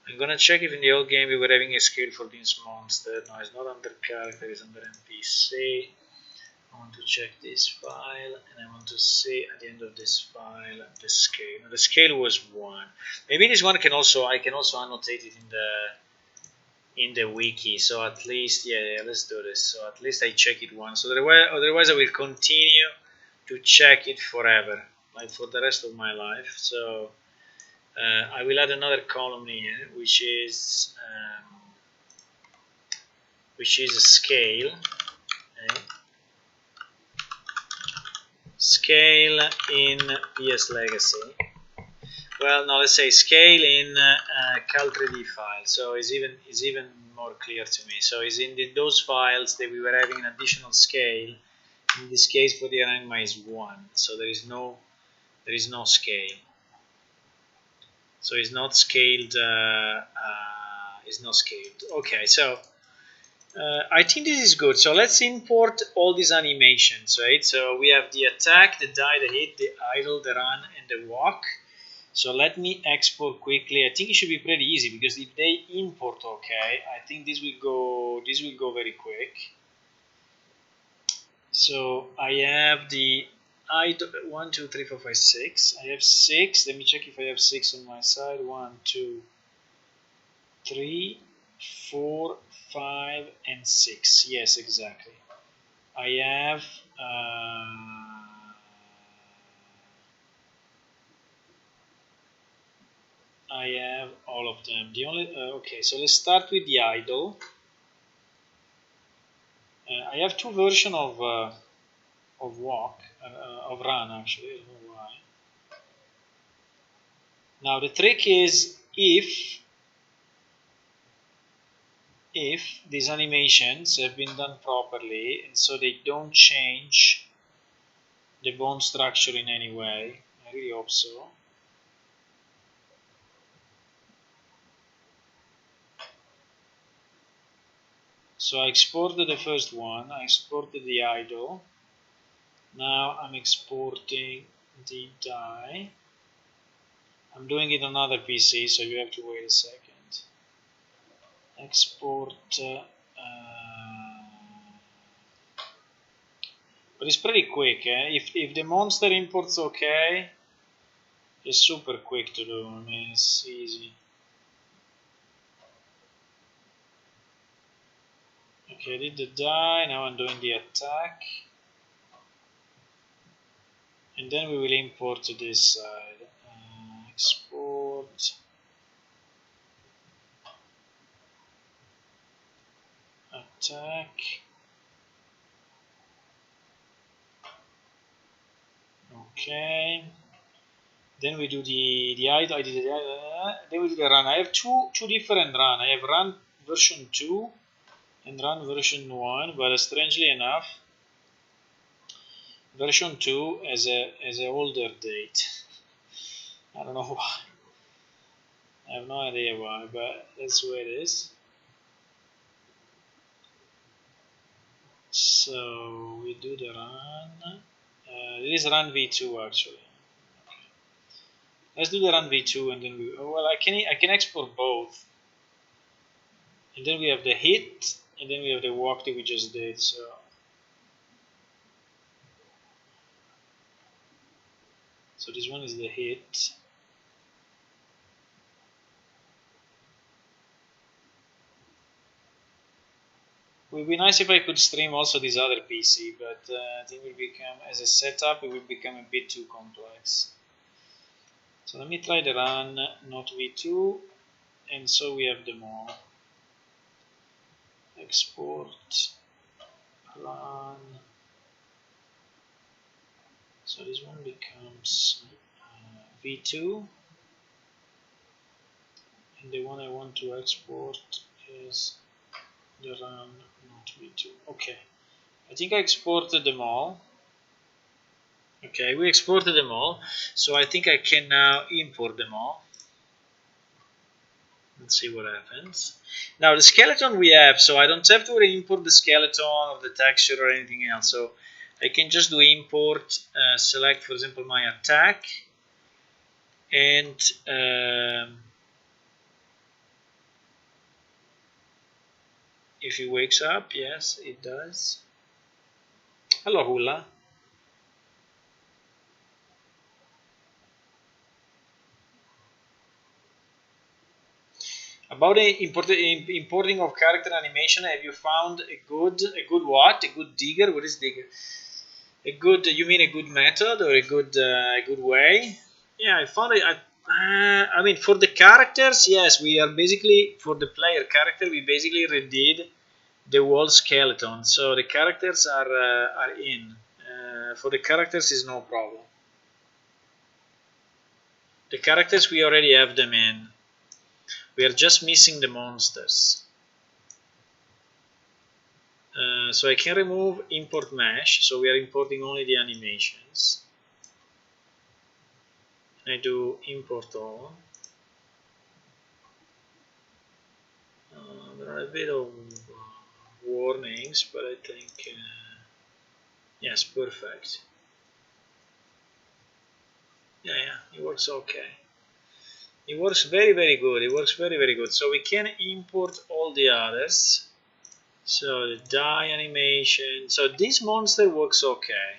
I'm gonna check if in the old game we were having a scale for this monster. No, it's not under character, it's under NPC. I want to check this file, and I want to see at the end of this file the scale. Now, the scale was 1. Maybe this one I can also annotate it in the wiki. So at least, yeah, let's do this. So at least I check it once. So otherwise I will continue to check it forever, like for the rest of my life. So I will add another column here, which is a scale. Okay. Scale in PS Legacy. Well, no, let's say scale in Cal3D file. So it's even more clear to me. So it's in those files that we were having an additional scale. In this case, for the Arangma is 1. So there is no scale. So it's not scaled. It's not scaled. Okay, so I think this is good. So let's import all these animations, right? So we have the attack, the die, the hit, the idle, the run, and the walk. So let me export quickly. I think it should be pretty easy, because if they import okay, I think this will go very quick. So I have the 1, 2, 3, 4, 5, 6. I have 6. Let me check if I have 6 on my side. 1, 2, 3, 4, 5, and 6. Yes, exactly. I have all of them. The only okay, so let's start with the idle. I have 2 versions of walk, of run actually. I don't know why. Now the trick is if these animations have been done properly, and so they don't change the bone structure in any way. I really hope so. So I exported the first one, I exported the idle. Now I'm exporting the die. I'm doing it on another PC, so you have to wait a second. Export, but it's pretty quick. If the monster imports okay, it's super quick to do. I mean, it's easy. Okay, I did the die. Now I'm doing the attack, and then we will import to this side. Export. Attack. Okay. Then we do the idle. I did then we do the run. I have two different run. I have run version 2 and run version 1, but strangely enough, version 2 has a older date. I don't know why. I have no idea why, but that's the way it is. So we do the run. It is run v2 actually. Let's do the run v2 and then we. Oh, well, I can export both. And then we have the hit, and then we have the walk that we just did. So this one is the hit. It would be nice if I could stream also this other PC, but I think it will become, as a setup, it will become a bit too complex. So let me try the run, not v2, and so we have them all. Export, run. So this one becomes v2, and the one I want to export is the run, not v2. Okay, I think I exported them all. Okay, we exported them all, so I think I can now import them all. Let's see what happens. Now the skeleton we have, so I don't have to import the skeleton or the texture or anything else. So I can just do import, select for example my attack, and if he wakes up, yes, it does. Hello, Hula. About the importing of character animation, have you found a good what? A good digger? What is digger? A good? You mean a good method or a good way? Yeah, I found it. I mean, for the characters, yes, we are basically for the player character. We basically redid the whole skeleton, so the characters are in. For the characters is no problem. The characters we already have them in. We are just missing the monsters. So I can remove import mesh. So we are importing only the animations. I do import all. There are a bit of warnings, but I think yes, perfect. Yeah, it works okay. It works very good. It works very good. So we can import all the others. So the die animation. So this monster works okay.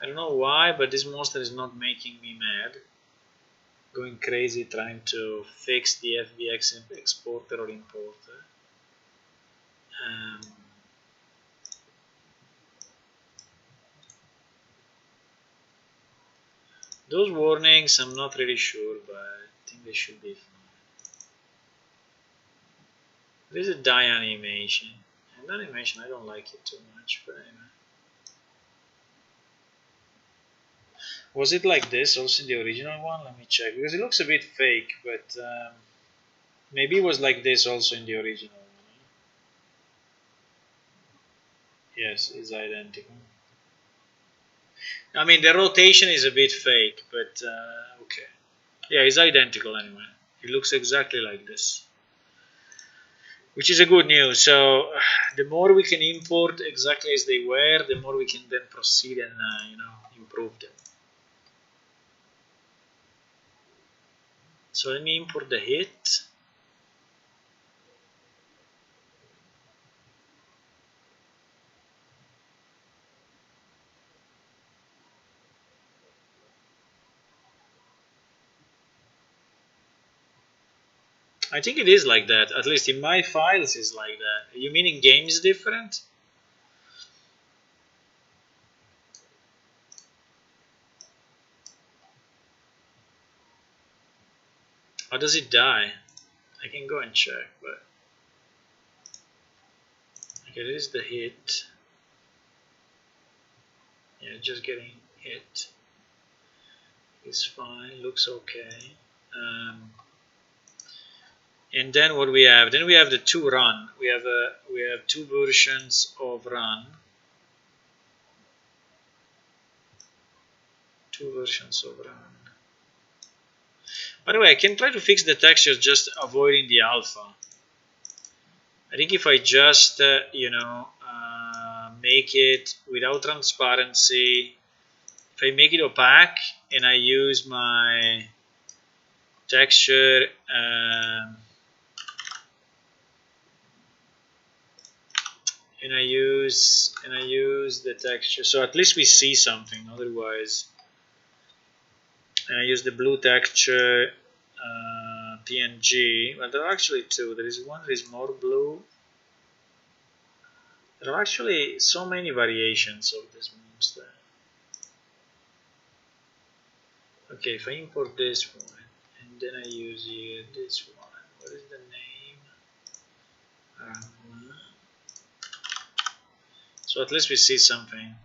I don't know why, but this monster is not making me mad. Going crazy trying to fix the FBX exporter or importer. Those warnings, I'm not really sure, but I think they should be fine. There is a die animation. And the animation, I don't like it too much, but anyway. Was it like this also in the original one? Let me check, because it looks a bit fake, but maybe it was like this also in the original one. Yes, it's identical. I mean, the rotation is a bit fake, but okay. Yeah, it's identical anyway. It looks exactly like this, which is a good news. So the more we can import exactly as they were, the more we can then proceed and improve them. So let me import the hit. I think it is like that. At least in my files, is like that. You mean in games different? Or does it die? I can go and check, but okay, this is the hit. Yeah, just getting hit. It's fine. Looks okay. And then what we have? Then we have the two run. We have two versions of run. Two versions of run. By the way, I can try to fix the texture just avoiding the alpha. I think if I just make it without transparency, if I make it opaque and I use my texture, and I use the texture, so at least we see something. Otherwise, and I use the blue texture PNG. Well, there are actually two. There is one that is more blue. There are actually so many variations of this monster. Okay, if I import this one and then I use here this one, what is the name? So at least we see something.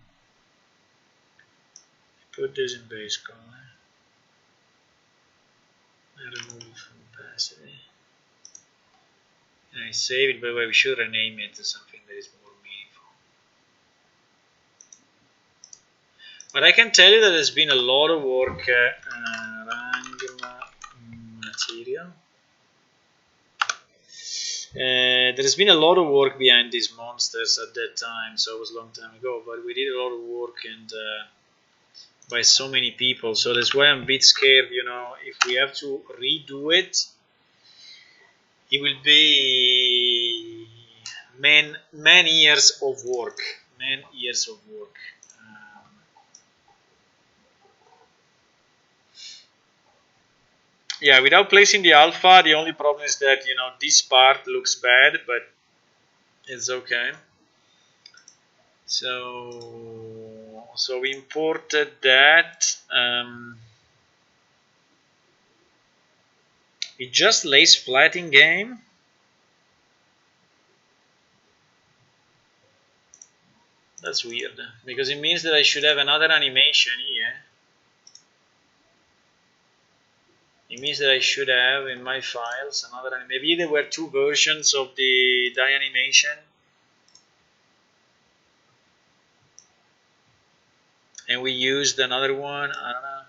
Put this in base color. I remove it from opacity. And I save it. By the way, we should rename it to something that is more meaningful. But I can tell you that there's been a lot of work. Material. There's been a lot of work behind these monsters at that time, so it was a long time ago, but we did a lot of work and by so many people, so that's why I'm a bit scared, you know, if we have to redo it, it will be many years of work, yeah, without placing the alpha, the only problem is that, you know, this part looks bad, but it's okay. So we imported that. It just lays flat in game. That's weird, because it means that I should have another animation here. It means that I should have in my files another, maybe there were two versions of the die animation. And we used another one, I don't know.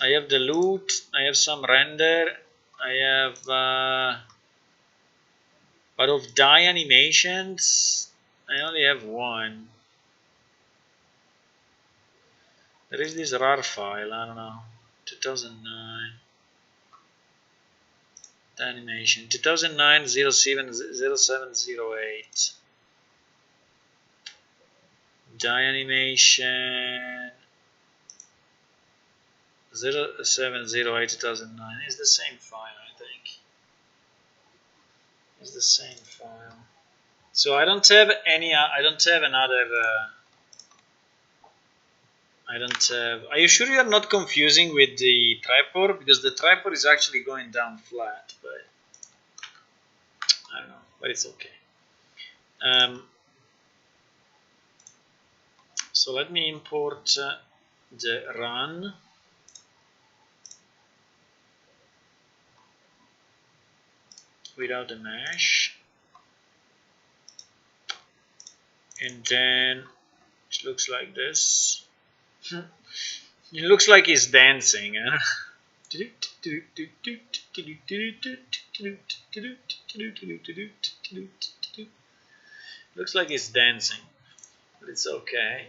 I have the loot, I have some render, I have, but of die animations, I only have one. There is this RAR file, I don't know, 2009. The animation, 2009 0708. Die animation 0708 2009 is the same file, I think. It's the same file. So I don't have any. I don't have another. I don't have. Are you sure you are not confusing with the trapper? Because the trapper is actually going down flat, but I don't know. But it's okay. So let me import the run. Without the mesh, and then it looks like this. It looks like he's dancing, huh? Looks like he's dancing, but it's okay.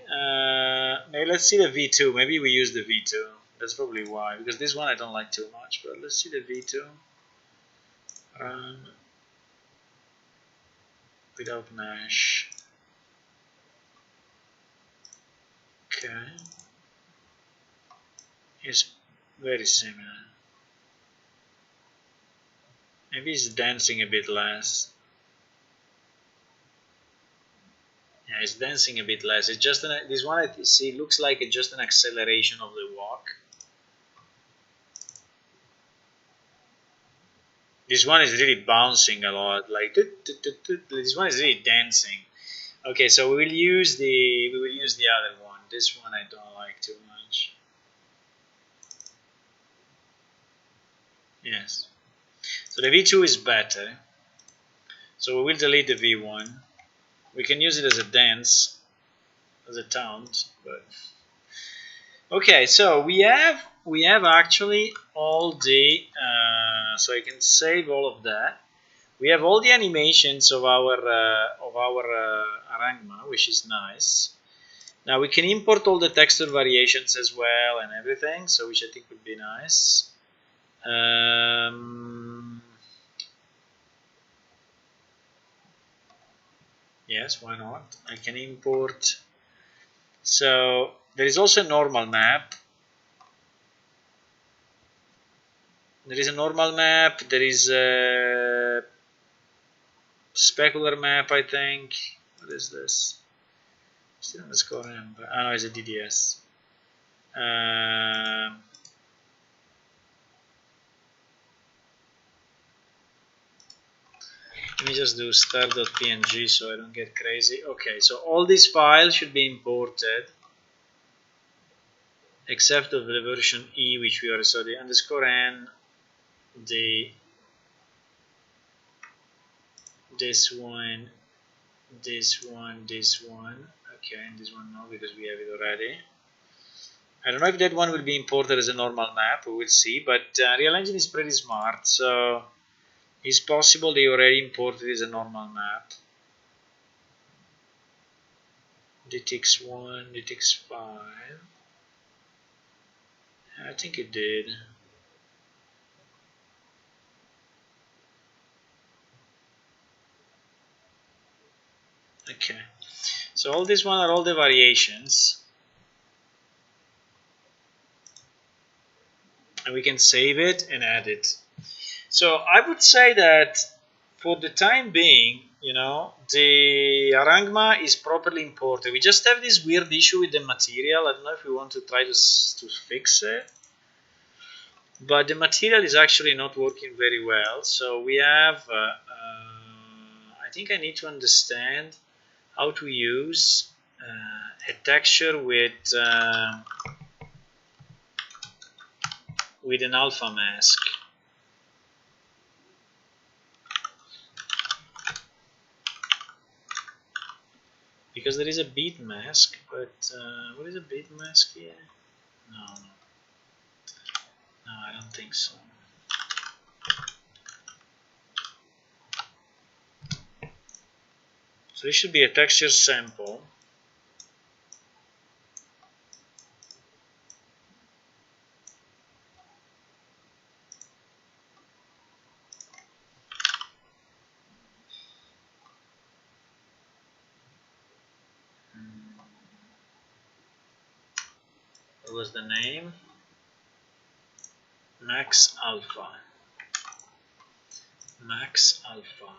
Maybe let's see the V2. Maybe we use the V2. That's probably why, because this one I don't like too much, but let's see the V2. Without mesh. Okay. It's very similar. Maybe it's dancing a bit less. Yeah, it's dancing a bit less. It's just this one I see looks like just an acceleration of the walk. This one is really bouncing a lot, like this one is really dancing. Okay, so we will use the other one. This one I don't like too much. Yes. So the V2 is better. So we will delete the V1. We can use it as a dance, as a taunt, but okay. So we have actually all the. So I can save all of that. We have all the animations of our Arangma, which is nice. Now we can import all the texture variations as well and everything, so which I think would be nice. Yes, why not? I can import. So there is also a normal map. There is a normal map. There is a specular map, I think. What is this? Still underscore M. Oh no, it's a DDS. Let me just do star.png so I don't get crazy. Okay, so all these files should be imported except of the version E, which we already saw, the underscore N, this one, this one, this one. Okay, and this one no, because we have it already. I don't know if that one will be imported as a normal map, we will see, but Real Engine is pretty smart, so it's possible they already imported as a normal map. DTX1, DTX5. I think it did. Okay, so all these one are all the variations, and we can save it and add it. So I would say that for the time being, you know, the Arangma is properly imported. We just have this weird issue with the material. I don't know if we want to try to fix it, but the material is actually not working very well. So we have, I think I need to understand how to use a texture with an alpha mask. Because there is a beat mask, but what is a beat mask here? No, I don't think so. So it should be a texture sample. What was the name? Max Alpha. Max Alpha.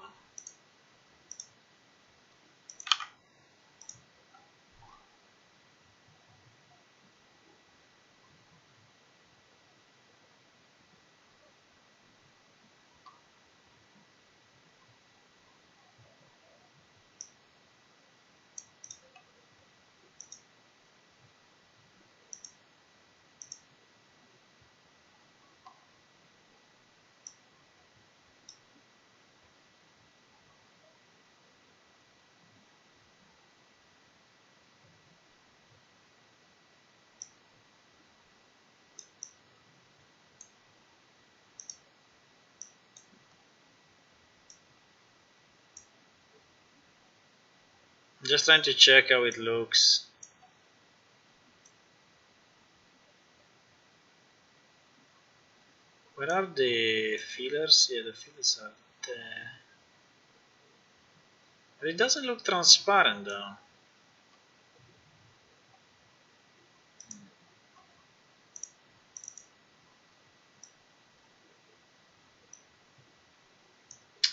Just trying to check how it looks. Where are the fillers? Yeah, the fillers are there. But it doesn't look transparent though.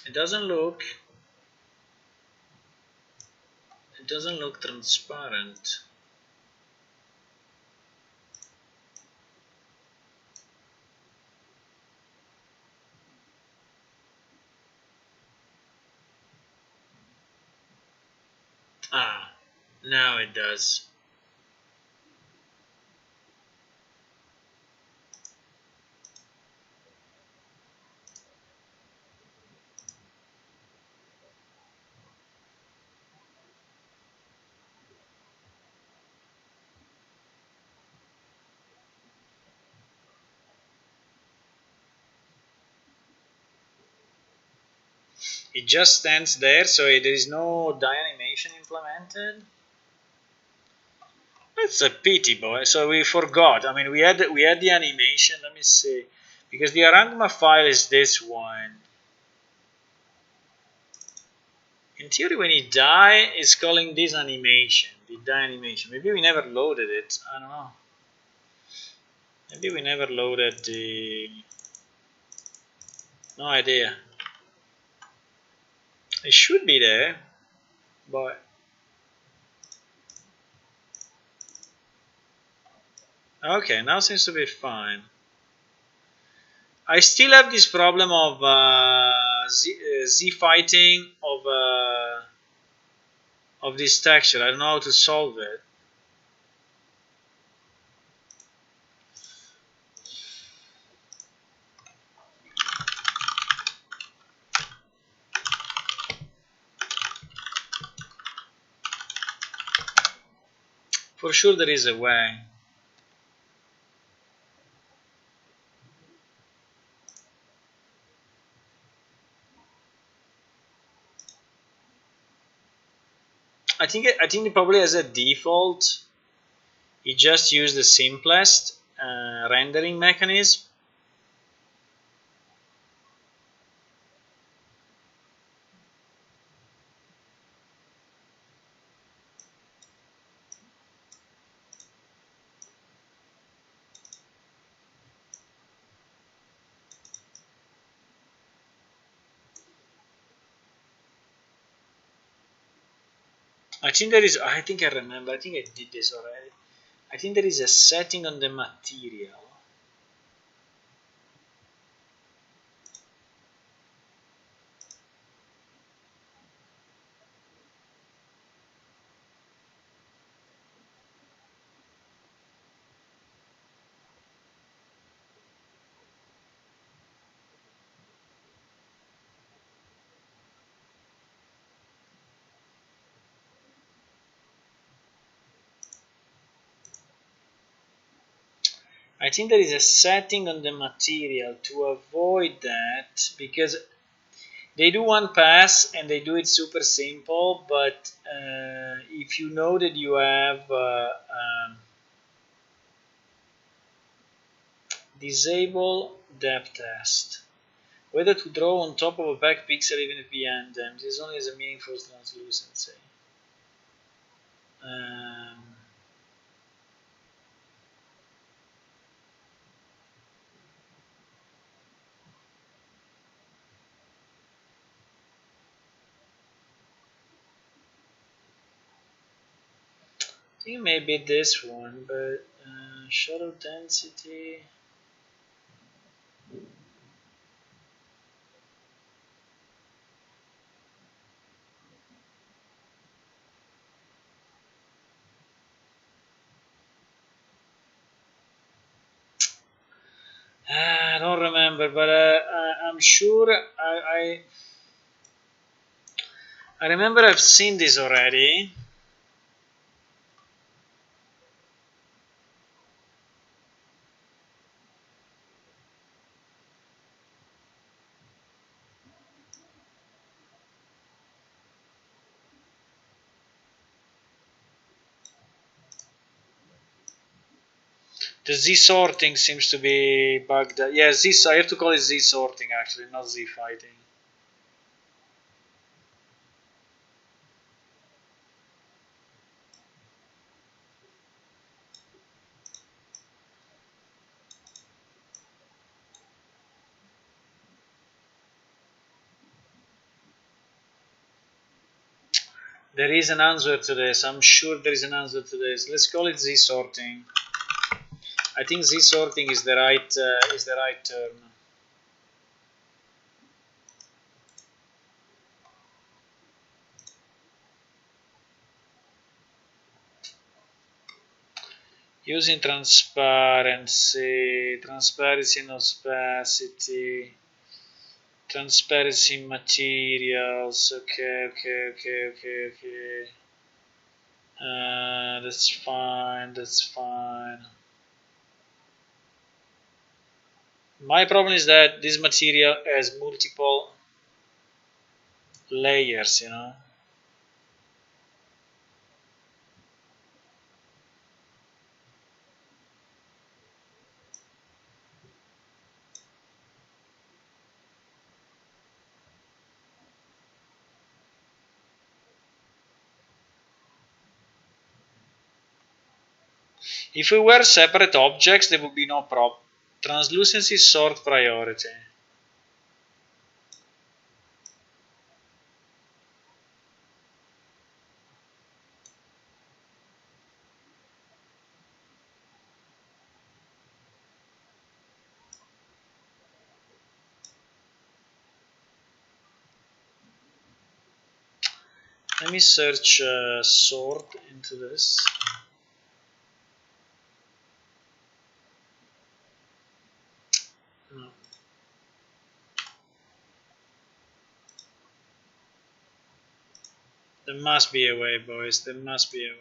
It doesn't look transparent. Ah, now it does. It just stands there, so there is no die animation implemented. That's a pity, boy. So we forgot. I mean, we had the animation. Let me see, because the Arangma file is this one. In theory, when he die, it's calling this animation, the die animation. Maybe we never loaded it. I don't know. Maybe we never loaded the. No idea. It should be there, but okay, now seems to be fine. I still have this problem of Z fighting of this texture. I don't know how to solve it. For sure, there is a way. I think it probably as a default, it just used the simplest rendering mechanism. I think there is. I think I remember. I think I did this already. I think there is a setting on the material. I think there is a setting on the material to avoid that, because they do one pass and they do it super simple, but if you know that you have disable depth test, whether to draw on top of a back pixel even if behind them, this only has a meaningful translucency. Um, I think maybe this one, but shadow density. I don't remember, but I'm sure I remember I've seen this already. The Z sorting seems to be bugged. Yeah, Z. I have to call it Z sorting actually, not Z fighting. There is an answer to this. I'm sure there is an answer to this. Let's call it Z sorting. I think Z sorting is the right term. Using transparency and opacity, transparency materials. Okay. That's fine. That's fine. My problem is that this material has multiple. layers, you know. If we were separate objects, there would be no problem. Translucency sort priority. Let me search sort into this. No. There must be a way, boys. There must be a way.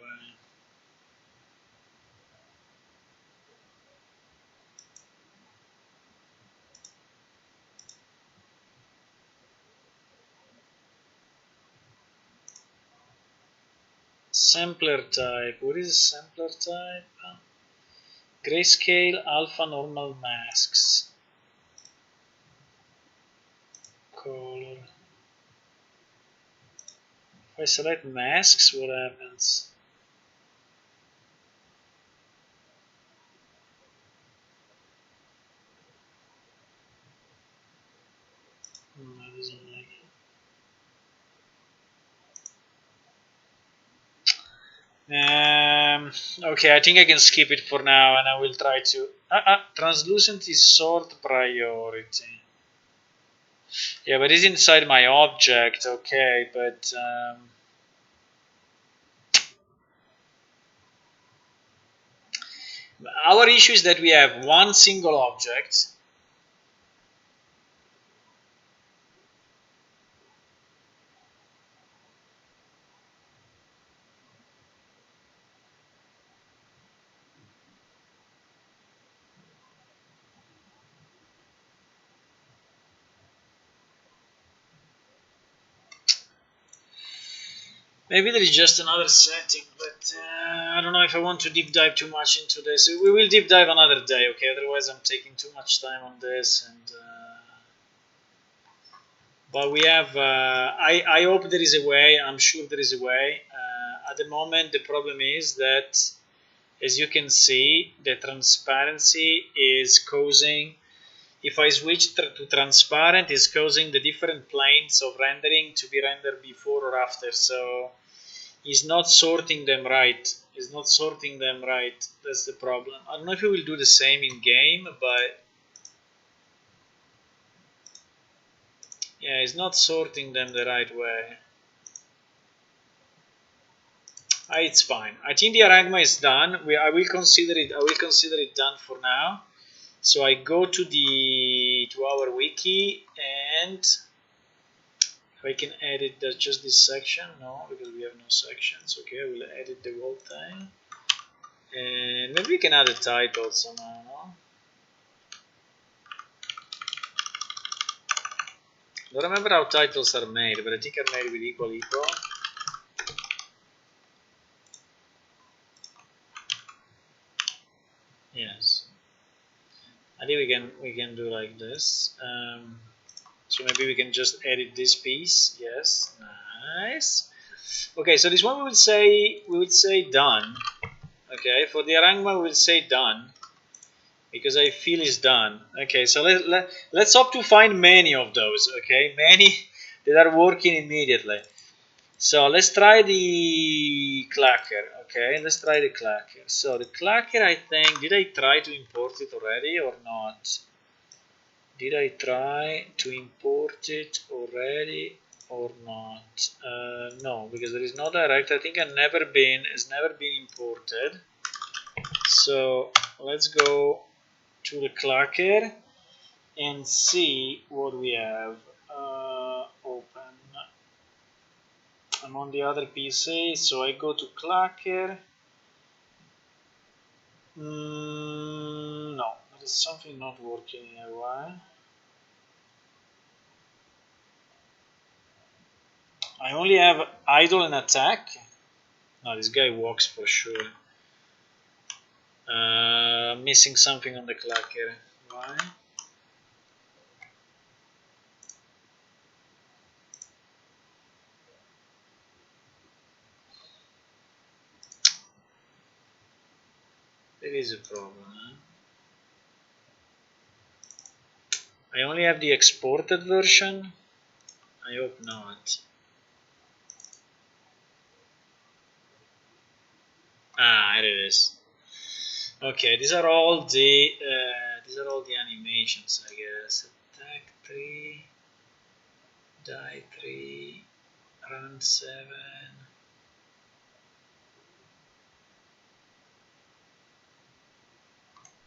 Sampler type. What is sampler type? Grayscale alpha normal masks. Color. If I select masks, what happens? That doesn't like it. Okay, I think I can skip it for now, and I will try to. Translucent is sort priority. Yeah, but it's inside my object. Okay, but our issue is that we have one single object. Maybe there is just another setting, but I don't know if I want to deep dive too much into this. We will deep dive another day, okay? Otherwise, I'm taking too much time on this. But we have. I hope there is a way. I'm sure there is a way. At the moment, the problem is that, as you can see, the transparency is causing. If I switch to transparent, it's causing the different planes of rendering to be rendered before or after. So he's not sorting them right. He's not sorting them right. That's the problem. I don't know if he will do the same in game, but yeah, he's not sorting them the right way. It's fine. I think the arrangement is done. I will consider it. I will consider it done for now. So I go to our wiki, and if I can edit just this section, no, because we have no sections. Okay, I will edit the whole thing. And maybe we can add a title somehow, no? I don't remember how titles are made, but I think are made with equal equal. Yes. I think we can do like this. So maybe we can just edit this piece. Yes, nice. Okay, so this one we will say done. Okay, for the arrangement we will say done, because I feel it's done. Okay, so let's hope to find many of those. Okay, many that are working immediately. So let's try the clacker. Okay, let's try the clacker. So the clacker, I think, did I try to import it already or not? Did I try to import it already or not? No, because there is no direct. I think it's never been imported. So let's go to the clacker and see what we have. Open. I'm on the other PC, so I go to clacker. No, there is something not working here. Why? I only have idle and attack. No, this guy walks for sure. Missing something on the clacker. Why? There is a problem. Huh? I only have the exported version. I hope not. Ah, here it is. Okay, these are all the animations, I guess. Attack 3, die 3, run 7.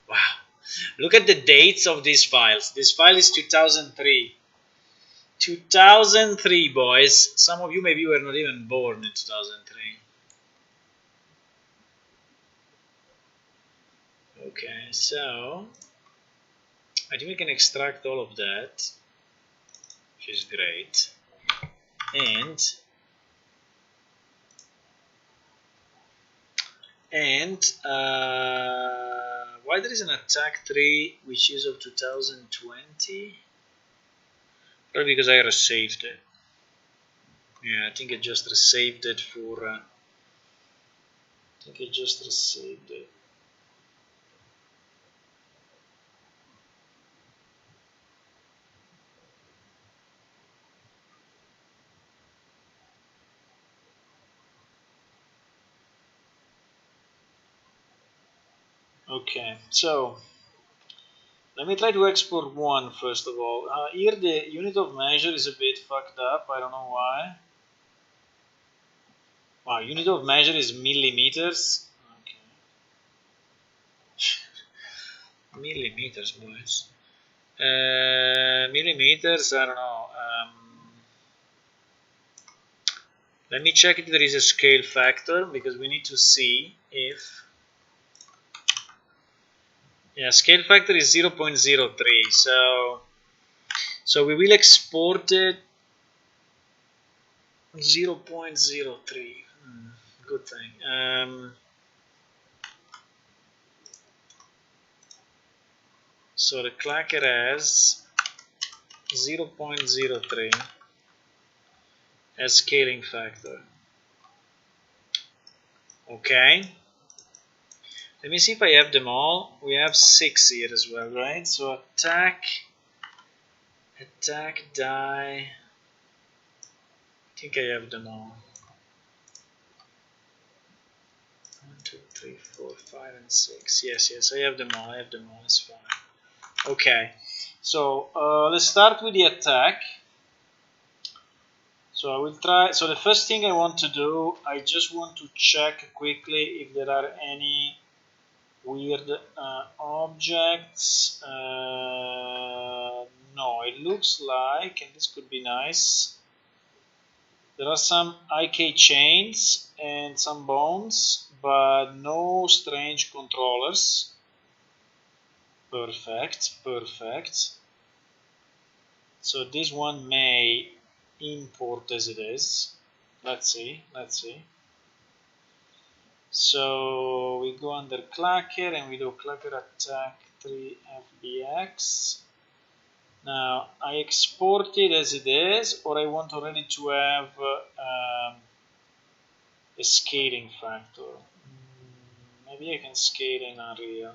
Wow. Look at the dates of these files. This file is 2003. 2003, boys. Some of you maybe were not even born in 2003. Okay, so I think we can extract all of that, which is great. And why there is an attack 3 which is of 2020? Probably because I resaved it. Yeah, I think I just resaved it for. I think I just resaved it. Okay, so let me try to export one first of all. Here the unit of measure is a bit fucked up. I don't know why. Wow, unit of measure is millimeters. Okay. Millimeters, boys. Millimeters, I don't know. Let me check if there is a scale factor because we need to see if. Yeah, scale factor is 0.03. So we will export it 0.03. Good thing. So the clacker has 0.03 as scaling factor. Okay. Let me see if I have them all. We have 6 here as well, right? So attack, die. I think I have them all. 1, 2, 3, 4, 5, and 6. Yes, I have them all. It's fine. Okay, so let's start with the attack. So I will try. So the first thing I want to do, I just want to check quickly if there are any weird objects. No, it looks like, and this could be nice. There are some IK chains and some bones, but no strange controllers. Perfect. So this one may import as it is. Let's see. So we go under clacker and we do clacker attack 3 FBX. Now I export it as it is, or I want already to have a scaling factor. Maybe I can scale in Unreal.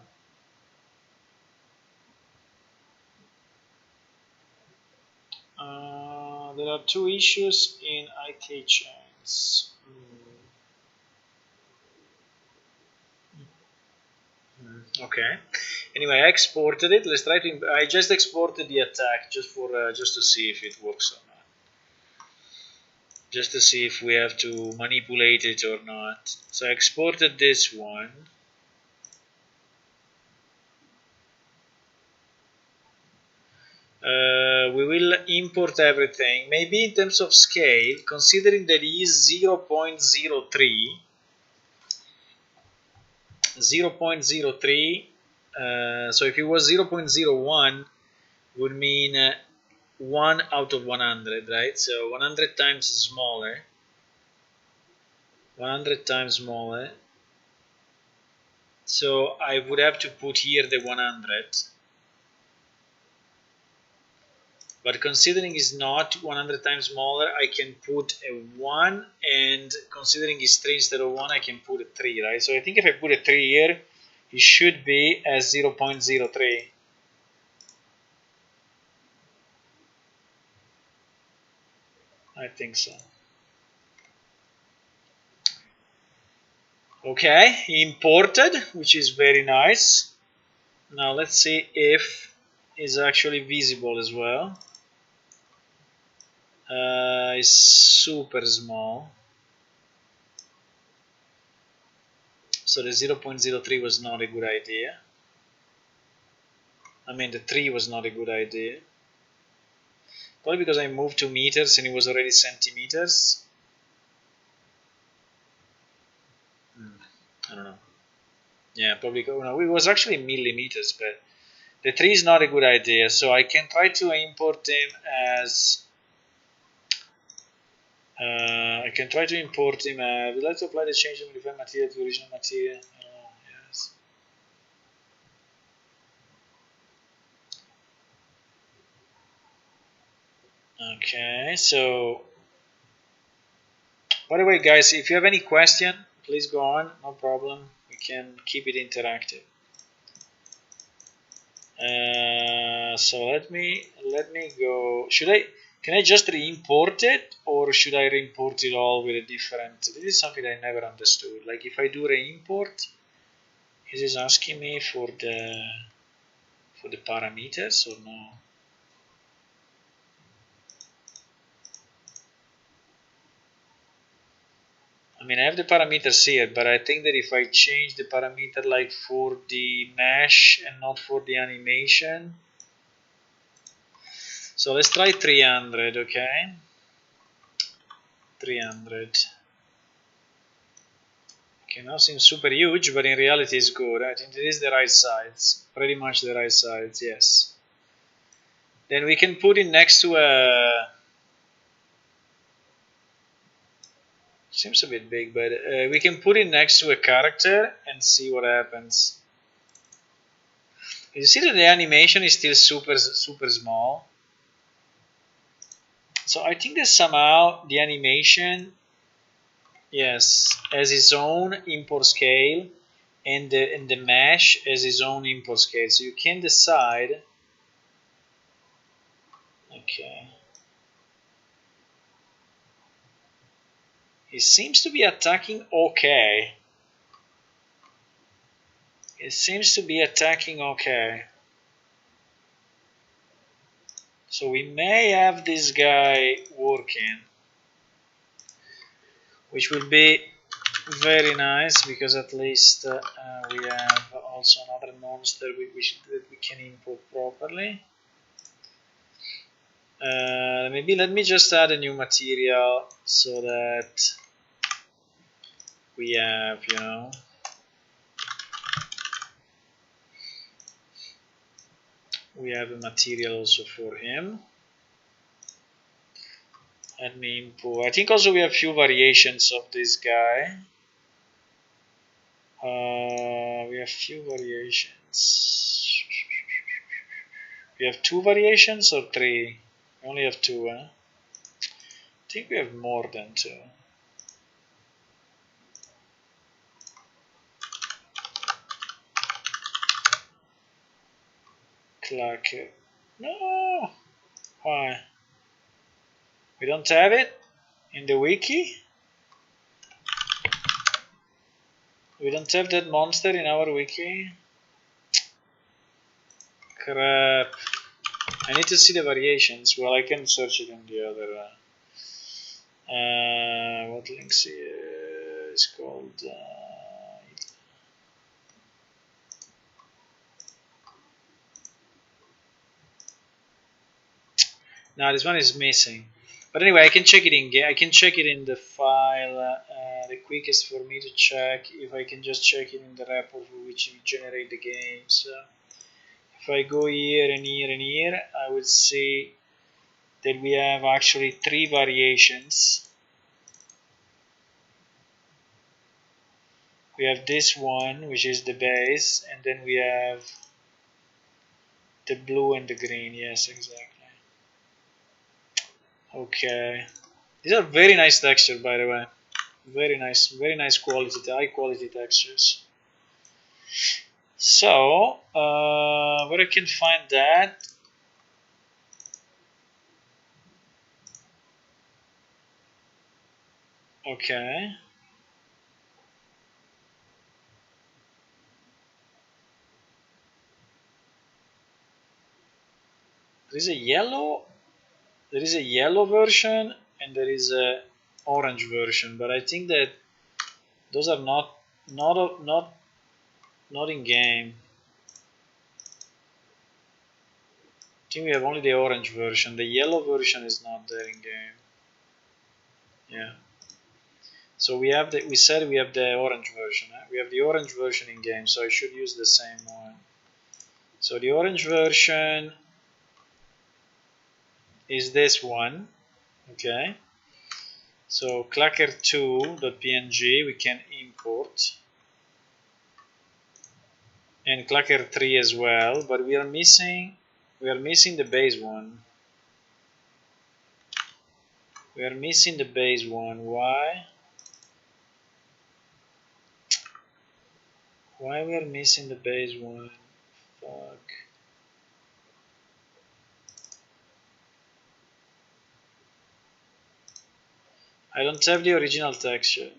There are 2 issues in IK chains. Okay. Anyway, I exported it. Let's try to. I just exported the attack just to see if it works or not. Just to see if we have to manipulate it or not. So I exported this one. We will import everything. Maybe in terms of scale, considering that it is 0.03. 0.03. So if it was 0.01, would mean 1 out of 100, right? So 100 times smaller, 100 times smaller. So I would have to put here the 100. But considering it's not 100 times smaller, I can put a 1, and considering it's 3 instead of 1, I can put a 3, right? So I think if I put a 3 here, it should be as 0.03. I think so. Okay, imported, which is very nice. Now let's see if it's actually visible as well. It's super small. So the 0.03 was not a good idea. I mean, the 3 was not a good idea. Probably because I moved to meters and it was already centimeters. I don't know. Yeah, probably. No, it was actually millimeters, but the 3 is not a good idea. So I can try to import him as. I can try to import him. We'd like to apply the change of modified material to original material. Oh, yes. Okay, so by the way, guys, if you have any question, please go on. No problem. We can keep it interactive. So let me go. Can I just re-import it, or should I re-import it all with a different? This is something I never understood. Like if I do re-import, is this asking me for the parameters or no? I mean, I have the parameters here, but I think that if I change the parameter like for the mesh and not for the animation, so let's try 300, okay? 300. Okay, now seems super huge, but in reality it's good. I think it is the right size. Pretty much the right size, yes. Then we can put it next to a... Seems a bit big, but we can put it next to a character and see what happens. You see that the animation is still super small. So I think that somehow the animation, yes, has its own import scale, and the mesh has its own import scale. So you can decide. Okay. It seems to be attacking okay. It seems to be attacking okay. So we may have this guy working, which will be very nice because at least we have also another monster that we can import properly. Maybe let me just add a new material so that we have, we have a material also for him. Let me import. I think also we have few variations of this guy. We have few variations. We have 2 variations or 3? We only have 2, I think we have more than 2. Clacker. No! Why? We don't have it in the wiki? We don't have that monster in our wiki? Crap. I need to see the variations. Well, I can search it in the other... what links here is called... no, this one is missing. But anyway, I can check it in. I can check it in the file. The quickest for me to check, if I can just check it in the report for which we generate the games. If I go here and here and here, I would see Then we have actually 3 variations. We have this one, which is the base, and then we have the blue and the green. Yes, exactly. Okay. These are very nice texture, by the way. Very nice quality, high quality textures. So, where I can find that? Okay. There is a yellow. There is a yellow version and there is a orange version, but I think that those are not in game. I think we have only the orange version. The yellow version is not there in game. Yeah. So we have we said we have the orange version. We have the orange version in game, so I should use the same one. So the orange version is this one. Okay. So clacker2.png we can import, and clacker3 as well, but we are missing the base one. We are missing the base one. Why? Why we are missing the base one? Fuck. I don't have the original texture.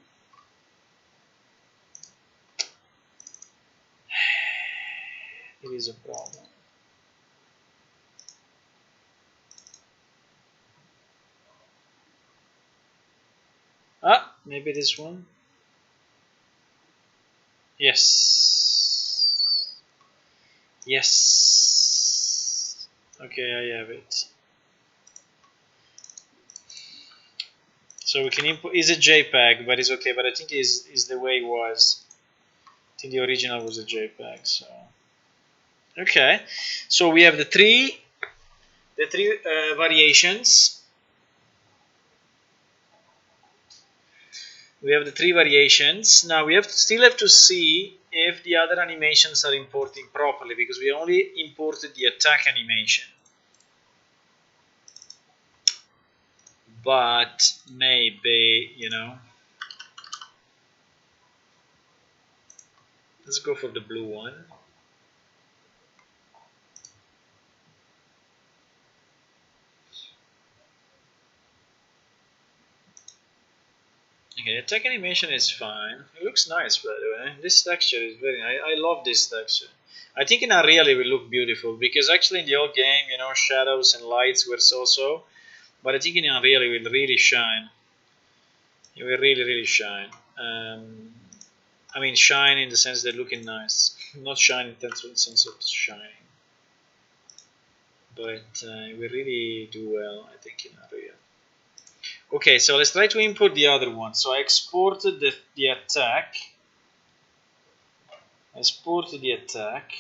It is a problem. Ah, maybe this one. Yes. Yes. Okay, I have it. So we can import. It's a JPEG, but it's okay. But I think is the way it was. I think the original was a JPEG. So okay. So we have the three variations. We have the 3 variations. Now we still have to see if the other animations are importing properly, because we only imported the attack animation. But maybe, let's go for the blue one. Okay, attack animation is fine. It looks nice, by the way. This texture is very nice. I love this texture. I think in Unreal it will look beautiful, because actually in the old game, shadows and lights were so-so. But I think in Unreal it will really shine. It will really shine. I mean, shine in the sense they're looking nice. Not shine in the sense of shining. But it will really do well, I think, in Unreal. Okay, so let's try to import the other one. So I exported the attack. Exported the attack.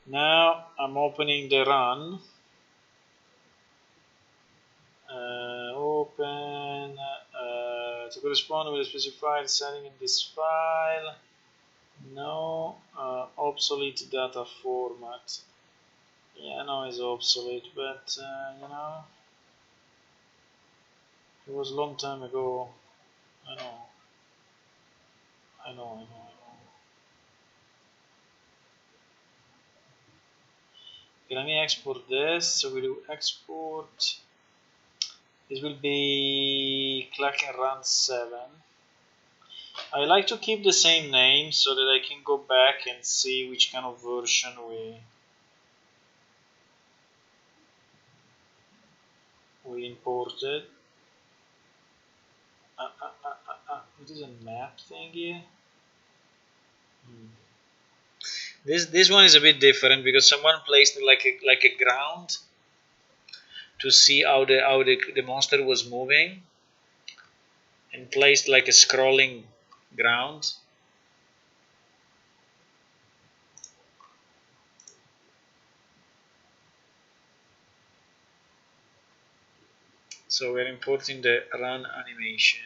Now I'm opening the run. Open to correspond with a specified setting in this file. No, obsolete data format. Yeah, I know it's obsolete, but it was a long time ago. I know. Okay, let me export this. So we do export. This will be Clack and Run 7. I like to keep the same name so that I can go back and see which kind of version we imported. It is a map thing here. This one is a bit different because someone placed like a ground to see how the monster was moving, and placed like a scrolling ground. So we're importing the run animation.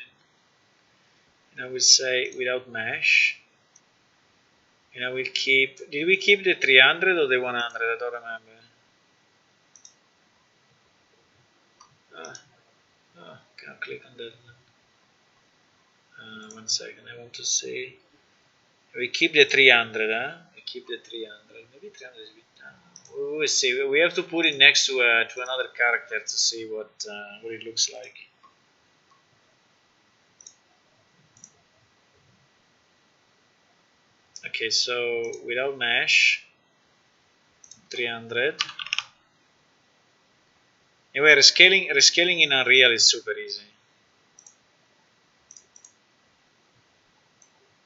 And I will say without mesh. And I will keep, did we keep the 300 or the 100? I don't remember. Can't click on that one. 1 second, I want to see. We keep the 300, huh? We keep the 300. Maybe 300 is a bit. We will see. We have to put it next to another character to see what it looks like. Okay, so without mesh, 300. Anyway, rescaling in Unreal is super easy.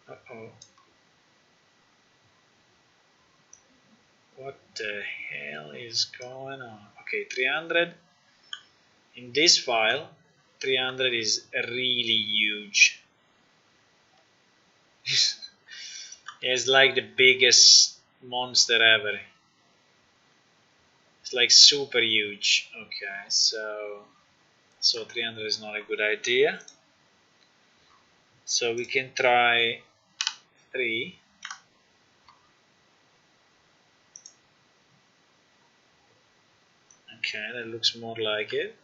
Uh-oh. What the hell is going on? Okay, 300. In this file, 300 is really huge. It's like the biggest monster ever. It's like super huge. Okay, so 300 is not a good idea. So we can try 3. Okay, that looks more like it.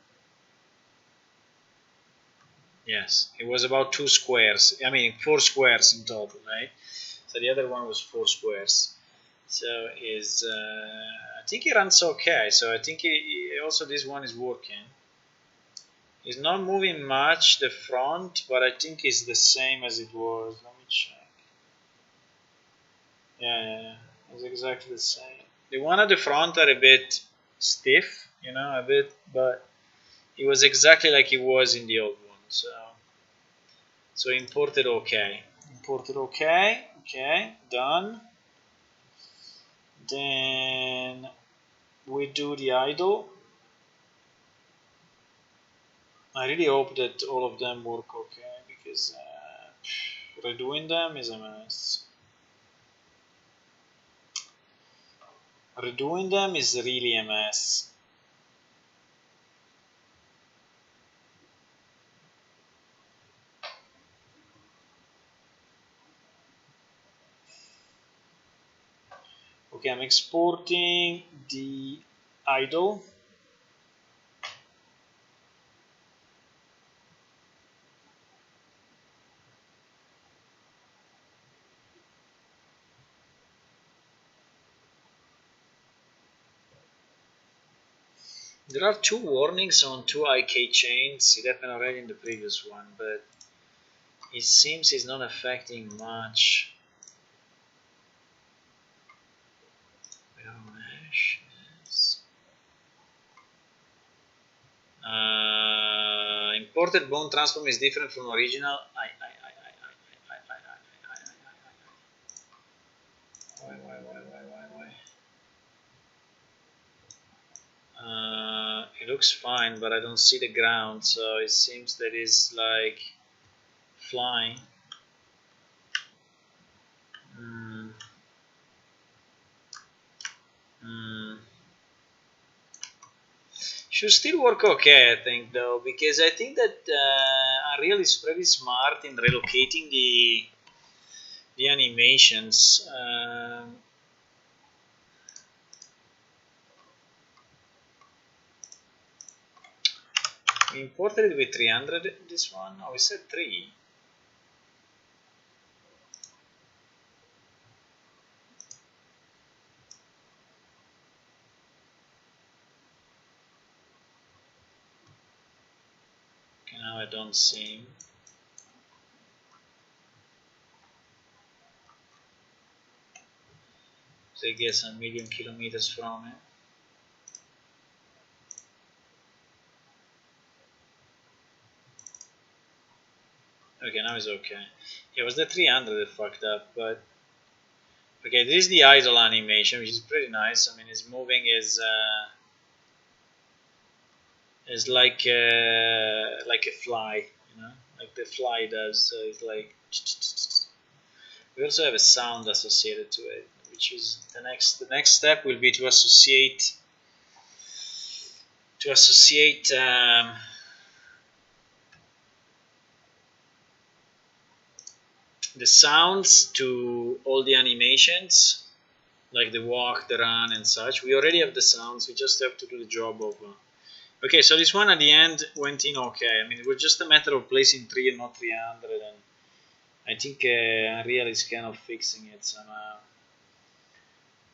Yes, it was about 2 squares. I mean 4 squares in total, right? So the other one was 4 squares. So I think it runs okay. So I think also this one is working. It's not moving much the front, but I think it's the same as it was. Let me check. Yeah, it's exactly the same. The one at the front are a bit stiff, a bit, but it was exactly like it was in the old one. So imported okay. Imported okay. Okay, done. Then we do the idle. I really hope that all of them work okay because redoing them is a mess. Redoing them is really a mess. Okay, I'm exporting the idle. There are 2 warnings on 2 IK chains. It happened already in the previous one, but it seems it's not affecting much. Mesh. Imported bone transform is different from original. Why? It looks fine, but I don't see the ground, so it seems that it's like flying. Should still work okay, I think, though, because I think that Unreal is pretty smart in relocating the animations. We imported it with 300. This one, oh, we said 3. Okay, now I don't see him. So I guess I'm a million kilometers from it. Okay, now it's okay. It was the 300 that fucked up, but okay, this is the idle animation, which is pretty nice. I mean, it's moving is like a fly, like the fly does. So it's like. We also have a sound associated to it, which is the next step will be to associate the sounds to all the animations, like the walk, the run, and such. We already have the sounds. We just have to do the job of. Okay, so this one at the end went in okay. I mean, it was just a matter of placing 3 and not 300, and I think Unreal is kind of fixing it somehow.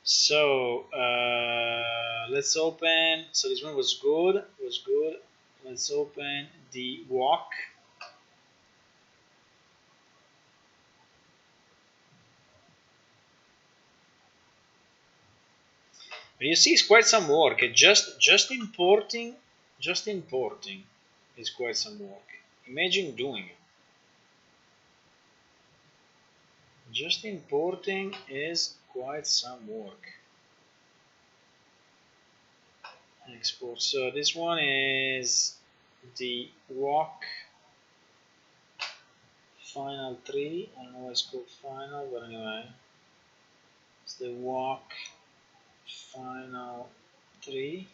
So let's open. So this one was good. Let's open the walk. You see, it's quite some work. Just importing is quite some work. Imagine doing it. Just importing is quite some work. Export. So this one is the walk final 3. I don't know why it's called final, but anyway, it's the walk final 3.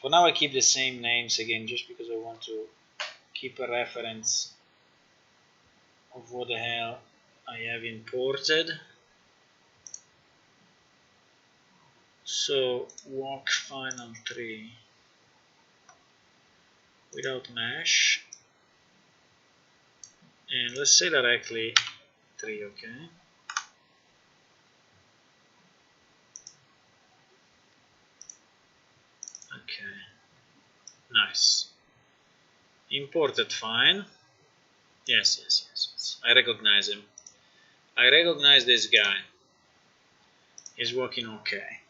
For now, I keep the same names again, just because I want to keep a reference of what the hell I have imported. So walk final 3 without mesh, and let's say directly 3. Okay. Okay. Nice. Imported fine. Yes. I recognize him. I recognize this guy. He's working okay.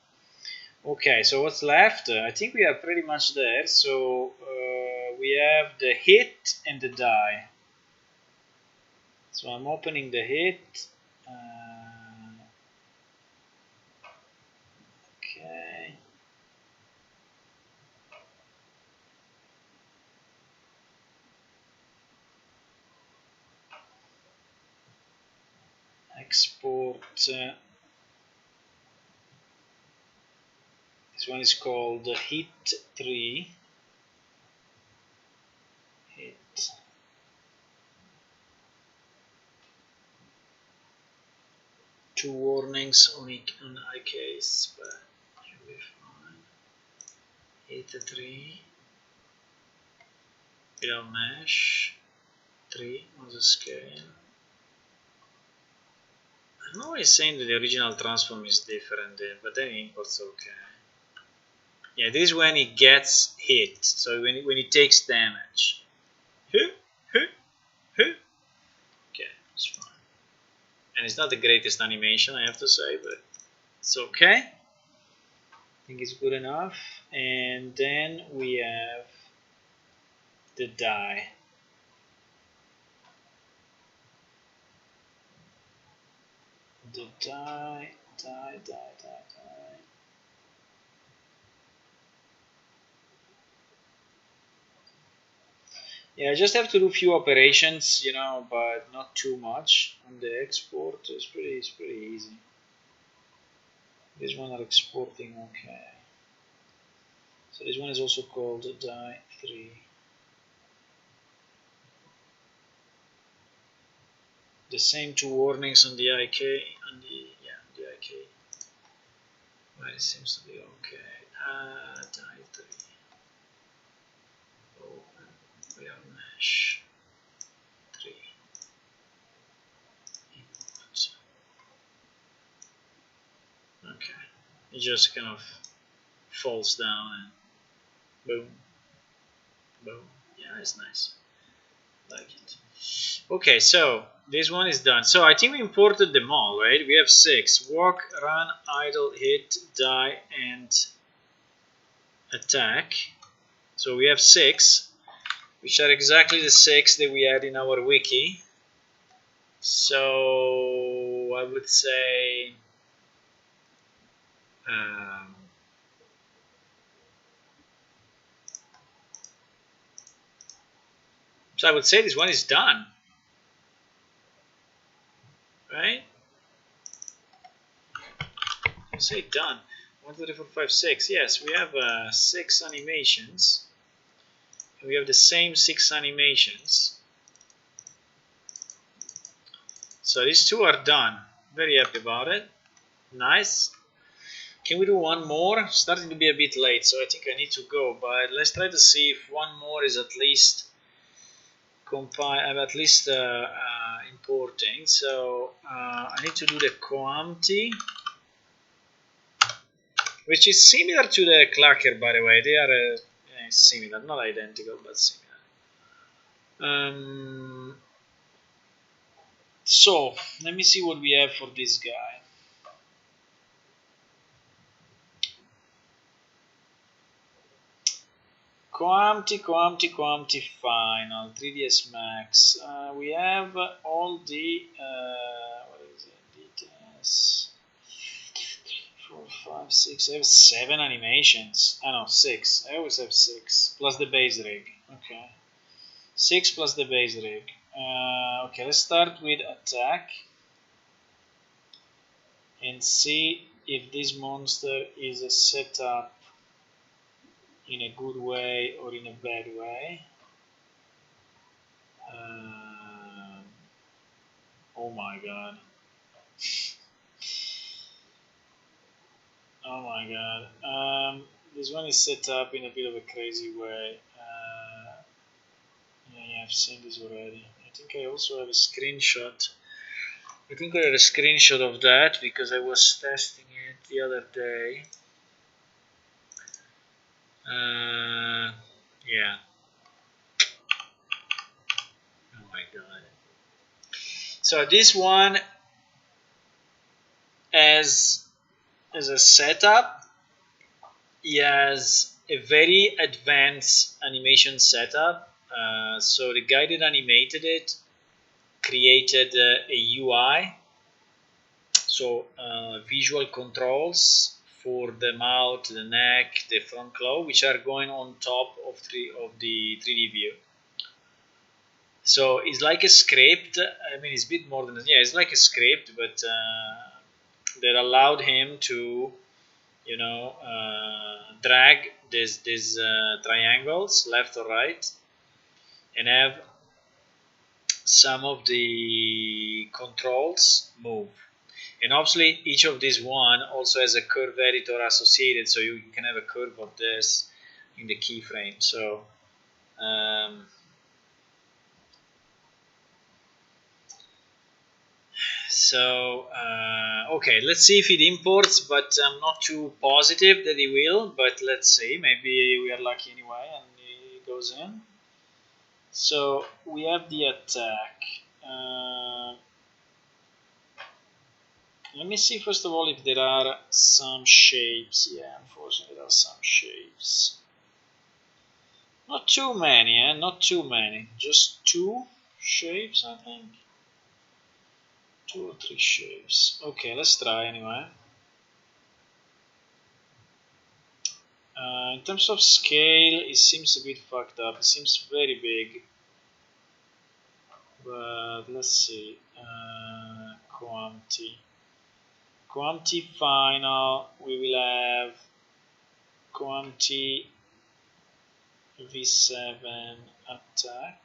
Okay, so what's left? I think we are pretty much there. So we have the hit and the die. So I'm opening the hit. Okay. Export. This one is called hit 3. Hit. Two warnings on iCase, but should be fine. Hit 3. Without mesh. 3 on the scale. I know he's saying that the original transform is different there, but then import's okay. Yeah, this is when he gets hit, so when he takes damage. Okay, it's fine. And it's not the greatest animation, I have to say, but it's okay. I think it's good enough. And then we have the die. The die. Yeah, I just have to do a few operations, but not too much on the export. It's pretty easy. This one are exporting okay. So this one is also called die 3. The same 2 warnings on the IK, on the IK. Well, it seems to be okay. Die 3. Open without mesh. 3. Import. Okay. It just kind of falls down and boom. Yeah, it's nice. Like it. Okay, so this one is done. So I think we imported them all, right? We have 6. Walk, run, idle, hit, die, and attack. So we have 6, which are exactly the 6 that we had in our wiki. So I would say this one is done, right? I say done. 1, 2, 3, 4, 5, 6. Yes, we have 6 animations. We have the same 6 animations. So these two are done. Very happy about it. Nice. Can we do one more? Starting to be a bit late, so I think I need to go. But let's try to see if one more is at least importing. So I need to do the Coamti, which is similar to the Clacker, by the way. They are similar, not identical, but similar. So let me see what we have for this guy. Coamti final 3ds Max. We have all the what is it? Details. 4, 5, 6. I have 7 animations. No, 6. I always have 6 plus the base rig. Okay, 6 plus the base rig. Okay, let's start with attack and see if this monster is set up in a good way or in a bad way. Oh my god. Oh my god. This one is set up in a bit of a crazy way. Yeah, I've seen this already. I think I also have a screenshot. I think I had a screenshot of that because I was testing it the other day. Yeah. Oh my god. So this one as a setup, he has a very advanced animation setup. So the guy that animated it created a UI, so visual controls for the mouth, the neck, the front claw, which are going on top of the 3D view. So it's like a script. I mean, it's a bit more than it's like a script, but that allowed him to, drag these triangles left or right, and have some of the controls move. And obviously, each of these one also has a curve editor associated, so you can have a curve of this in the keyframe. So okay, let's see if it imports, but I'm not too positive that it will, but let's see. Maybe we are lucky anyway and it goes in. So we have the attack. Let me see first of all if there are some shapes. Yeah, unfortunately there are some shapes. Not too many, not too many. Just 2 shapes, I think. 2 or 3 shapes. Okay, let's try anyway. In terms of scale, it seems a bit fucked up. It seems very big. But let's see. Coamti final. We will have Coamti V7 attack.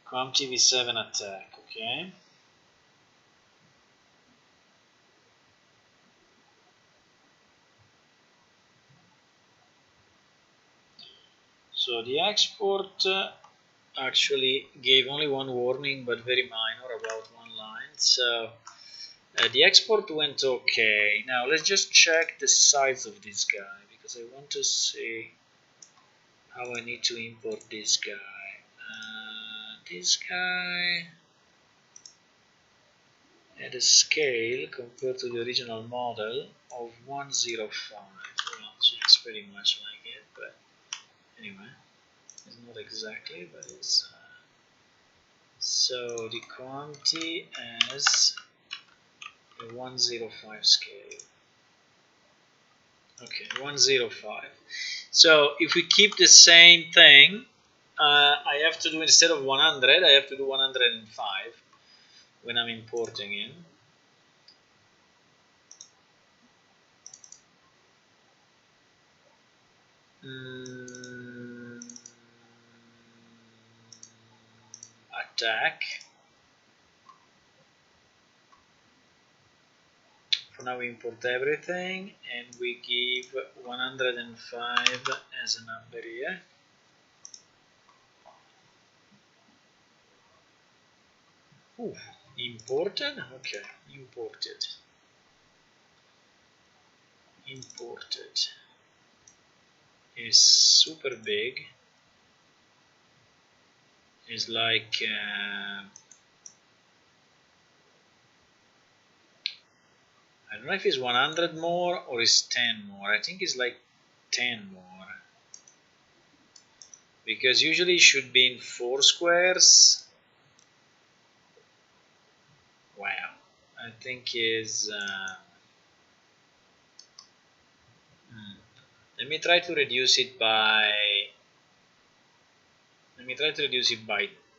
Coamti V7 attack. Okay. So the export actually gave only one warning, but very minor, about 1 line. So the export went okay. Now let's just check the size of this guy, because I want to see how I need to import this guy. This guy had a scale compared to the original model of 105. Well, it's pretty much like it, but anyway, it's not exactly, but it's so the quantity has a 105 scale. Okay, 105. So if we keep the same thing, I have to do, instead of 100, I have to do 105 when I'm importing in. attack. For now we import everything and we give 105 as a number here. Ooh, imported? Okay, imported. Imported is super big. It's like I don't know if it's 100 more or it's 10 more. I think it's like 10 more. Because usually it should be in 4 squares. Wow. I think is let me try to reduce it by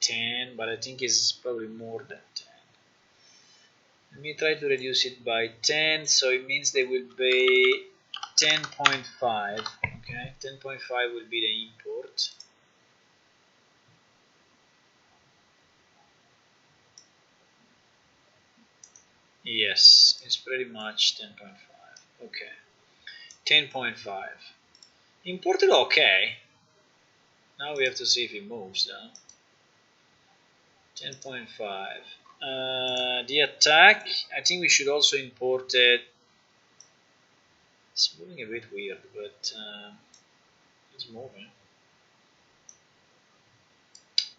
10, but I think it's probably more than 10. Let me try to reduce it by 10, so it means they will be 10.5. Okay, 10.5 will be the import. Yes, it's pretty much 10.5. Okay, 10.5. Imported okay. Now we have to see if it moves though. 10.5. The attack, I think we should also import it. It's moving a bit weird, but it's moving.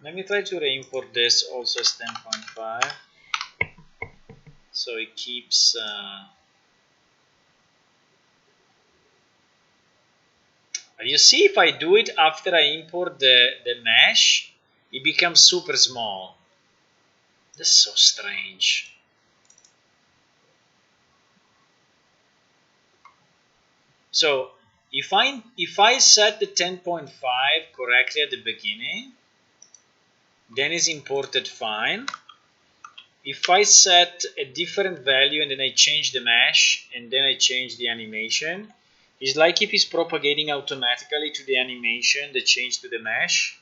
Let me try to re-import this also as 10.5. So it keeps you see, if I do it after I import the mesh, it becomes super small. That's so strange. So if I set the 10.5 correctly at the beginning, then it's imported fine. If I set a different value and then I change the mesh and then I change the animation, it's like if it's propagating automatically to the animation the change to the mesh.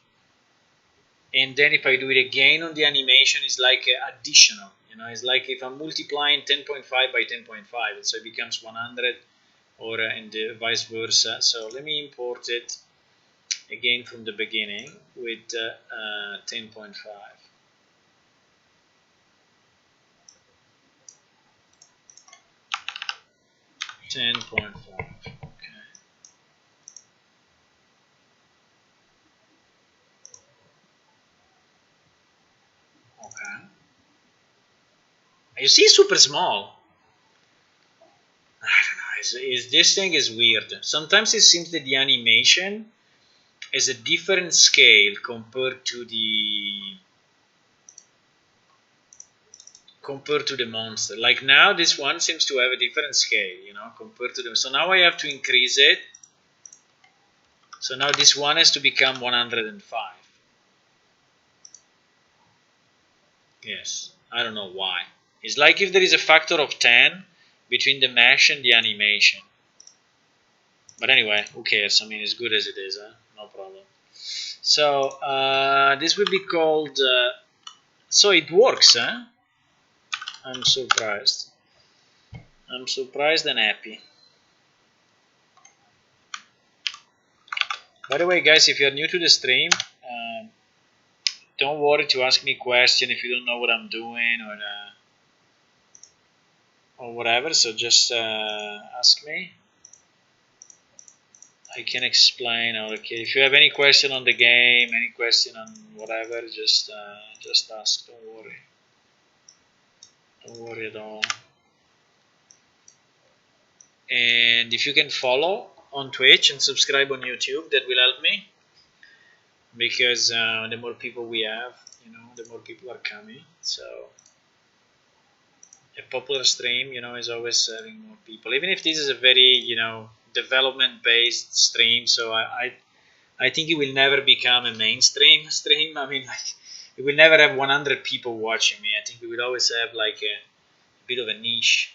And then if I do it again on the animation, it's like additional. It's like if I'm multiplying 10.5 by 10.5, so it becomes 100, or and vice versa. So let me import it again from the beginning with 10.5. 10.5. Okay. Okay. You see, super small. I don't know. This thing is weird. Sometimes it seems that the animation is a different scale compared to the monster. Like now, this one seems to have a different scale, compared to them. So now I have to increase it. So now this one has to become 105. Yes, I don't know why. It's like if there is a factor of 10 between the mesh and the animation. But anyway, who cares? I mean, it's good as it is, huh? No problem. So this will be called. So it works, huh? I'm surprised. I'm surprised and happy. By the way, guys, if you're new to the stream, don't worry to ask me a question if you don't know what I'm doing or whatever. So just ask me. I can explain. Okay, if you have any question on the game, any question on whatever, just ask. Don't worry. Don't worry at all. And if you can follow on Twitch and subscribe on YouTube, that will help me, because the more people we have, the more people are coming. So a popular stream, is always having more people, even if this is a very, development based stream. So I think it will never become a mainstream stream. I mean, like, it will never have 100 people watching me. I think we will always have like a bit of a niche,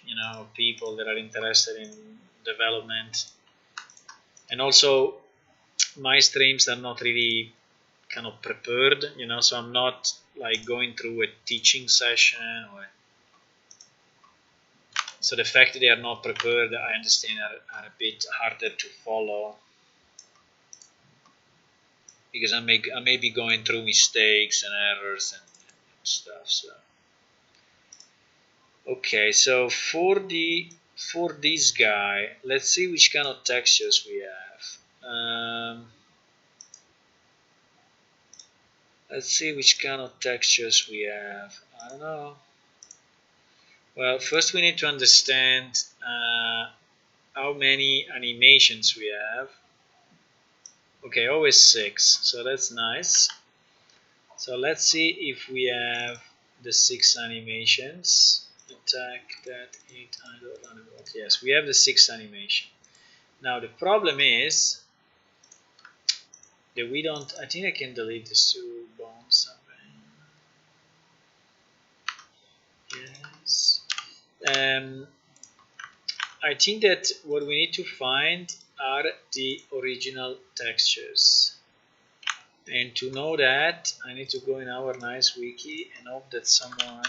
people that are interested in development. And also, my streams are not really kind of prepared, you know, so I'm not like going through a teaching session, or so the fact that they are not prepared, I understand, are a bit harder to follow, because I may be going through mistakes and errors and stuff. So okay, so for this guy, let's see which kind of textures we have. Let's see which kind of textures we have. I don't know. Well, first we need to understand how many animations we have. Okay, always 6, so that's nice. So let's see if we have the 6 animations. Attack, that, 8, idle, animal. Yes, we have the 6 animation. Now the problem is that we don't. I think I can delete these 2 bones somewhere. Yes. I think that what we need to find are the original textures. And to know that, I need to go in our nice wiki and hope that someone.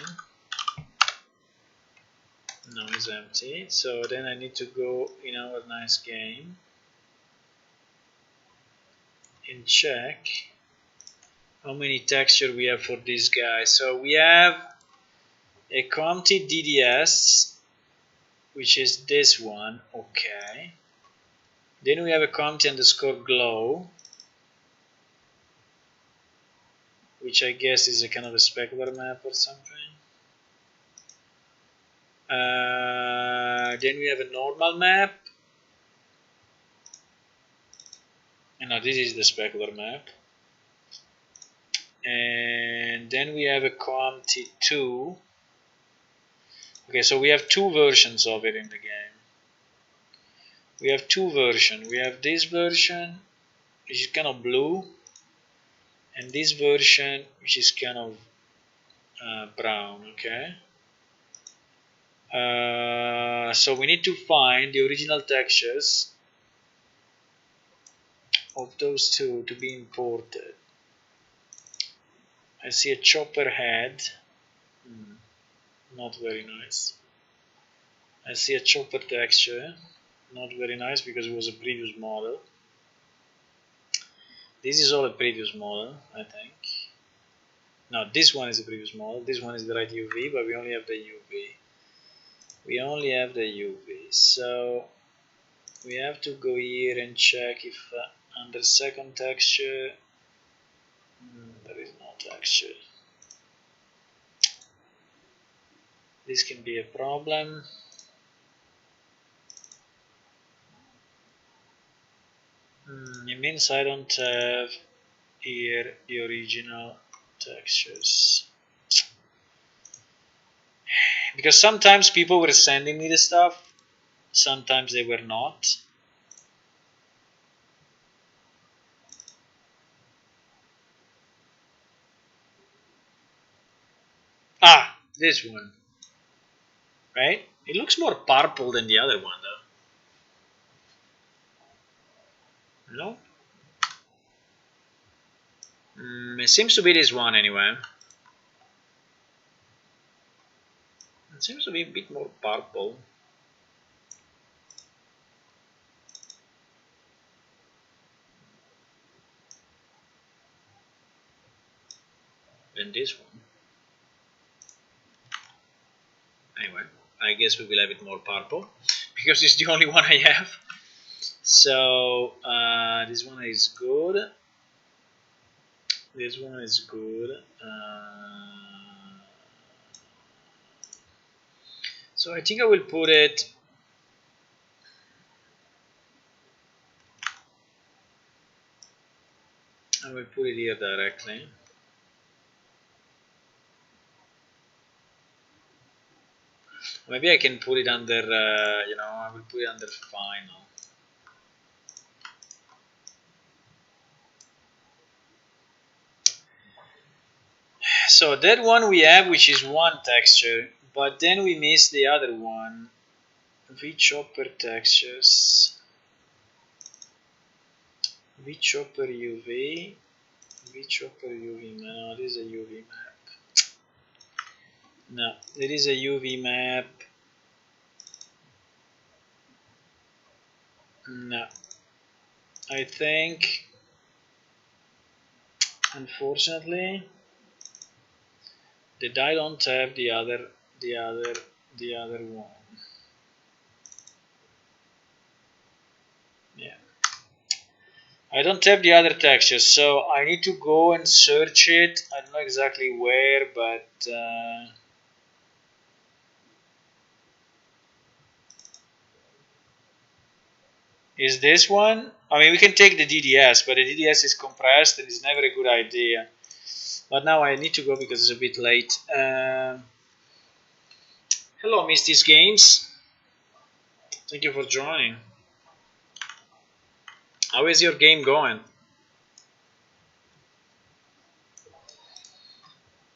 No, it's empty. So then I need to go in our nice game and check how many texture we have for this guy. So we have a Comty DDS, which is this one. Okay. Then we have a Comty underscore glow, which I guess is a kind of a specular map or something. Then we have a normal map. And now this is the specular map. And then we have a Comty 2. Okay, so we have 2 versions of it in the game. We have 2 versions. We have this version, which is kind of blue, and this version, which is kind of brown. Okay. So we need to find the original textures of those 2 to be imported. I see a chopper head. Not very nice. I see a chopper texture. Not very nice because it was a previous model. This is all a previous model, I think. No, this one is a previous model. This one is the right UV, but we only have the UV. We only have the UV. So we have to go here and check if under second texture there is no texture. This can be a problem. It means I don't have here the original textures. Because sometimes people were sending me the stuff, sometimes they were not. Ah, this one. Right? It looks more purple than the other one, though. No? It seems to be this one anyway. It seems to be a bit more purple. Than this one. Anyway, I guess we will have it more purple because it's the only one I have. So this one is good. This one is good. So I think I will put it. I will put it here directly. Maybe I can put it under, I will put it under final. So that one we have, which is one texture, but then we miss the other one. V-chopper textures. V-chopper UV. VChopper UV map. No, this is a UV map. No, it is a UV map. No, I think, unfortunately, that I don't have the other one. Yeah, I don't have the other texture, so I need to go and search it. I don't know exactly where, but is this one? I mean, we can take the DDS, but the DDS is compressed and it's never a good idea. But now I need to go because it's a bit late. Hello, Misty's Games. Thank you for joining. How is your game going?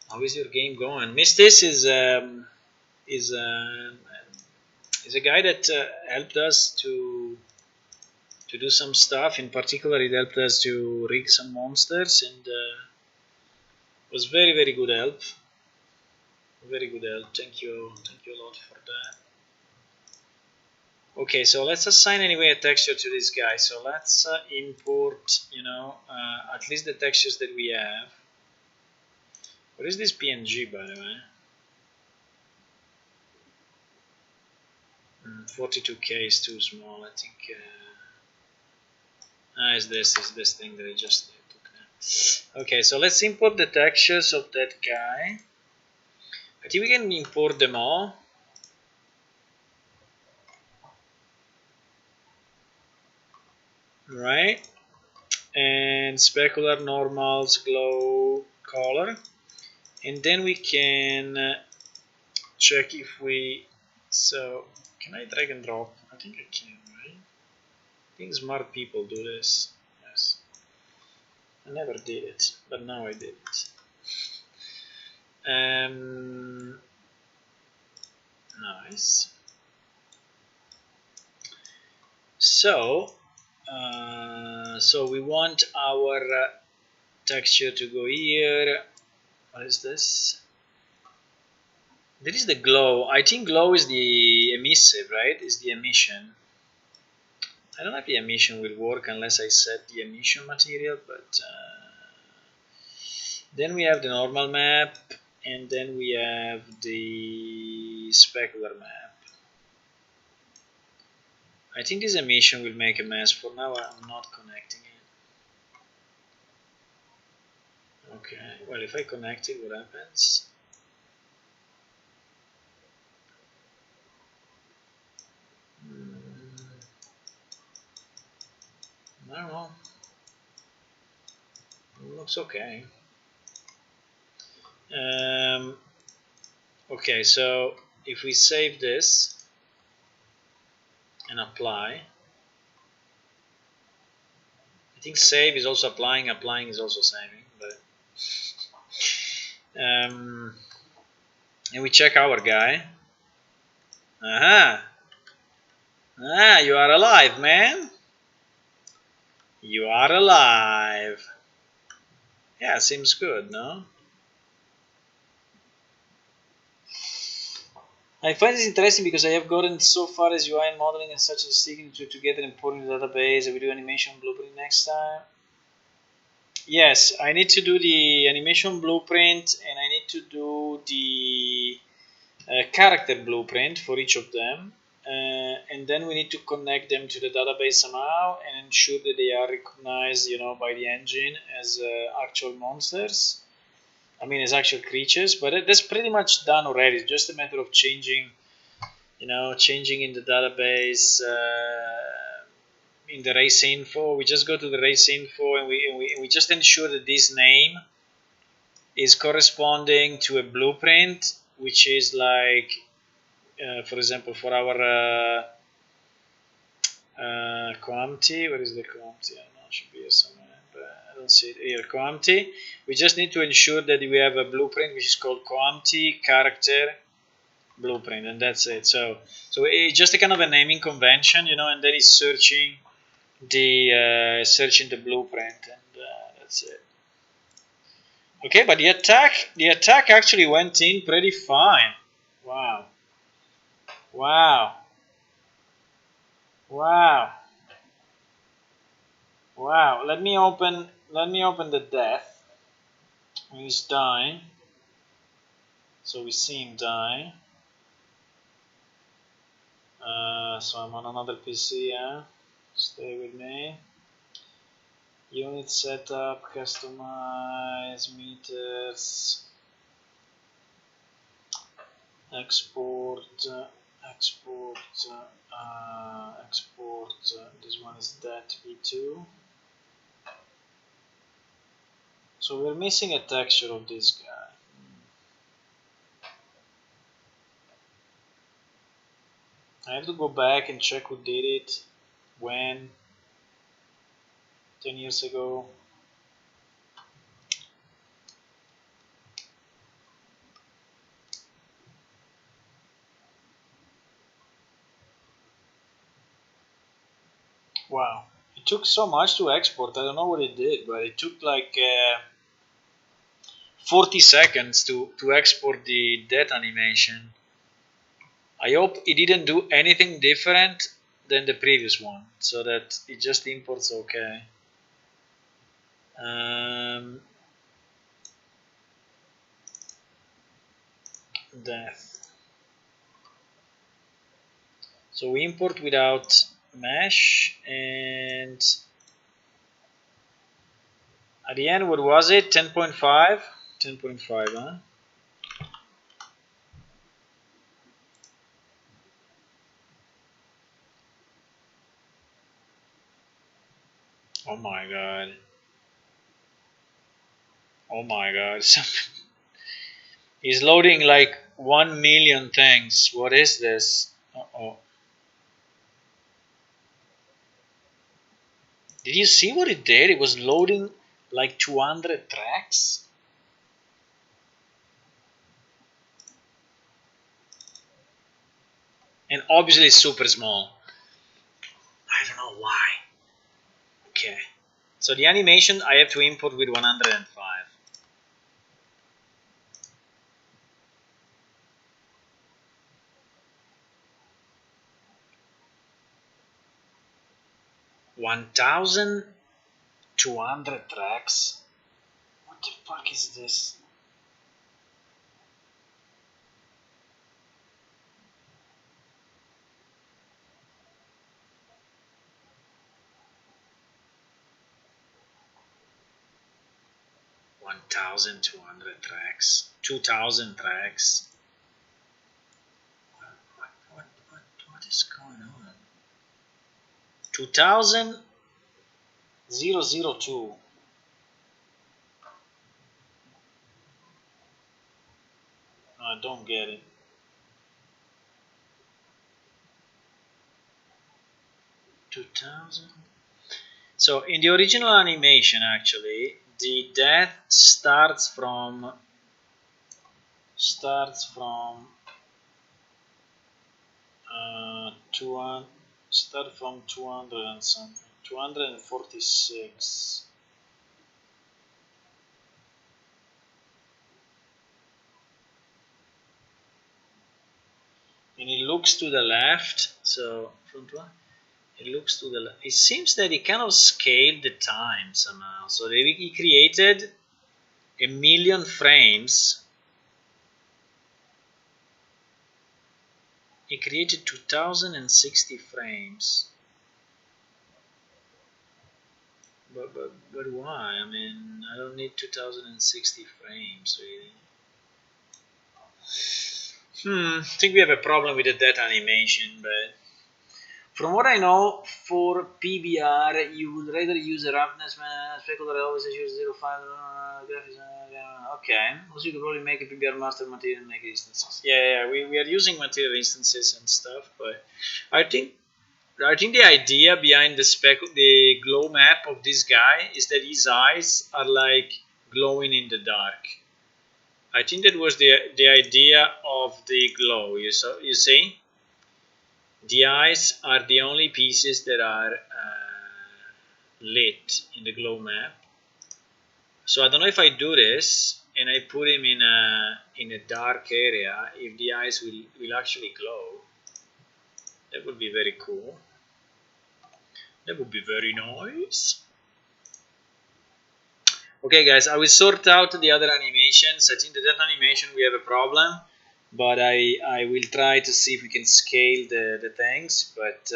How is your game going? Mistis is is a guy that helped us to do some stuff. In particular, it helped us to rig some monsters, and was very good help. Very good help. Thank you a lot for that. Okay, so let's assign anyway a texture to this guy. So let's import, at least the textures that we have. What is this PNG, by the way? 42K is too small. I think. Is this thing that I just took now. Okay, so let's import the textures of that guy. I think we can import them all. Right? And specular, normals, glow, color. And then we can check if we... So, can I drag and drop? I think I can, right? I think smart people do this. Yes. I never did it, but now I did it. Nice. So, so we want our texture to go here. What is this? There is the glow. I think glow is the emissive, right? Is the emission. I don't know if the emission will work unless I set the emission material, but then we have the normal map, and then we have the specular map. I think this emission will make a mess. For now, I'm not connecting it. Okay, well, if I connect it, what happens? I don't know. It looks okay. Okay, so if we save this and apply, I think save is also applying is also saving, but and we check our guy. Aha! Ah, you are alive, man! You are alive! Yeah, seems good, no? I find this interesting because I have gotten so far as UI and modeling and such as sticking to together and importing the database. I will do animation blueprint next time. Yes, I need to do the animation blueprint and I need to do the character blueprint for each of them. And then we need to connect them to the database somehow and ensure that they are recognized, by the engine as actual monsters. I mean, as actual creatures. But that's pretty much done already. It's just a matter of changing, changing in the database. In the race info, we just go to the race info and we just ensure that this name is corresponding to a blueprint, which is like, for example, for our Coamti. Where is the Coamti? I don't know, it should be here somewhere, but I don't see it here. Coamti. We just need to ensure that we have a blueprint which is called Coamti character blueprint, and that's it. So it's just a kind of a naming convention, and then it's searching the blueprint, and that's it. Okay, but the attack actually went in pretty fine. Wow. Wow. Wow. Wow. Let me open the death. He's dying. So we see him dying. So I'm on another PC, yeah. Stay with me. Unit setup, customize, meters, export, export, export. This one is that v2. So we're missing a texture of this guy. I have to go back and check who did it, when, 10 years ago. Wow, it took so much to export. I don't know what it did, but it took like 40 seconds to export the death animation. I hope it didn't do anything different than the previous one, so that it just imports okay. Death. So we import without mesh, and at the end, what was it? 10.5? 10.5, huh? Oh my god. Oh my god. He's loading like 1 million things. What is this? Uh-oh. Did you see what it did? It was loading like 200 tracks. And obviously it's super small. I don't know why. Okay. So the animation I have to import with 105. $1,200 tracks? What the fuck is this? $1,200 tracks? 2,000 tracks? What is going on? 2,002. I don't get it. 2,000. So in the original animation, actually, the death starts from uh, 200, start from 200 and something, 246. And it looks to the left. So front one. It looks to the left. It seems that he kind of scaled the time somehow. So he created 1,000,000 frames. He created 2,060 frames. But why? I mean, I don't need 2,060 frames really. I think we have a problem with the death animation, but from what I know, for PBR, you would rather use a roughness specular always use 0.5 graphics. Okay, also you could probably make a PBR master material and make instances. Yeah, we are using material instances and stuff, but I think the idea behind the glow map of this guy is that his eyes are like glowing in the dark. I think that was the idea of the glow. You see, the eyes are the only pieces that are lit in the glow map. So I don't know if I do this and I put him in a dark area, if the eyes will actually glow. That would be very cool. That would be very nice. Okay guys, I will sort out the other animations. I think that animation we have a problem, but I will try to see if we can scale the things, but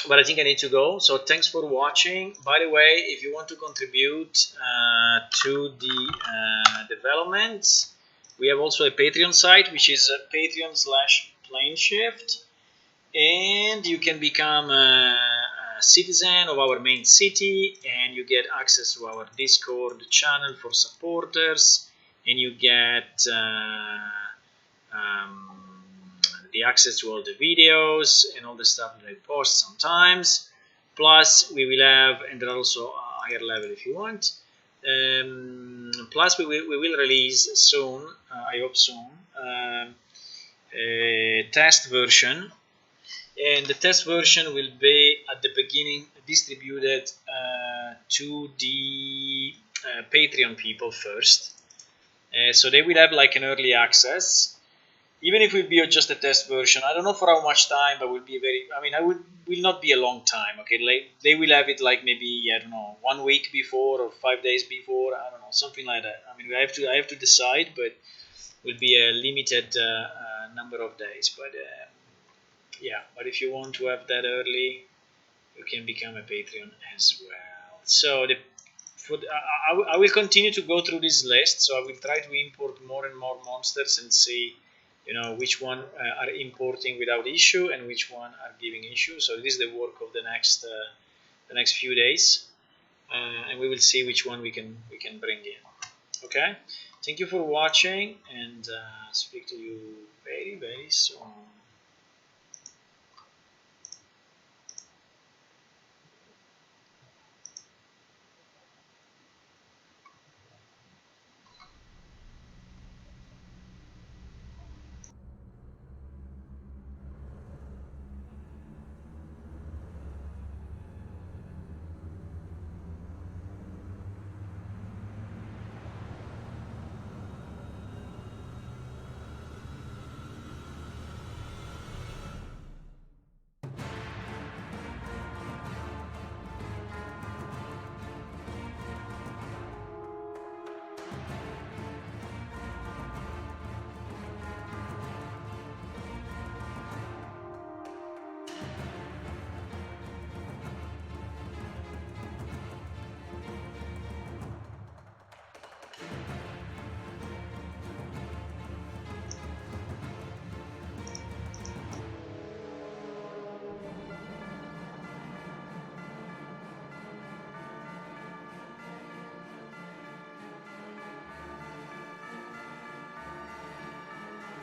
I think I need to go. So thanks for watching. By the way, if you want to contribute to the development, we have also a Patreon site, which is Patreon/PlaneShift, and you can become a citizen of our main city, and you get access to our Discord channel for supporters, and you get the access to all the videos and all the stuff that I post sometimes. Plus, we will have, and there are also a higher level if you want. Plus, we will release soon, I hope soon, a test version. And the test version will be at the beginning distributed to the Patreon people first. So they will have like an early access. Even if it will be just a test version, I don't know for how much time, but will be will not be a long time. Okay, like they will have it like maybe, I don't know, 1 week before or 5 days before. I don't know, something like that. I mean, I have to decide, but will be a limited number of days. But yeah, but if you want to have that early, you can become a Patreon as well. So I will continue to go through this list. So I will try to import more and more monsters and see, which one are importing without issue and which one are giving issue. So this is the work of the next few days, and we will see which one we can bring in. Okay, thank you for watching, and speak to you very, very soon.